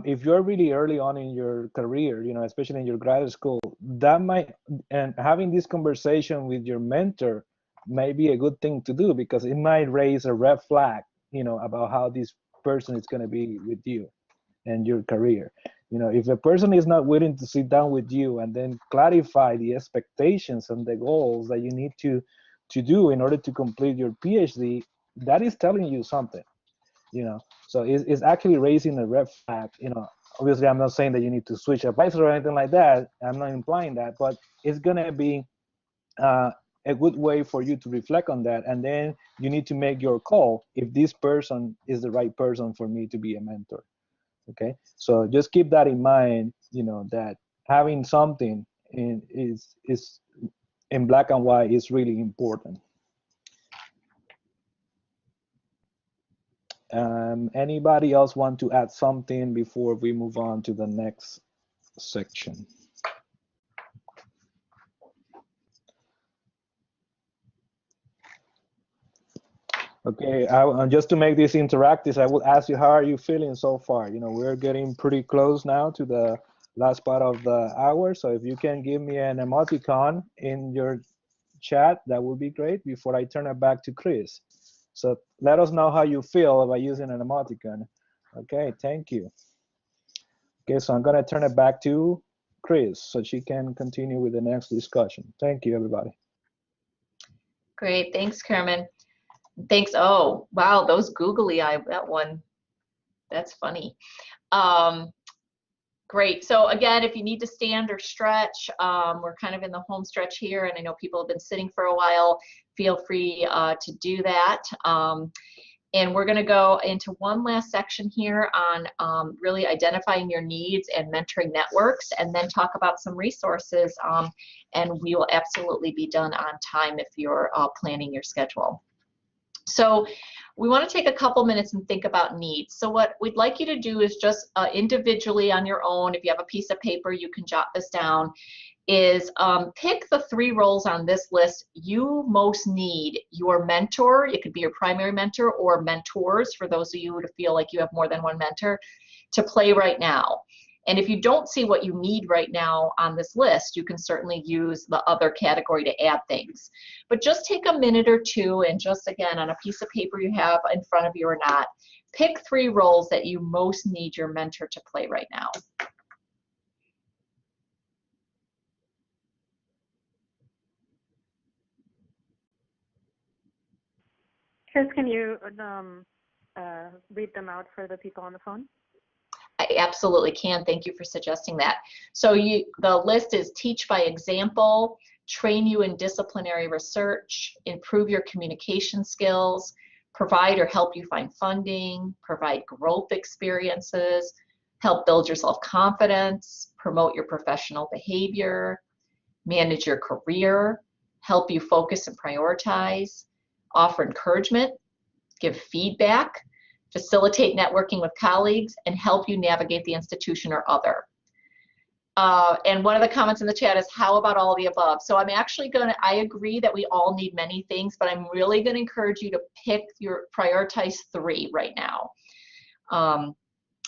if you're really early on in your career, you know, especially in your graduate school, that might, and having this conversation with your mentor may be a good thing to do, because it might raise a red flag, you know, about how this person is going to be with you and your career. You know, if a person is not willing to sit down with you and then clarify the expectations and the goals that you need to do in order to complete your PhD, that is telling you something, you know. So it's actually raising a red flag, you know. Obviously, I'm not saying that you need to switch advisor or anything like that. I'm not implying that, but it's going to be a good way for you to reflect on that. And then you need to make your call if this person is the right person for me to be a mentor. Okay, so just keep that in mind, you know, that having something is in black and white is really important. Anybody else want to add something before we move on to the next section? Okay, just to make this interactive, I would ask you, how are you feeling so far? You know, we're getting pretty close now to the last part of the hour, so if you can give me an emoticon in your chat, that would be great before I turn it back to Chris. So let us know how you feel by using an emoticon. Okay, thank you. Okay, so I'm gonna turn it back to Chris so she can continue with the next discussion. Thank you, everybody. Great, thanks, Kermin. Thanks. Oh, wow, those googly eye, that one, that's funny. Great. So again, if you need to stand or stretch, we're kind of in the home stretch here, and I know people have been sitting for a while. Feel free to do that. And we're going to go into one last section here on really identifying your needs and mentoring networks, and then talk about some resources. And we will absolutely be done on time if you're planning your schedule. So we want to take a couple minutes and think about needs. So what we'd like you to do is just individually on your own, if you have a piece of paper, you can jot this down, is pick the 3 roles on this list you most need your mentor. It could be your primary mentor or mentors for those of you who feel like you have more than one mentor to play right now. And if you don't see what you need right now on this list, you can certainly use the other category to add things. But just take a minute or two and just, again, on a piece of paper you have in front of you or not, pick 3 roles that you most need your mentor to play right now. Chris, can you read them out for the people on the phone? I absolutely can. Thank you for suggesting that. So the list is teach by example, train you in disciplinary research, improve your communication skills, provide or help you find funding, provide growth experiences, help build your self-confidence, promote your professional behavior, manage your career, help you focus and prioritize, offer encouragement, give feedback, facilitate networking with colleagues, and help you navigate the institution or other. And one of the comments in the chat is, how about all the above? So I'm actually I agree that we all need many things, but I'm really gonna encourage you to prioritize 3 right now.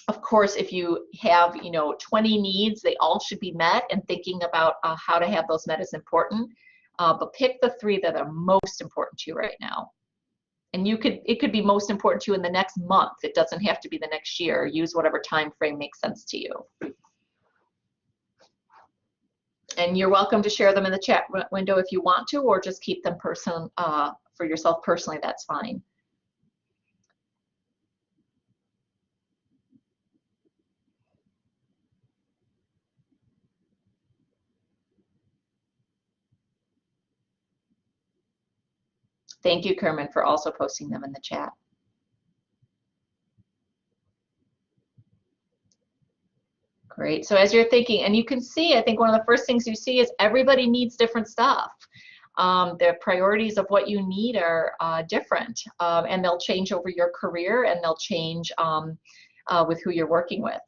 Of course, if you have 20 needs, they all should be met, and thinking about how to have those met is important. But pick the 3 that are most important to you right now. And it could be most important to you in the next month. It doesn't have to be the next year. Use whatever time frame makes sense to you. And you're welcome to share them in the chat window if you want to, or just keep them for yourself personally, that's fine. Thank you, Kermin, for also posting them in the chat. Great. So as you're thinking, and you can see, I think one of the first things you see is everybody needs different stuff. Their priorities of what you need are different, and they'll change over your career, and they'll change with who you're working with.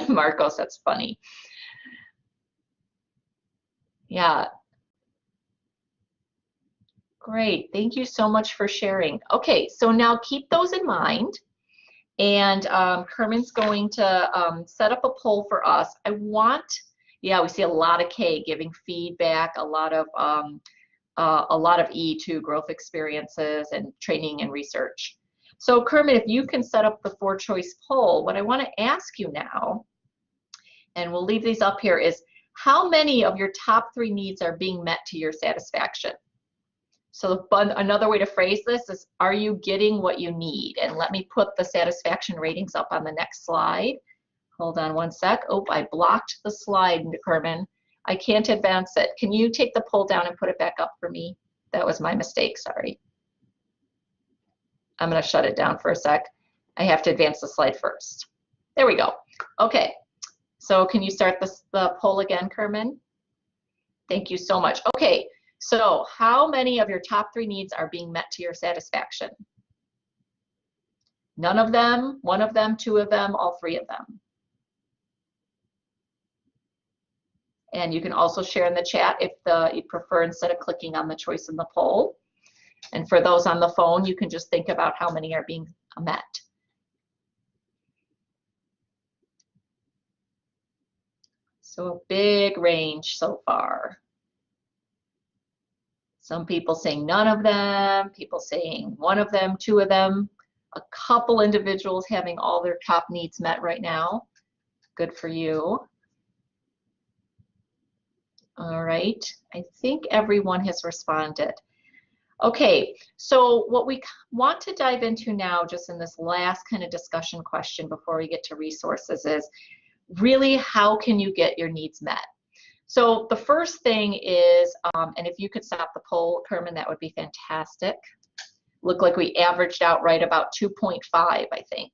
Marcos, that's funny. Yeah. Great, thank you so much for sharing. Okay, so now keep those in mind, and Kermin's going to set up a poll for us. Yeah, we see a lot of K, giving feedback, a lot of E too, growth experiences and training and research. So Kermin, if you can set up the 4-choice poll, what I want to ask you now, and we'll leave these up here, is how many of your top 3 needs are being met to your satisfaction? So another way to phrase this is, are you getting what you need? And let me put the satisfaction ratings up on the next slide. Hold on one sec. Oh, I blocked the slide, Kermin. I can't advance it. Can you take the poll down and put it back up for me? That was my mistake, sorry. I'm gonna shut it down for a sec. I have to advance the slide first. There we go. Okay, so can you start the poll again, Kermin? Thank you so much. Okay. So how many of your top 3 needs are being met to your satisfaction? None of them, 1 of them, 2 of them, all 3 of them. And you can also share in the chat if you prefer, instead of clicking on the choice in the poll. And for those on the phone, you can just think about how many are being met. So a big range so far. Some people saying none of them, people saying 1 of them, 2 of them, a couple individuals having all their top needs met right now. Good for you. All right, I think everyone has responded. Okay, so what we want to dive into now, just in this last kind of discussion question before we get to resources, is really how can you get your needs met? So the first thing is, and if you could stop the poll, Kermin, that would be fantastic. Look like we averaged out right about 2.5, I think.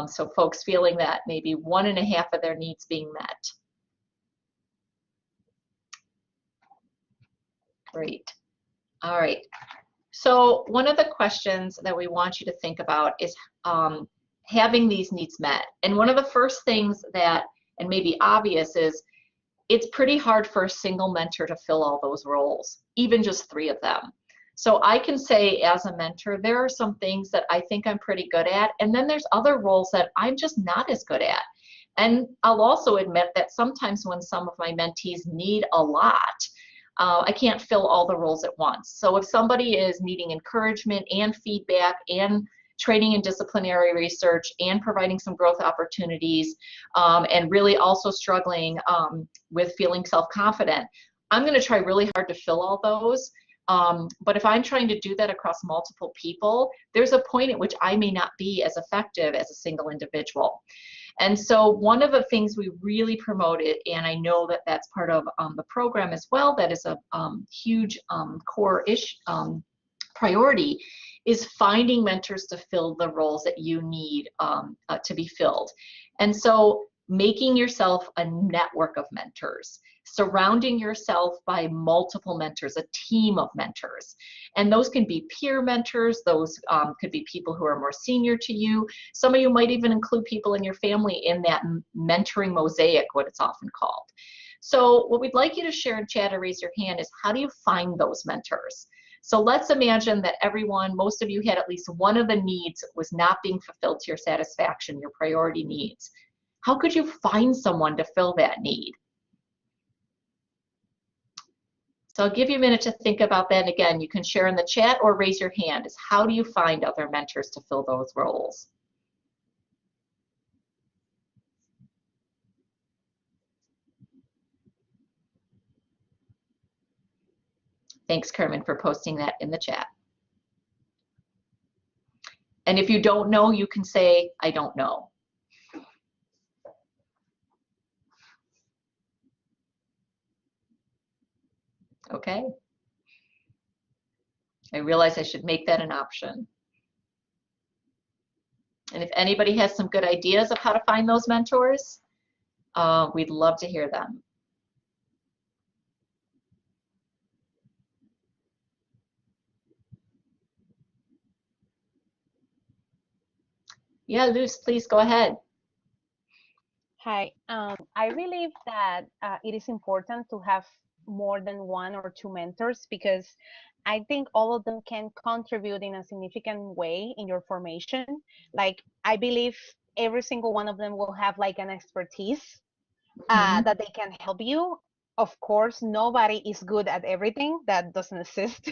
So folks feeling that maybe 1.5 of their needs being met. Great. All right. So one of the questions that we want you to think about is having these needs met. And one of the first things that, and maybe obvious, is it's pretty hard for a single mentor to fill all those roles, even just 3 of them. So I can say as a mentor, there are some things that I think I'm pretty good at, and then there's other roles that I'm just not as good at. And I'll also admit that sometimes when some of my mentees need a lot, I can't fill all the roles at once. So if somebody is needing encouragement and feedback and training and disciplinary research and providing some growth opportunities, and really also struggling with feeling self-confident, I'm going to try really hard to fill all those. But if I'm trying to do that across multiple people, there's a point at which I may not be as effective as a single individual. And so one of the things we really promoted, and I know that that's part of the program as well, that is a huge core-ish priority, is finding mentors to fill the roles that you need to be filled. And so making yourself a network of mentors, surrounding yourself by multiple mentors, a team of mentors. And those can be peer mentors, those could be people who are more senior to you. Some of you might even include people in your family in that mentoring mosaic, what it's often called. So what we'd like you to share in chat or raise your hand is, how do you find those mentors? So let's imagine that everyone, most of you had at least one of the needs was not being fulfilled to your satisfaction, your priority needs. How could you find someone to fill that need? So I'll give you a minute to think about that. And again, you can share in the chat or raise your hand. Is how do you find other mentors to fill those roles? Thanks, Kermin, for posting that in the chat. And if you don't know, you can say, I don't know. Okay. I realize I should make that an option. And if anybody has some good ideas of how to find those mentors, we'd love to hear them. Yeah, Luz, please go ahead. Hi, I believe that it is important to have more than one or two mentors, because I think all of them can contribute in a significant way in your formation. Like, I believe every single one of them will have like an expertise that they can help you. Of course, nobody is good at everything. That doesn't exist.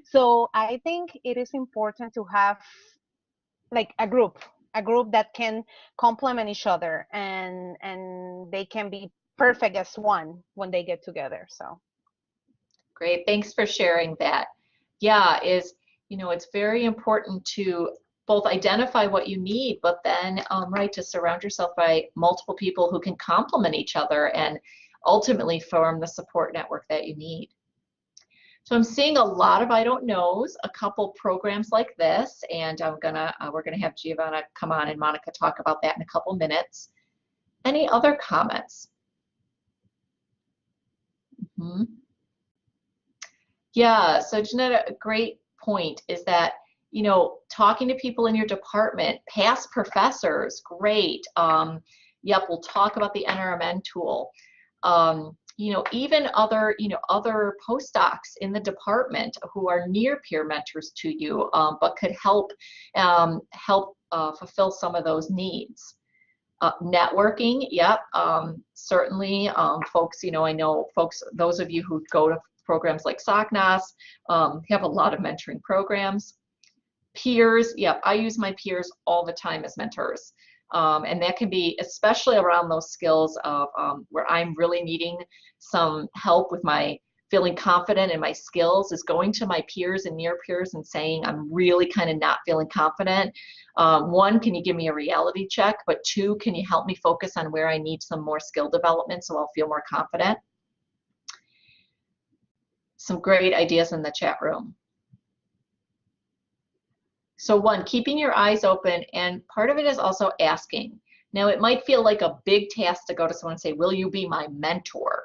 So I think it is important to have like a group that can complement each other, and they can be perfect as one when they get together. So great, thanks for sharing that. Yeah, it's very important to both identify what you need, but then right, to surround yourself by multiple people who can complement each other and ultimately form the support network that you need. So I'm seeing a lot of I don't knows, a couple programs like this, and we're gonna have Giovanna come on and Monica talk about that in a couple minutes. Any other comments? Yeah, so Janetta, a great point is that, talking to people in your department, past professors, great. Yep, we'll talk about the NRMN tool. Even other postdocs in the department who are near peer mentors to you, but could help fulfill some of those needs. Networking, yep, certainly, folks. I know folks. Those of you who go to programs like SOCNAS have a lot of mentoring programs. Peers, yep, I use my peers all the time as mentors. And that can be especially around those skills of where I'm really needing some help with my feeling confident in my skills, is going to my peers and near peers and saying, I'm really kind of not feeling confident. One, can you give me a reality check? But two, can you help me focus on where I need some more skill development so I'll feel more confident? Some great ideas in the chat room. So one, keeping your eyes open, and part of it is also asking. Now, it might feel like a big task to go to someone and say, will you be my mentor?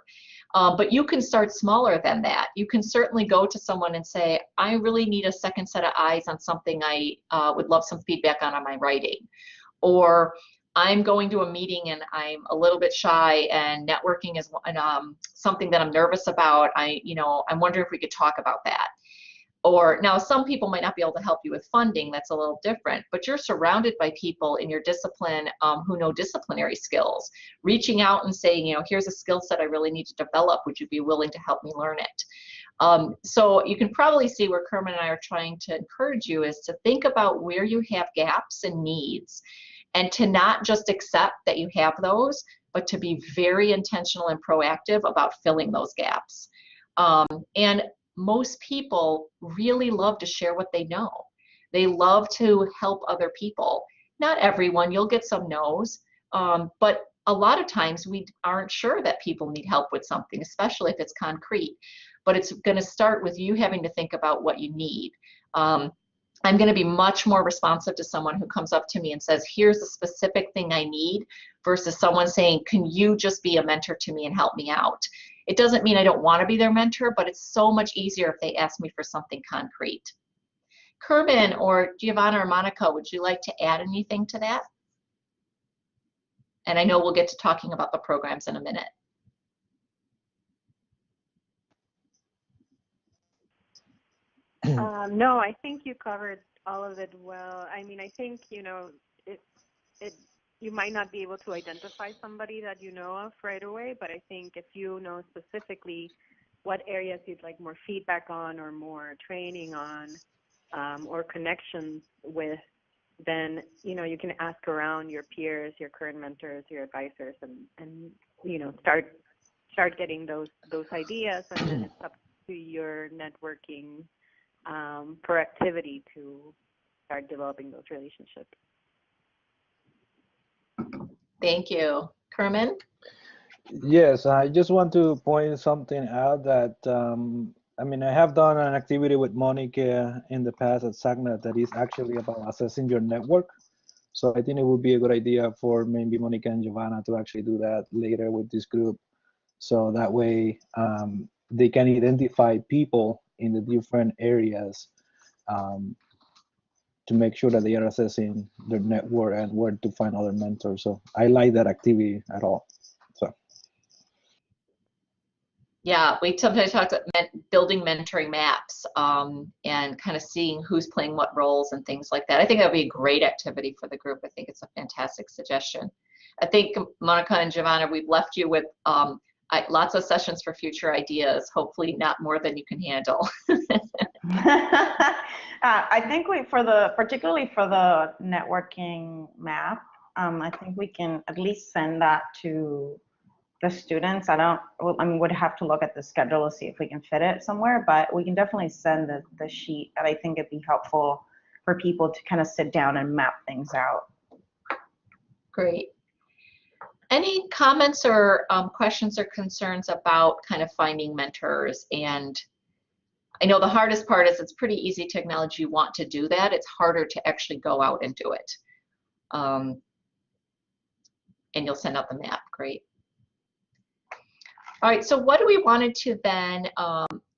But you can start smaller than that. You can certainly go to someone and say, I really need a second set of eyes on something I would love some feedback on my writing. Or I'm going to a meeting and I'm a little bit shy, and networking is something that I'm nervous about. I'm wondering if we could talk about that. Or now some people might not be able to help you with funding, that's a little different, but you're surrounded by people in your discipline who know disciplinary skills, reaching out and saying, you know, here's a skill set I really need to develop, would you be willing to help me learn it? So you can probably see where Kermin and I are trying to encourage you is to think about where you have gaps and needs, and to not just accept that you have those, but to be very intentional and proactive about filling those gaps. And most people really love to share what they know. They love to help other people. Not everyone, you'll get some no's, but a lot of times we aren't sure that people need help with something, especially if it's concrete. But it's going to start with you having to think about what you need. I'm going to be much more responsive to someone who comes up to me and says, here's the specific thing I need, versus someone saying, can you just be a mentor to me and help me out? It doesn't mean I don't want to be their mentor, but it's so much easier if they ask me for something concrete. Kermin or Giovanna or Monica, would you like to add anything to that? And I know we'll get to talking about the programs in a minute. No, I think you covered all of it well. I mean, I think, you know, you might not be able to identify somebody that you know of right away, but I think if you know specifically what areas you'd like more feedback on or more training on or connections with, then, you know, you can ask around your peers, your current mentors, your advisors, and you know, start getting those ideas, and then it's up to your networking proactivity to start developing those relationships. Thank you. Kermin? Yes, I just want to point something out that, I mean, I have done an activity with Monica in the past at SACNET that is actually about assessing your network. So I think it would be a good idea for maybe Monica and Giovanna to actually do that later with this group. So that way they can identify people in the different areas to make sure that they are assessing their network and where to find other mentors. So I like that activity at all. So. Yeah, we sometimes talk about building mentoring maps and kind of seeing who's playing what roles and things like that. I think that would be a great activity for the group. I think it's a fantastic suggestion. I think, Monica and Giovanna, we've left you with lots of sessions for future ideas, hopefully not more than you can handle. I think particularly for the networking map, I think we can at least send that to the students. I mean, we'd have to look at the schedule to see if we can fit it somewhere, but we can definitely send the sheet. And I think it'd be helpful for people to kind of sit down and map things out. Great. Any comments or questions or concerns about kind of finding mentors? And I know the hardest part is it's pretty easy to acknowledge you want to do that. It's harder to actually go out and do it. And you'll send out the map. Great. All right, so what we wanted to then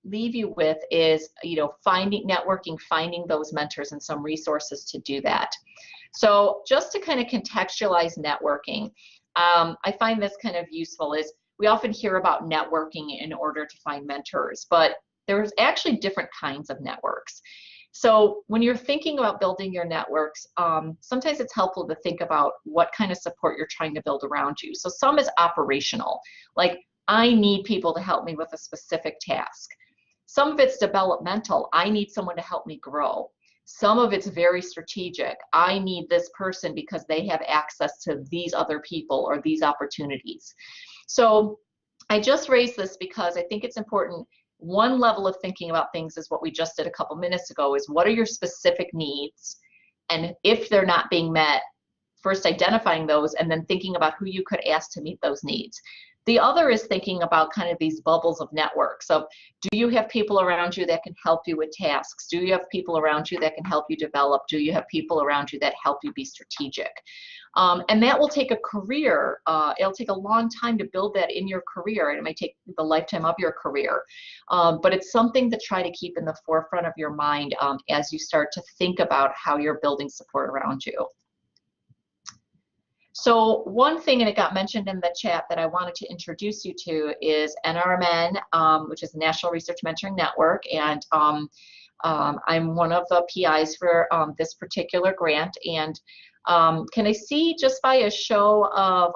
leave you with is, you know, networking, finding those mentors and some resources to do that. So just to kind of contextualize networking, I find this kind of useful is we often hear about networking in order to find mentors, but there's actually different kinds of networks. So when you're thinking about building your networks, sometimes it's helpful to think about what kind of support you're trying to build around you. So some is operational, like I need people to help me with a specific task. Some of it's developmental. I need someone to help me grow. Some of it's very strategic. I need this person because they have access to these other people or these opportunities. So I just raised this because I think it's important. One level of thinking about things is what we just did a couple minutes ago, is what are your specific needs? And if they're not being met, first identifying those and then thinking about who you could ask to meet those needs. The other is thinking about kind of these bubbles of networks. So do you have people around you that can help you with tasks? Do you have people around you that can help you develop? Do you have people around you that help you be strategic? And that will take a career. It'll take a long time to build that in your career, and it might take the lifetime of your career. But it's something to try to keep in the forefront of your mind as you start to think about how you're building support around you. So one thing, and it got mentioned in the chat, that I wanted to introduce you to is NRMN, which is the National Research Mentoring Network. And I'm one of the PIs for this particular grant, and can I see just by a show of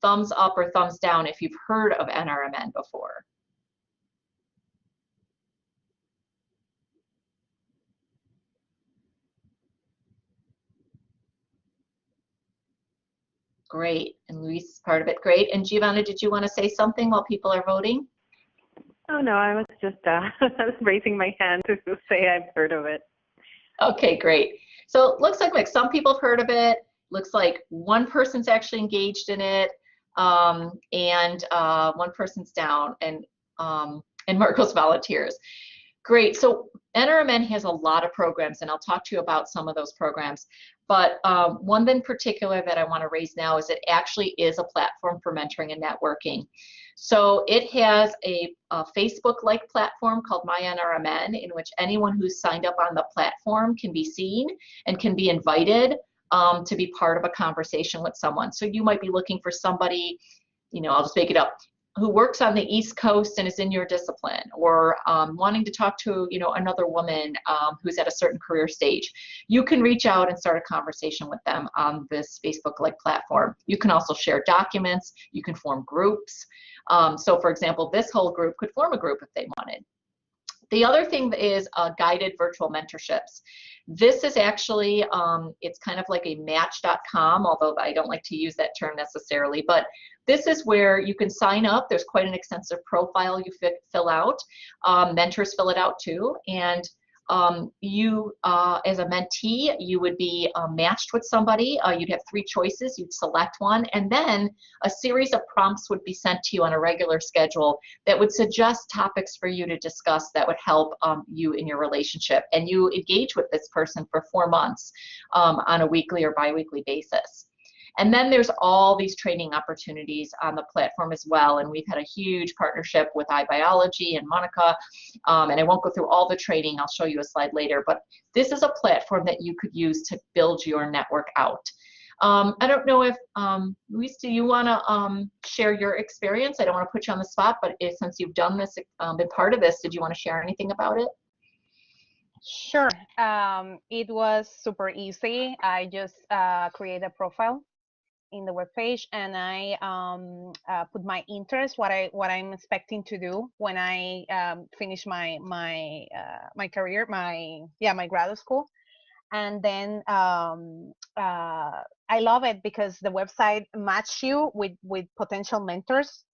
thumbs up or thumbs down if you've heard of NRMN before? Great, and Luis is part of it. Great. And Giovanna, did you want to say something while people are voting? Oh, no, I was just raising my hand to say I've heard of it. Okay, great. So it looks like some people have heard of it. Looks like one person's actually engaged in it, and one person's down, and Marcos volunteers. Great. So NRMN has a lot of programs, and I'll talk to you about some of those programs. But one in particular that I want to raise now is it actually is a platform for mentoring and networking. So it has a Facebook-like platform called My NRMN, in which anyone who's signed up on the platform can be seen and can be invited to be part of a conversation with someone. So you might be looking for somebody, I'll just make it up, who works on the East Coast and is in your discipline, or wanting to talk to another woman who's at a certain career stage. You can reach out and start a conversation with them on this Facebook-like platform. You can also share documents. You can form groups. So for example, this whole group could form a group if they wanted. The other thing is guided virtual mentorships. This is actually, it's kind of like a match.com, although I don't like to use that term necessarily, but this is where you can sign up. There's quite an extensive profile you fill out. Mentors fill it out too. And you, as a mentee, you would be matched with somebody. You'd have 3 choices. You'd select one, and then a series of prompts would be sent to you on a regular schedule that would suggest topics for you to discuss that would help you in your relationship. And you engage with this person for 4 months on a weekly or biweekly basis. And then there's all these training opportunities on the platform as well. And we've had a huge partnership with iBiology and Monica. And I won't go through all the training. I'll show you a slide later. But this is a platform that you could use to build your network out. I don't know if, Luis, do you want to share your experience? I don't want to put you on the spot, but since you've done this, been part of this, did you want to share anything about it? Sure. It was super easy. I just created a profile in the webpage, and I put my interest, what I'm expecting to do when I finish my career, my graduate school. And then I love it because the website matches you with potential mentors.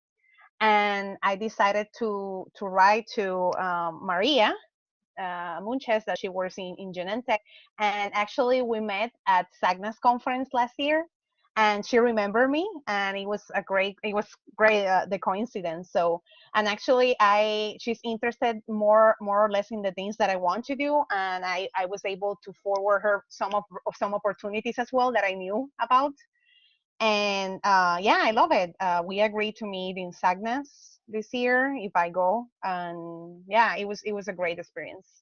And I decided to write to Maria Munches, that she works in Genentech, and actually we met at SAGNAS conference last year, and she remembered me, and it was great the coincidence. So, and actually she's interested more or less in the things that I want to do, and I was able to forward her some opportunities as well that I knew about. And yeah, I love it. We agreed to meet in SAGNAS this year if I go, and yeah, it was a great experience.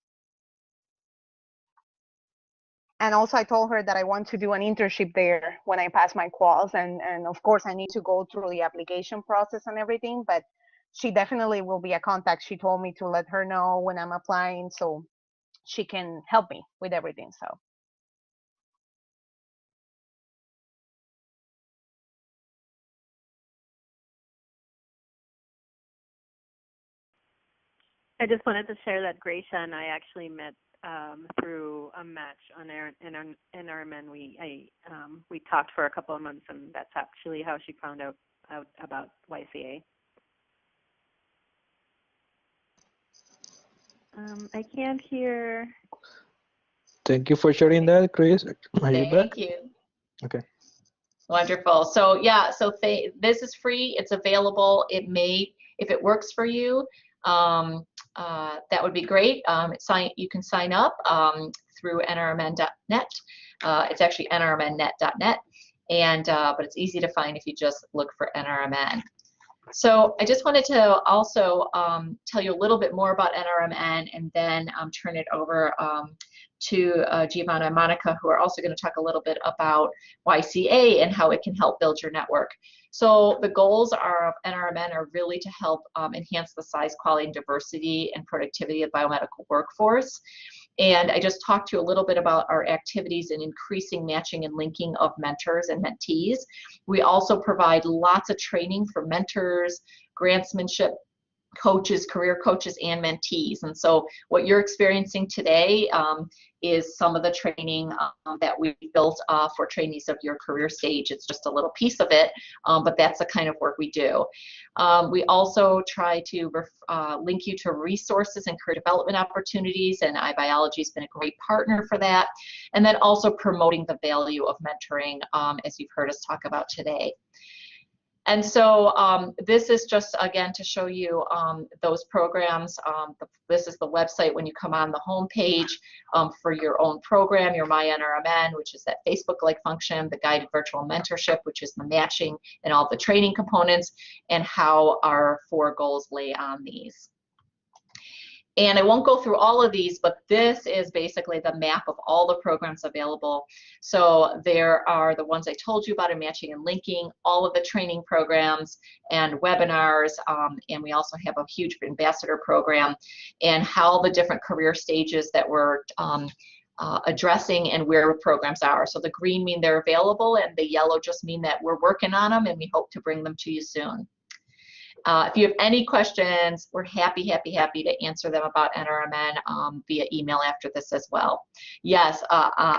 And also I told her that I want to do an internship there when I pass my quals, and of course I need to go through the application process and everything, but she definitely will be a contact. She told me to let her know when I'm applying so she can help me with everything. So I just wanted to share that Gracia and I actually met through a match on NRMN. We talked for a couple of months, and that's actually how she found out about YCA. I can't hear. Thank you for sharing that, Chris. Are you back? Thank you. Okay. Wonderful. So yeah, so this is free. It's available. It may, if it works for you, that would be great. You can sign up through nrmn.net. It's actually nrmnnet.net, and but it's easy to find if you just look for NRMN. So I just wanted to also tell you a little bit more about NRMN and then turn it over to Giovanna and Monica, who are also going to talk a little bit about YCA and how it can help build your network. So the goals of NRMN are really to help enhance the size, quality, and diversity and productivity of the biomedical workforce. And I just talked to you a little bit about our activities in increasing matching and linking of mentors and mentees. We also provide lots of training for mentors, grantsmanship coaches, career coaches, and mentees. And so what you're experiencing today is some of the training that we built for trainees of your career stage. It's just a little piece of it, but that's the kind of work we do. We also try to link you to resources and career development opportunities, and iBiology has been a great partner for that. And then also promoting the value of mentoring, as you've heard us talk about today. And so this is just, again, to show you those programs. This is the website when you come on the home page for your own program, your MyNRMN, which is that Facebook-like function, the guided virtual mentorship, which is the matching and all the training components, and how our 4 goals lay on these. And I won't go through all of these, but this is basically the map of all the programs available. So there are the ones I told you about in matching and linking, all of the training programs and webinars, and we also have a huge ambassador program, and how the different career stages that we're addressing and where programs are. So the green mean they're available, and the yellow just mean that we're working on them, and we hope to bring them to you soon. If you have any questions, we're happy to answer them about NRMN via email after this as well. Yes,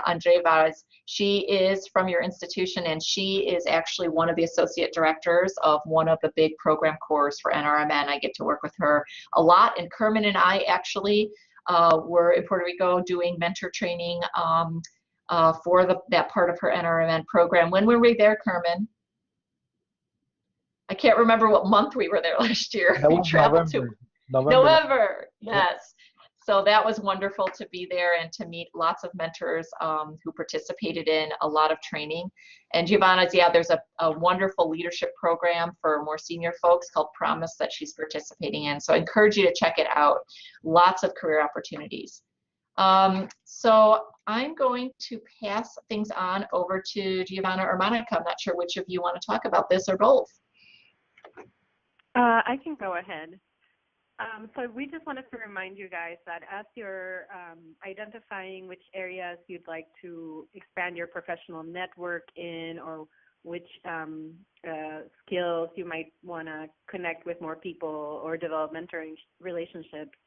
Andrea Vaz, she is from your institution, and she is actually one of the associate directors of one of the big program cores for NRMN. I get to work with her a lot, and Kermin and I actually were in Puerto Rico doing mentor training for that part of her NRMN program. When were we there, Kermin? I can't remember what month we were there last year. That We was traveled November. Yeah. Yes. So that was wonderful to be there and to meet lots of mentors who participated in a lot of training. And Giovanna's, yeah, there's a wonderful leadership program for more senior folks called Promise that she's participating in. So I encourage you to check it out. Lots of career opportunities. So I'm going to pass things on over to Giovanna or Monica. I'm not sure which of you want to talk about this or both. I can go ahead. So we just wanted to remind you guys that as you're identifying which areas you'd like to expand your professional network in, or which skills you might want to connect with more people or develop mentoring relationships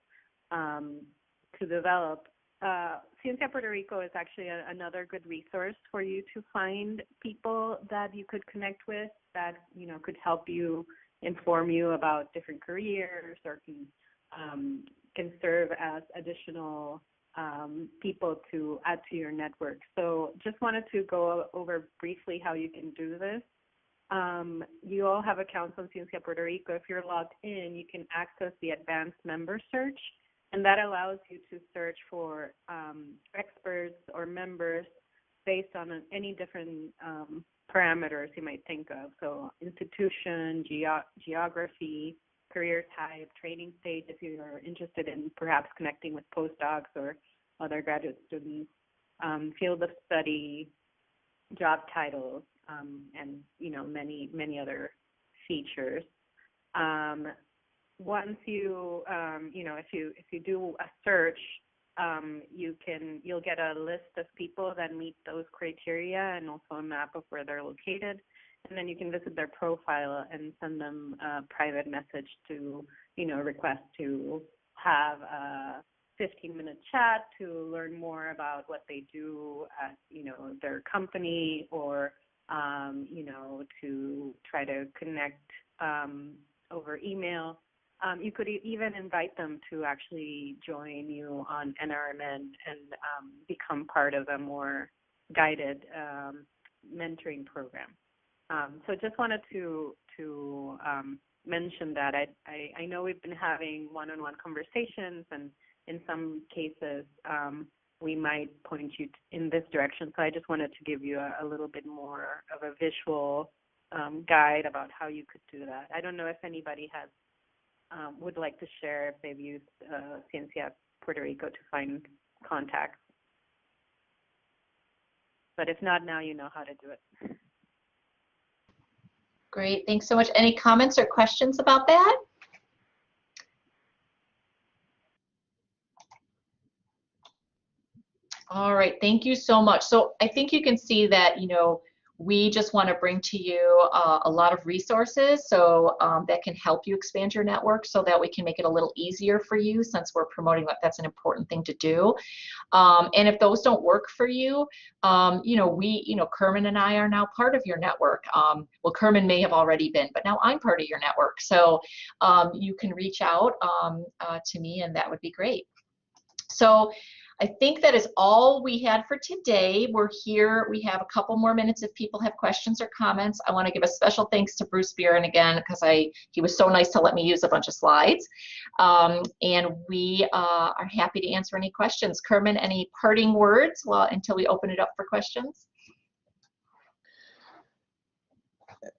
to develop, Ciencia Puerto Rico is actually another good resource for you to find people that you could connect with that, you know, could help you, inform you about different careers, or can serve as additional people to add to your network. So just wanted to go over briefly how you can do this. You all have accounts on Ciencia Puerto Rico. If you're logged in, you can access the advanced member search, and that allows you to search for experts or members based on any different parameters you might think of. So institution, geography, career type, training stage, if you are interested in perhaps connecting with postdocs or other graduate students, field of study, job titles, and, you know, many other features. Once you, you know, if you do a search, you'll get a list of people that meet those criteria, and also a map of where they're located. And then you can visit their profile and send them a private message to, you know, request to have a 15-minute chat to learn more about what they do at, you know, their company, or, you know, to try to connect over email. You could even invite them to actually join you on NRMN and become part of a more guided mentoring program. So just wanted to mention that. I know we've been having one-on-one conversations, and in some cases we might point you in this direction. So I just wanted to give you a little bit more of a visual guide about how you could do that. I don't know if anybody has would like to share if they've used Ciencia Puerto Rico to find contacts. But if not, now you know how to do it. Great, thanks so much. Any comments or questions about that? All right, thank you so much. So I think you can see that, you know, we just want to bring to you a lot of resources so that can help you expand your network so that we can make it a little easier for you, since we're promoting that that's an important thing to do. And if those don't work for you, you know, Kermin and I are now part of your network. Well, Kermin may have already been, but now I'm part of your network. So you can reach out to me, and that would be great. So I think that is all we had for today. We're here. We have a couple more minutes if people have questions or comments. I want to give a special thanks to Bruce Buren again, because he was so nice to let me use a bunch of slides. And we are happy to answer any questions. Kermin, any parting words until we open it up for questions?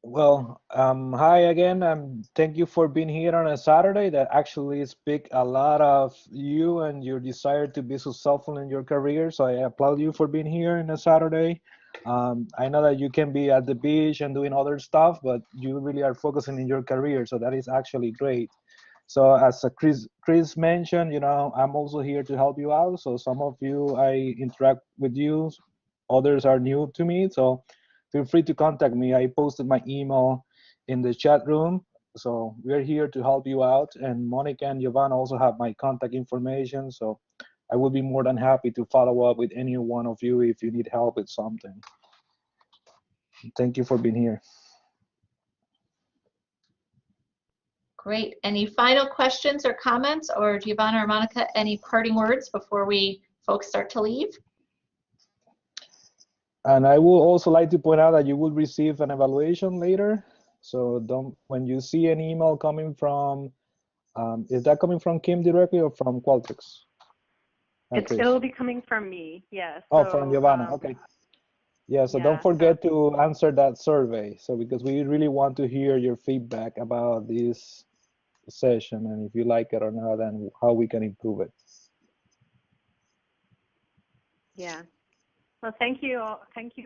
Well, hi again. Thank you for being here on a Saturday. That actually speaks a lot of you and your desire to be successful in your career. So I applaud you for being here on a Saturday. I know that you can be at the beach and doing other stuff, but you really are focusing in your career. So that is actually great. So as Chris mentioned, you know, I'm also here to help you out. So some of you, I interact with you. Others are new to me. So feel free to contact me. I posted my email in the chat room. So we're here to help you out. And Monica and Giovanna also have my contact information. So I will be more than happy to follow up with any one of you if you need help with something. Thank you for being here. Great. Any final questions or comments, or Giovanna or Monica, any parting words before folks start to leave? And I would also like to point out that you will receive an evaluation later. So when you see an email coming from, is that coming from Kim directly or from Qualtrics? It'll be coming from me, yes. Oh, so, from Giovanna, okay. Yeah, so don't forget to answer that survey. So because we really want to hear your feedback about this session, and if you like it or not, and how we can improve it. Yeah. Well, thank you,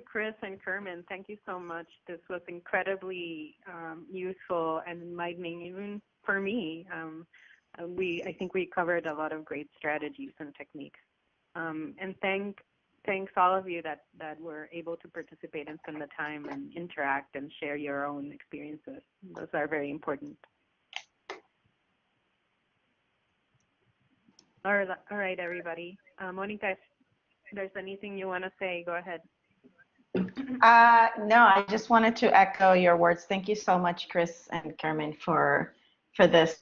Chris and Kermin. Thank you so much. This was incredibly useful and enlightening, even for me. I think we covered a lot of great strategies and techniques. And thanks all of you that were able to participate and spend the time and interact and share your own experiences. Those are very important. All right, everybody. Monica, if there's anything you want to say, go ahead. No, I just wanted to echo your words. Thank you so much, Chris and Kermin, for this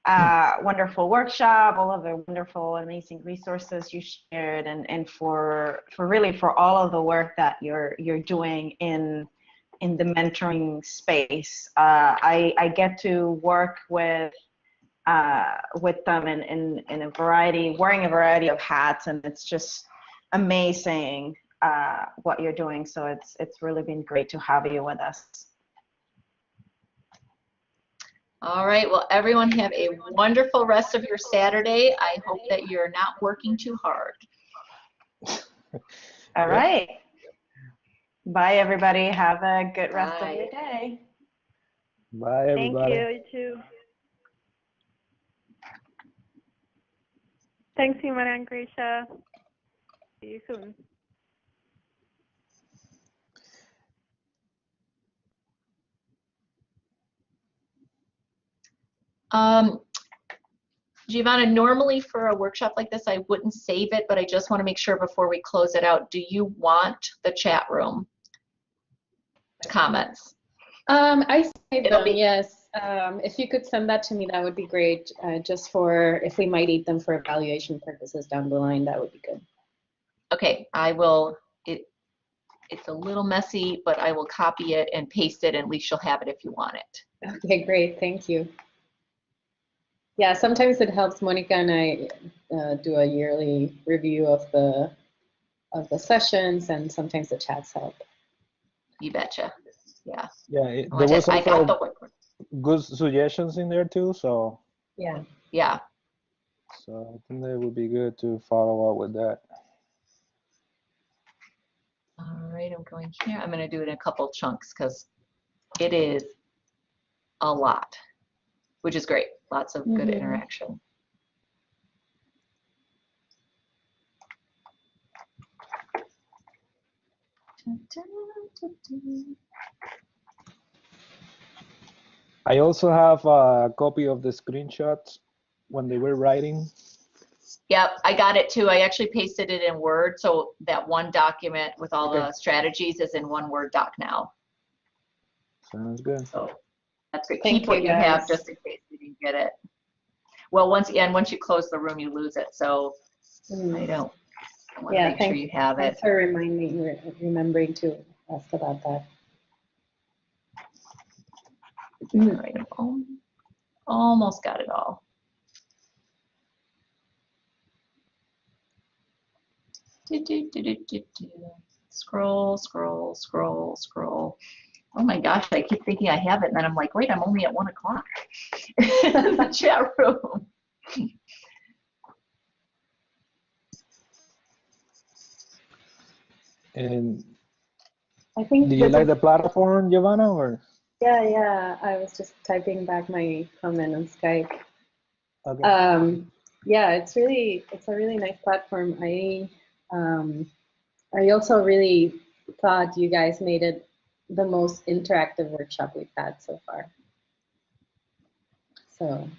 wonderful workshop, all of the wonderful, amazing resources you shared, and for all of the work that you're doing in the mentoring space. I get to work with them in a variety, wearing a variety of hats, and it's just amazing what you're doing. So it's really been great to have you with us. All right, well, everyone have a wonderful rest of your Saturday. I hope that you're not working too hard. All right. Bye, everybody. Have a good rest of your day. Bye, everybody. Thank you, you too. Thanks, Giovanna and Gracia. See you soon. Giovanna, normally for a workshop like this, I wouldn't save it, but I just want to make sure before we close it out, do you want the chat room comments? I saved them, yes. If you could send that to me, that would be great. Just for if we might need them for evaluation purposes down the line, that would be good. Okay, I will. It's a little messy, but I will copy it and paste it, and at least you'll have it if you want it. Okay, great. Thank you. Yeah, sometimes it helps. Monica and I do a yearly review of the sessions, and sometimes the chats help. You betcha. Yeah. Yeah, I there was I got the also good suggestions in there too. So Yeah. yeah. I think that would be good to follow up with that. All right, I'm going here. I'm going to do it in a couple chunks because it is a lot, which is great. Lots of good interaction. I also have a copy of the screenshots when they were writing. Yep, I got it too. I actually pasted it in Word, so that one document with all the strategies is in one Word doc now. Sounds good. So that's great. Thank Keep what you, you have guys. just in case you didn't get it. Well, once you close the room, you lose it. So I want to make sure you have it. Thanks for remembering to ask about that. All right, almost got it all. Scroll, scroll, scroll, scroll. Oh my gosh, I keep thinking I have it, and then I'm like, wait, I'm only at 1 o'clock in the chat room. And I think do you like the platform, Giovanna, or? Yeah, I was just typing back my comment on Skype. Okay. Yeah, it's a really nice platform. I also really thought you guys made it the most interactive workshop we've had so far. So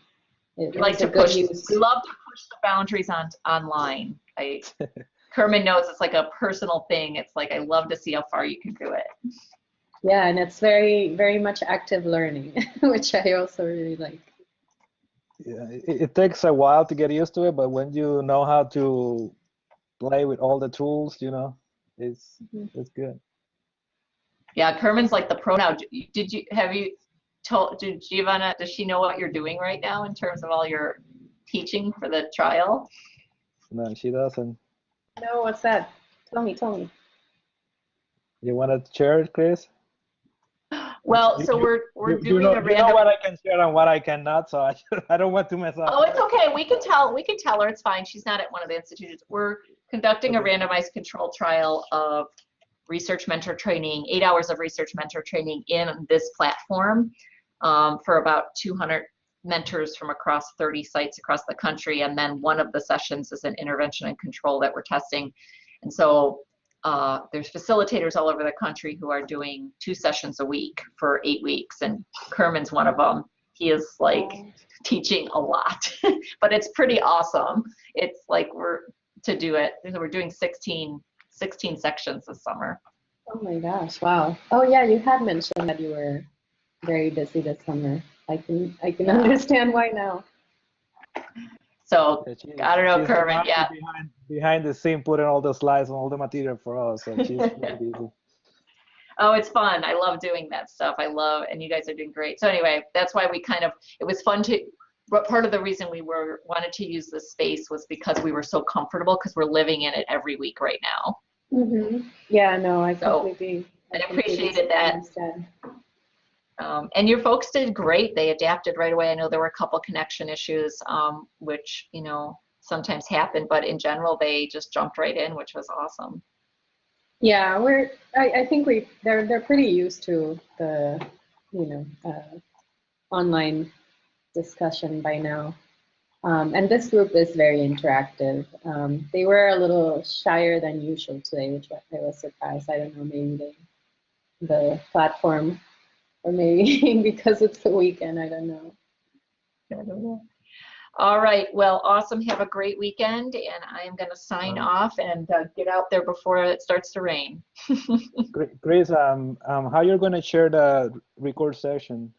We like to push. We love to push the boundaries online. Kermin knows it's like a personal thing. It's like I love to see how far you can do it. Yeah, and it's very, very much active learning, which I also really like. Yeah, it takes a while to get used to it, but when you know how to play with all the tools, you know, it's good. Yeah, Kermin's like the pro now. Did Giovanna, does she know what you're doing right now in terms of all your teaching for the trial? No, she doesn't. No, what's that? Tell me. You want to share it, Chris? Well, so we're doing a random. You know what I can share and what I cannot, so I don't want to mess up. Oh, it's okay. We can tell her it's fine. She's not at one of the institutions. We're conducting a randomized control trial of research mentor training, 8 hours of research mentor training in this platform for about 200 mentors from across 30 sites across the country. And then one of the sessions is an intervention and control that we're testing. And so there's facilitators all over the country who are doing 2 sessions a week for 8 weeks. And Kermin's one of them. He is like teaching a lot, but it's pretty awesome. It's like we're doing 16 sections this summer. Oh my gosh, wow. Oh yeah, you had mentioned that you were very busy this summer. I can understand why now. So I don't know, Kermin. Yeah. Behind the scene, putting all the slides and all the material for us. So she's really busy. Oh, it's fun. I love doing that stuff. And you guys are doing great. So anyway, that's why it was fun but part of the reason we wanted to use this space was because we were so comfortable because we're living in it every week right now. Yeah, no, I completely appreciated that. And your folks did great. They adapted right away. I know there were a couple connection issues, which, sometimes happen, but in general, they just jumped right in, which was awesome. Yeah, I think they're pretty used to the, online discussion by now. And this group is very interactive. They were a little shyer than usual today, which I was surprised. I don't know, maybe the platform, or maybe because it's the weekend, I don't know. All right, well, awesome. Have a great weekend, and I am going to sign off and get out there before it starts to rain. Chris, how you're going to share the record session?